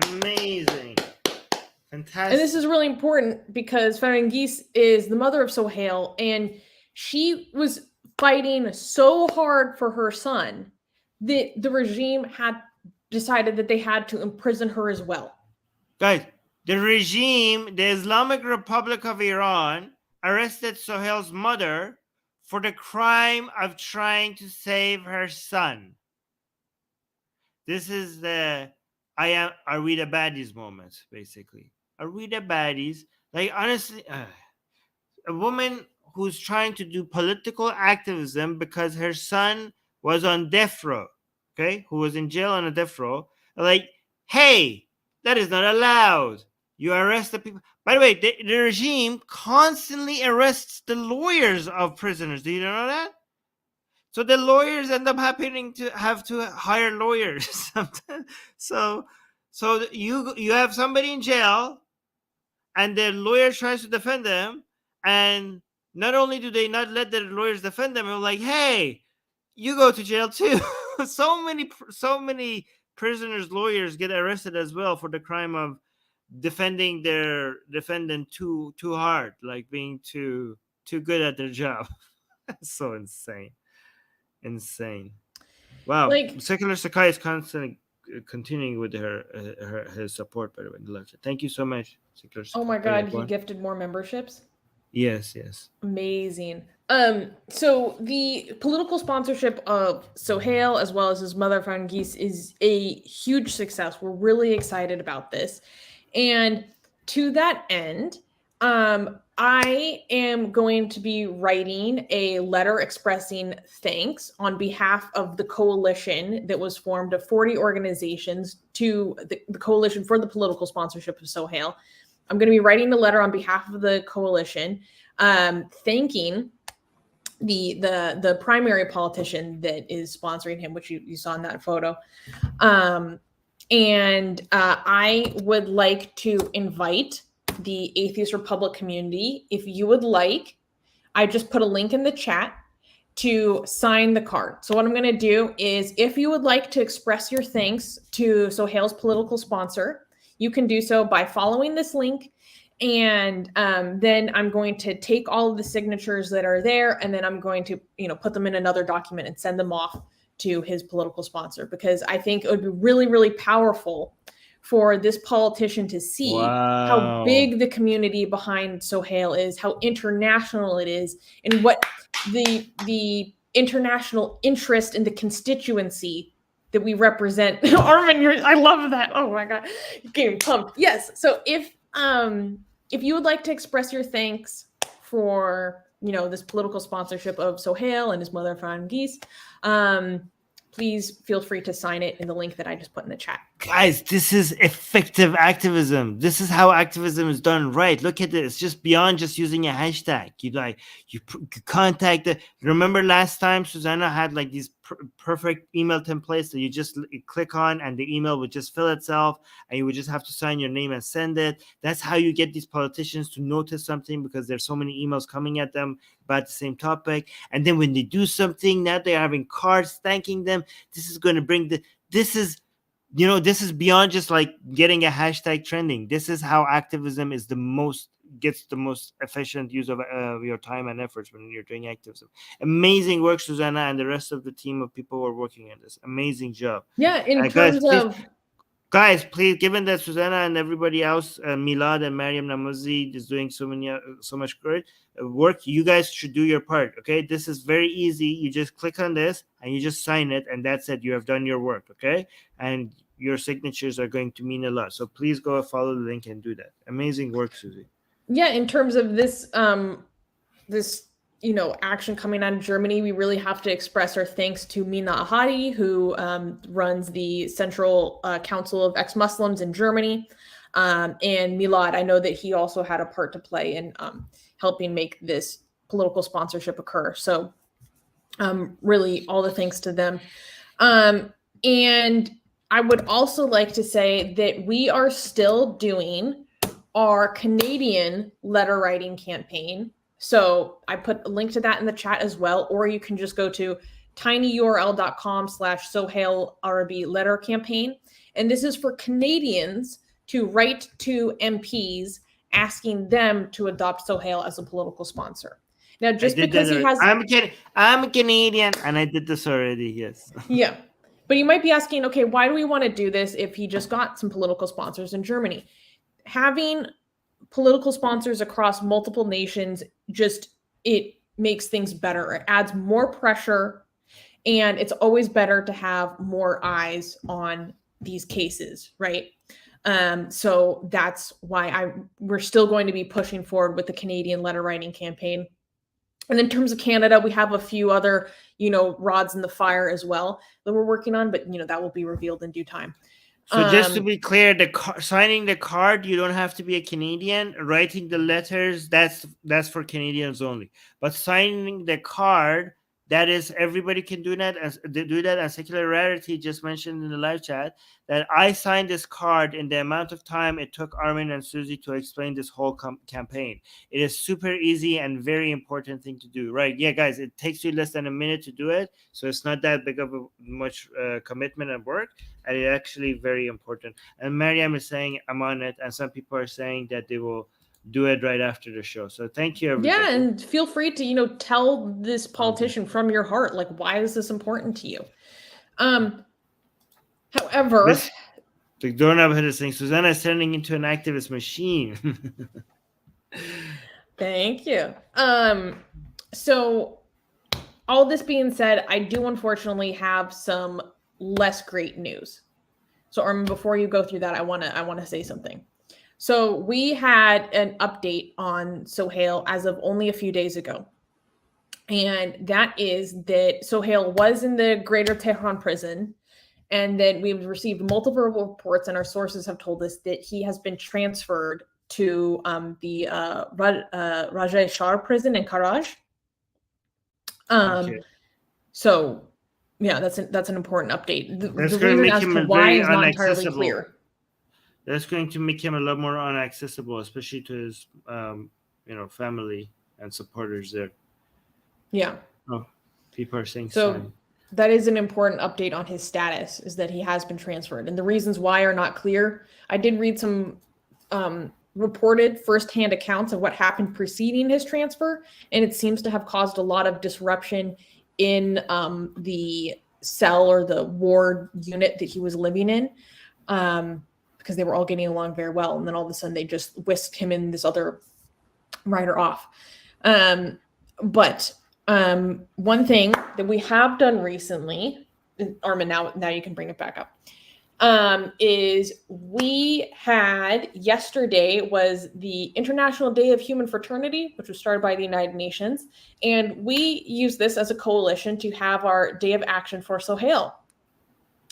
Amazing. Fantastic. And this is really important because Farangiz is the mother of Sohail, and she was fighting so hard for her son that the regime had decided that they had to imprison her as well. Guys, the regime, the Islamic Republic of Iran, arrested Sohail's mother for the crime of trying to save her son. This is the are we the baddies moment, basically. Are we the baddies? Like, honestly, a woman who's trying to do political activism because her son was on death row, okay, who was in jail on a death row, like, hey, that is not allowed. You arrest the people. By the way, the regime constantly arrests the lawyers of prisoners. Do you know that? So the lawyers end up having to hire lawyers. so you have somebody in jail, and the lawyer tries to defend them, and not only do they not let the lawyers defend them, they're like, hey, you go to jail too. so many prisoners' lawyers get arrested as well for the crime of defending their defendant too hard, like being too good at their job. So insane. Wow. Like, Secular Sakai is constantly continuing with his support, by the way, in the live chat. Thank you so much, Secular. Oh my God, he gifted more memberships. Yes. Amazing. So the political sponsorship of Sohail as well as his mother Fangis is a huge success. We're really excited about this. And to that end, I am going to be writing a letter expressing thanks on behalf of the coalition that was formed of 40 organizations to the coalition for the political sponsorship of Sohail. I'm going to be writing a letter on behalf of the coalition, thanking the primary politician that is sponsoring him, which you saw in that photo. And I would like to invite the Atheist Republic community, if you would like, I just put a link in the chat to sign the card. So what I'm going to do is, if you would like to express your thanks to Sohail's political sponsor, you can do so by following this link. And then I'm going to take all of the signatures that are there, and then I'm going to, put them in another document and send them off to his political sponsor, because I think it would be really, really powerful for this politician to see how big the community behind Sohail is, how international it is, and what the international interest in the constituency that we represent. Armin, I love that. Oh my God, getting pumped. Yes. So if you would like to express your thanks for this political sponsorship of Sohail and his mother Fangis, please feel free to sign it in the link that I just put in the chat. Guys, this is effective activism. This is how activism is done right. Look at this. Just beyond just using a hashtag. You contact remember last time Susanna had like these perfect email templates that you just click on and the email would just fill itself, and you would just have to sign your name and send it. That's how you get these politicians to notice something, because there's so many emails coming at them about the same topic. And then when they do something, now they're having cards thanking them. This is going to bring this is beyond just like getting a hashtag trending. This is how activism is gets the most efficient use of your time and efforts when you're doing activism. Amazing work, Susanna, and the rest of the team of people who are working on this. Amazing job. Yeah, in terms of... Guys, please, given that Susanna and everybody else, Milad and Mariam Namazi is doing so much great work, you guys should do your part, okay? This is very easy. You just click on this and you just sign it, and that's it. You have done your work, okay? And your signatures are going to mean a lot. So please go follow the link and do that. Amazing work, Susie. Yeah, in terms of this, action coming out of Germany, we really have to express our thanks to Mina Ahadi, who runs the Central Council of Ex-Muslims in Germany. And Milad, I know that he also had a part to play in helping make this political sponsorship occur. So really all the thanks to them. And I would also like to say that we are still doing our Canadian letter writing campaign. So I put a link to that in the chat as well, or you can just go to tinyurl.com/Sohail Arabi letter campaign. And this is for Canadians to write to MPs asking them to adopt Sohail as a political sponsor. Now, just because he has... I'm a Canadian, and I did this already, yes. Yeah. But you might be asking, okay, why do we want to do this if he just got some political sponsors in Germany? Having political sponsors across multiple nations, it makes things better. It adds more pressure, and it's always better to have more eyes on these cases, right? So that's why we're still going to be pushing forward with the Canadian letter writing campaign. And in terms of Canada, we have a few other, rods in the fire as well that we're working on, but that will be revealed in due time. So just to be clear, signing the card, you don't have to be a Canadian. Writing the letters, that's for Canadians only. But signing the card, that is, everybody can do that. And Secular Rarity just mentioned in the live chat that I signed this card in the amount of time it took Armin and Susie to explain this whole campaign. It is super easy and very important thing to do, right? Yeah, guys, it takes you less than a minute to do it, so it's not that big of much commitment and work, and it's actually very important. And Mariam is saying I'm on it, and some people are saying that they will do it right after the show. So thank you, everybody. Yeah, and feel free to tell this politician from your heart, like, why is this important to you? However, The doorknob head is saying Susanna is turning into an activist machine. thank you. So all this being said, I do unfortunately have some less great news. So Armin, before you go through that, I wanna say something. So we had an update on Sohail as of only a few days ago. And that is that Sohail was in the Greater Tehran prison, and that we've received multiple reports, and our sources have told us that he has been transferred to the Raja Shah prison in Karaj. Okay. So yeah, that's an important update. The That's reason going to make as him to why very is not entirely inaccessible. clear. That's going to make him a lot more inaccessible, especially to his, family and supporters there. Yeah. Oh, people are saying So sorry. that is an important update on his status, is that he has been transferred. And the reasons why are not clear. I did read some reported firsthand accounts of what happened preceding his transfer, and it seems to have caused a lot of disruption in the cell or the ward unit that he was living in, because they were all getting along very well. And then all of a sudden they just whisked him and this other writer off. But one thing that we have done recently, Armin, now you can bring it back up, is we had yesterday was the International Day of Human Fraternity, which was started by the United Nations. And we use this as a coalition to have our day of action for Sohail.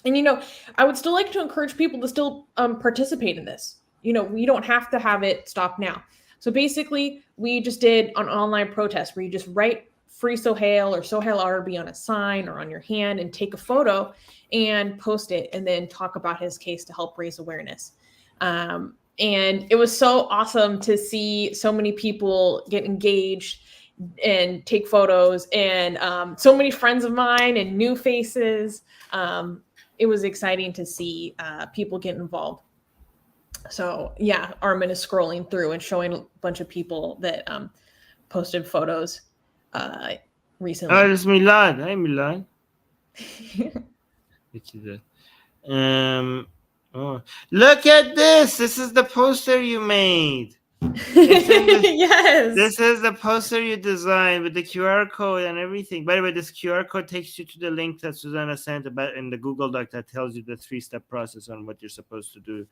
And, I would still like to encourage people to still participate in this. We don't have to have it stop now. So basically, we just did an online protest where you just write Free Sohail or Sohail Arabi on a sign or on your hand and take a photo and post it and then talk about his case to help raise awareness. And it was so awesome to see so many people get engaged and take photos, and so many friends of mine and new faces. It was exciting to see people get involved. So yeah, Armin is scrolling through and showing a bunch of people that posted photos recently. Oh, it's Milan. Hi, Milan. Look at that. Look at this. This is the poster you made. Yes. This is the poster you designed with the QR code and everything. By the way, this QR code takes you to the link that Susanna sent about in the Google Doc that tells you the 3-step process on what you're supposed to do.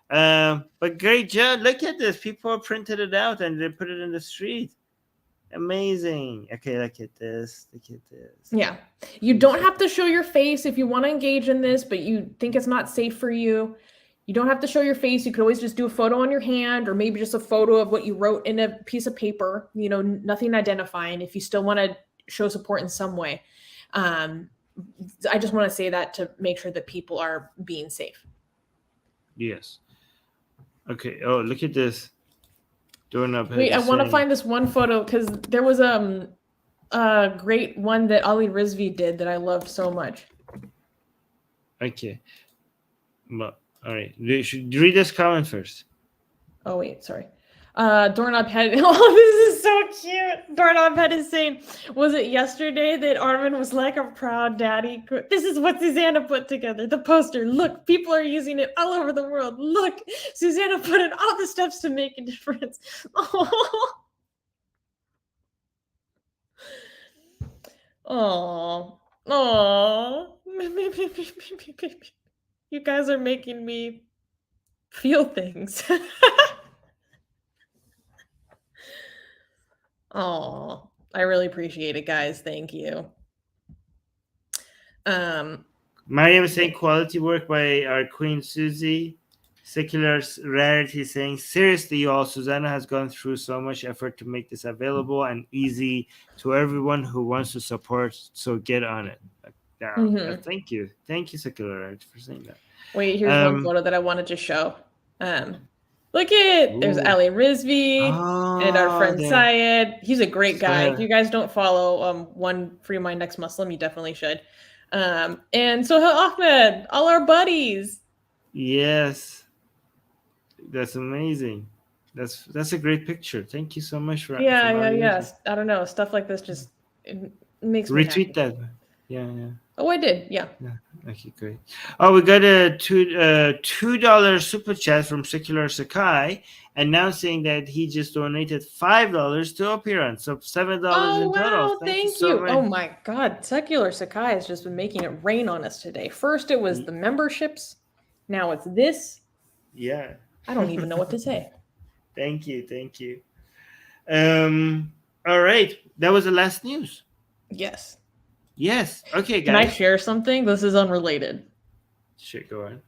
But great job. Look at this. People printed it out and they put it in the street. Amazing. Okay, look at this. Look at this. Yeah. You don't have to show your face if you want to engage in this, but you think it's not safe for you. You don't have to show your face. You could always just do a photo on your hand, or maybe just a photo of what you wrote in a piece of paper, nothing identifying, if you still want to show support in some way. I just want to say that to make sure that people are being safe. Yes. Okay. Oh, look at this. Wait, I want to find this one photo because there was a great one that Ali Rizvi did that I loved so much. Okay. But, all right. You should read this comment first. Oh, wait, sorry. Doorknob Head. Oh, this is so cute. Doorknob Head is saying, was it yesterday that Armin was like a proud daddy? This is what Susanna put together. The poster. Look, people are using it all over the world. Look, Susanna put in all the steps to make a difference. Oh. Oh. Oh. You guys are making me feel things. Oh, I really appreciate it, guys. Thank you. Mariam is saying quality work by our Queen Susie. Secular Rarity saying, seriously, y'all, Susanna has gone through so much effort to make this available and easy to everyone who wants to support, so get on it. Thank you. Thank you, Secular Rarity, for saying that. Wait, here's one photo that I wanted to show. Look at there's Ali Rizvi and our friend Syed. He's a great guy. If you guys don't follow One Free Mind Next Muslim, you definitely should. And Sohail Ahmed, all our buddies. Yes. That's amazing. That's a great picture. Thank you so much for yes. I don't know. Stuff like this just it makes me retweet happy. that. Yeah. Oh, I did. Yeah. Okay, great. Oh, we got a $2 super chat from Secular Sakai announcing that he just donated $5 to Appearance, so $7 Oh in total. wow, thank so you. much. Oh my God, Secular Sakai has just been making it rain on us today. First it was the memberships, now it's this. Yeah. I don't even know what to say. Thank you. All right, that was the last news. Yes. Yes. Okay, Can I guys. share something? This is unrelated. Shit, go on.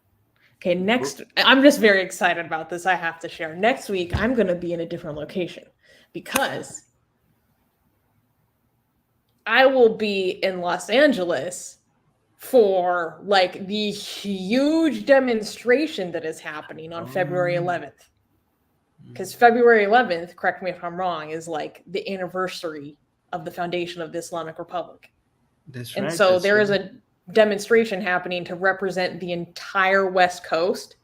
Okay, next, I'm just very excited about this. I have to share. Next week, I'm going to be in a different location because I will be in Los Angeles for like the huge demonstration that is happening on February 11th. Because February 11th, correct me if I'm wrong, is like the anniversary of the foundation of the Islamic Republic. That's and right. so there is a demonstration happening to represent the entire West Coast.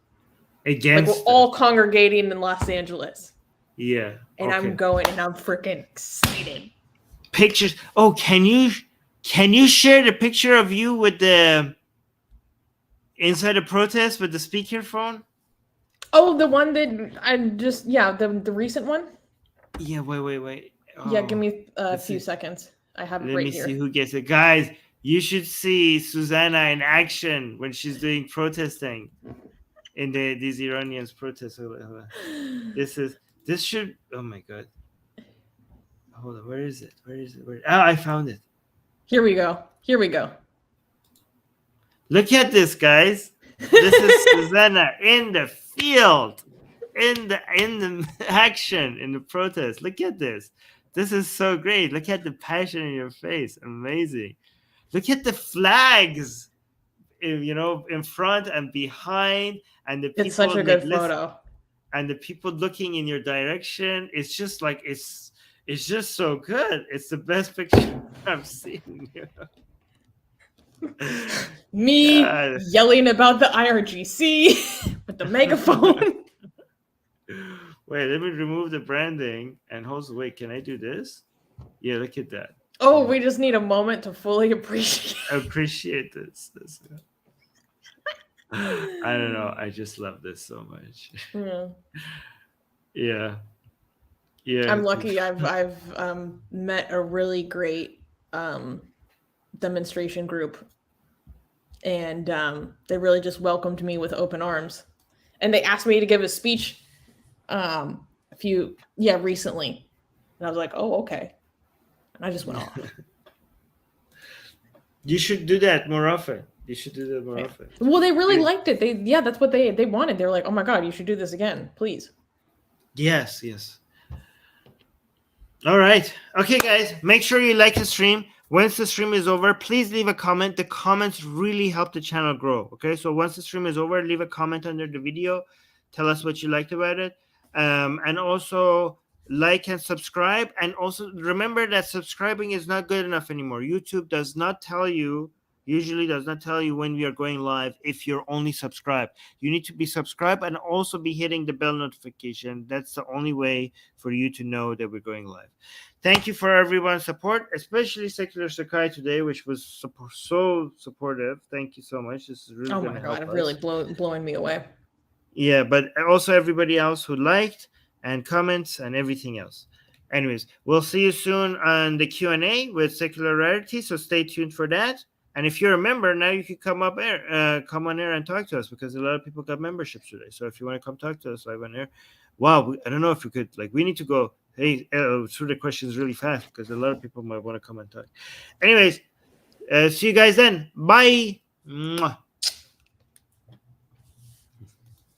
Against like we're all congregating in Los Angeles. Yeah. And okay. I'm going and I'm freaking excited. Pictures. Oh, can you share the picture of you with the inside a protest with the speakerphone? Oh, the one that I just the recent one? Yeah, wait. Oh, yeah, give me a few seconds. I have it right here. Let me see who gets it. Guys, you should see Susanna in action when she's doing protesting in these Iranians protest. Hold on. This should, oh my God. Hold on, where is it? Oh, I found it. Here we go. Look at this, guys. This is Susanna in the field, in the action, in the protest. Look at this. This is so great. Look at the passion in your face. Amazing. Look at the flags, in front and behind, and the people. It's such a good photo. And the people looking in your direction. It's just like it's just so good. It's the best picture I've seen. Me yelling about the IRGC with the megaphone. Wait, let me remove the branding and also wait, can I do this? Yeah, look at that. Oh, we just need a moment to fully appreciate this. I don't know. I just love this so much. Yeah. I'm lucky. I've met a really great demonstration group, and they really just welcomed me with open arms, and they asked me to give a speech recently, and I was like, oh, okay, and I just went off. You should do that more often. Often. Well, they really liked it. That's what they wanted. They were like, oh my God, you should do this again, please. Yes. All right. Okay, guys, make sure you like the stream. Once the stream is over, please leave a comment. The comments really help the channel grow. Okay, so once the stream is over, leave a comment under the video. Tell us what you liked about it. And also like and subscribe. And also remember that subscribing is not good enough anymore. YouTube usually does not tell you when we are going live if you're only subscribed. You need to be subscribed and also be hitting the bell notification. That's the only way for you to know that we're going live. Thank you for everyone's support, especially Secular Sakai today, which was so supportive. Thank you so much. This is really oh my God, really blowing me away. Yeah, but also everybody else who liked and comments and everything else. Anyways, we'll see you soon on the Q&A with Secular Rarity, so stay tuned for that. And if you're a member, now you can come on air and talk to us, because a lot of people got memberships today. So if you want to come talk to us live on air, I don't know if we could, we need to go through the questions really fast, because a lot of people might want to come and talk. Anyways, see you guys then. Bye. Mwah.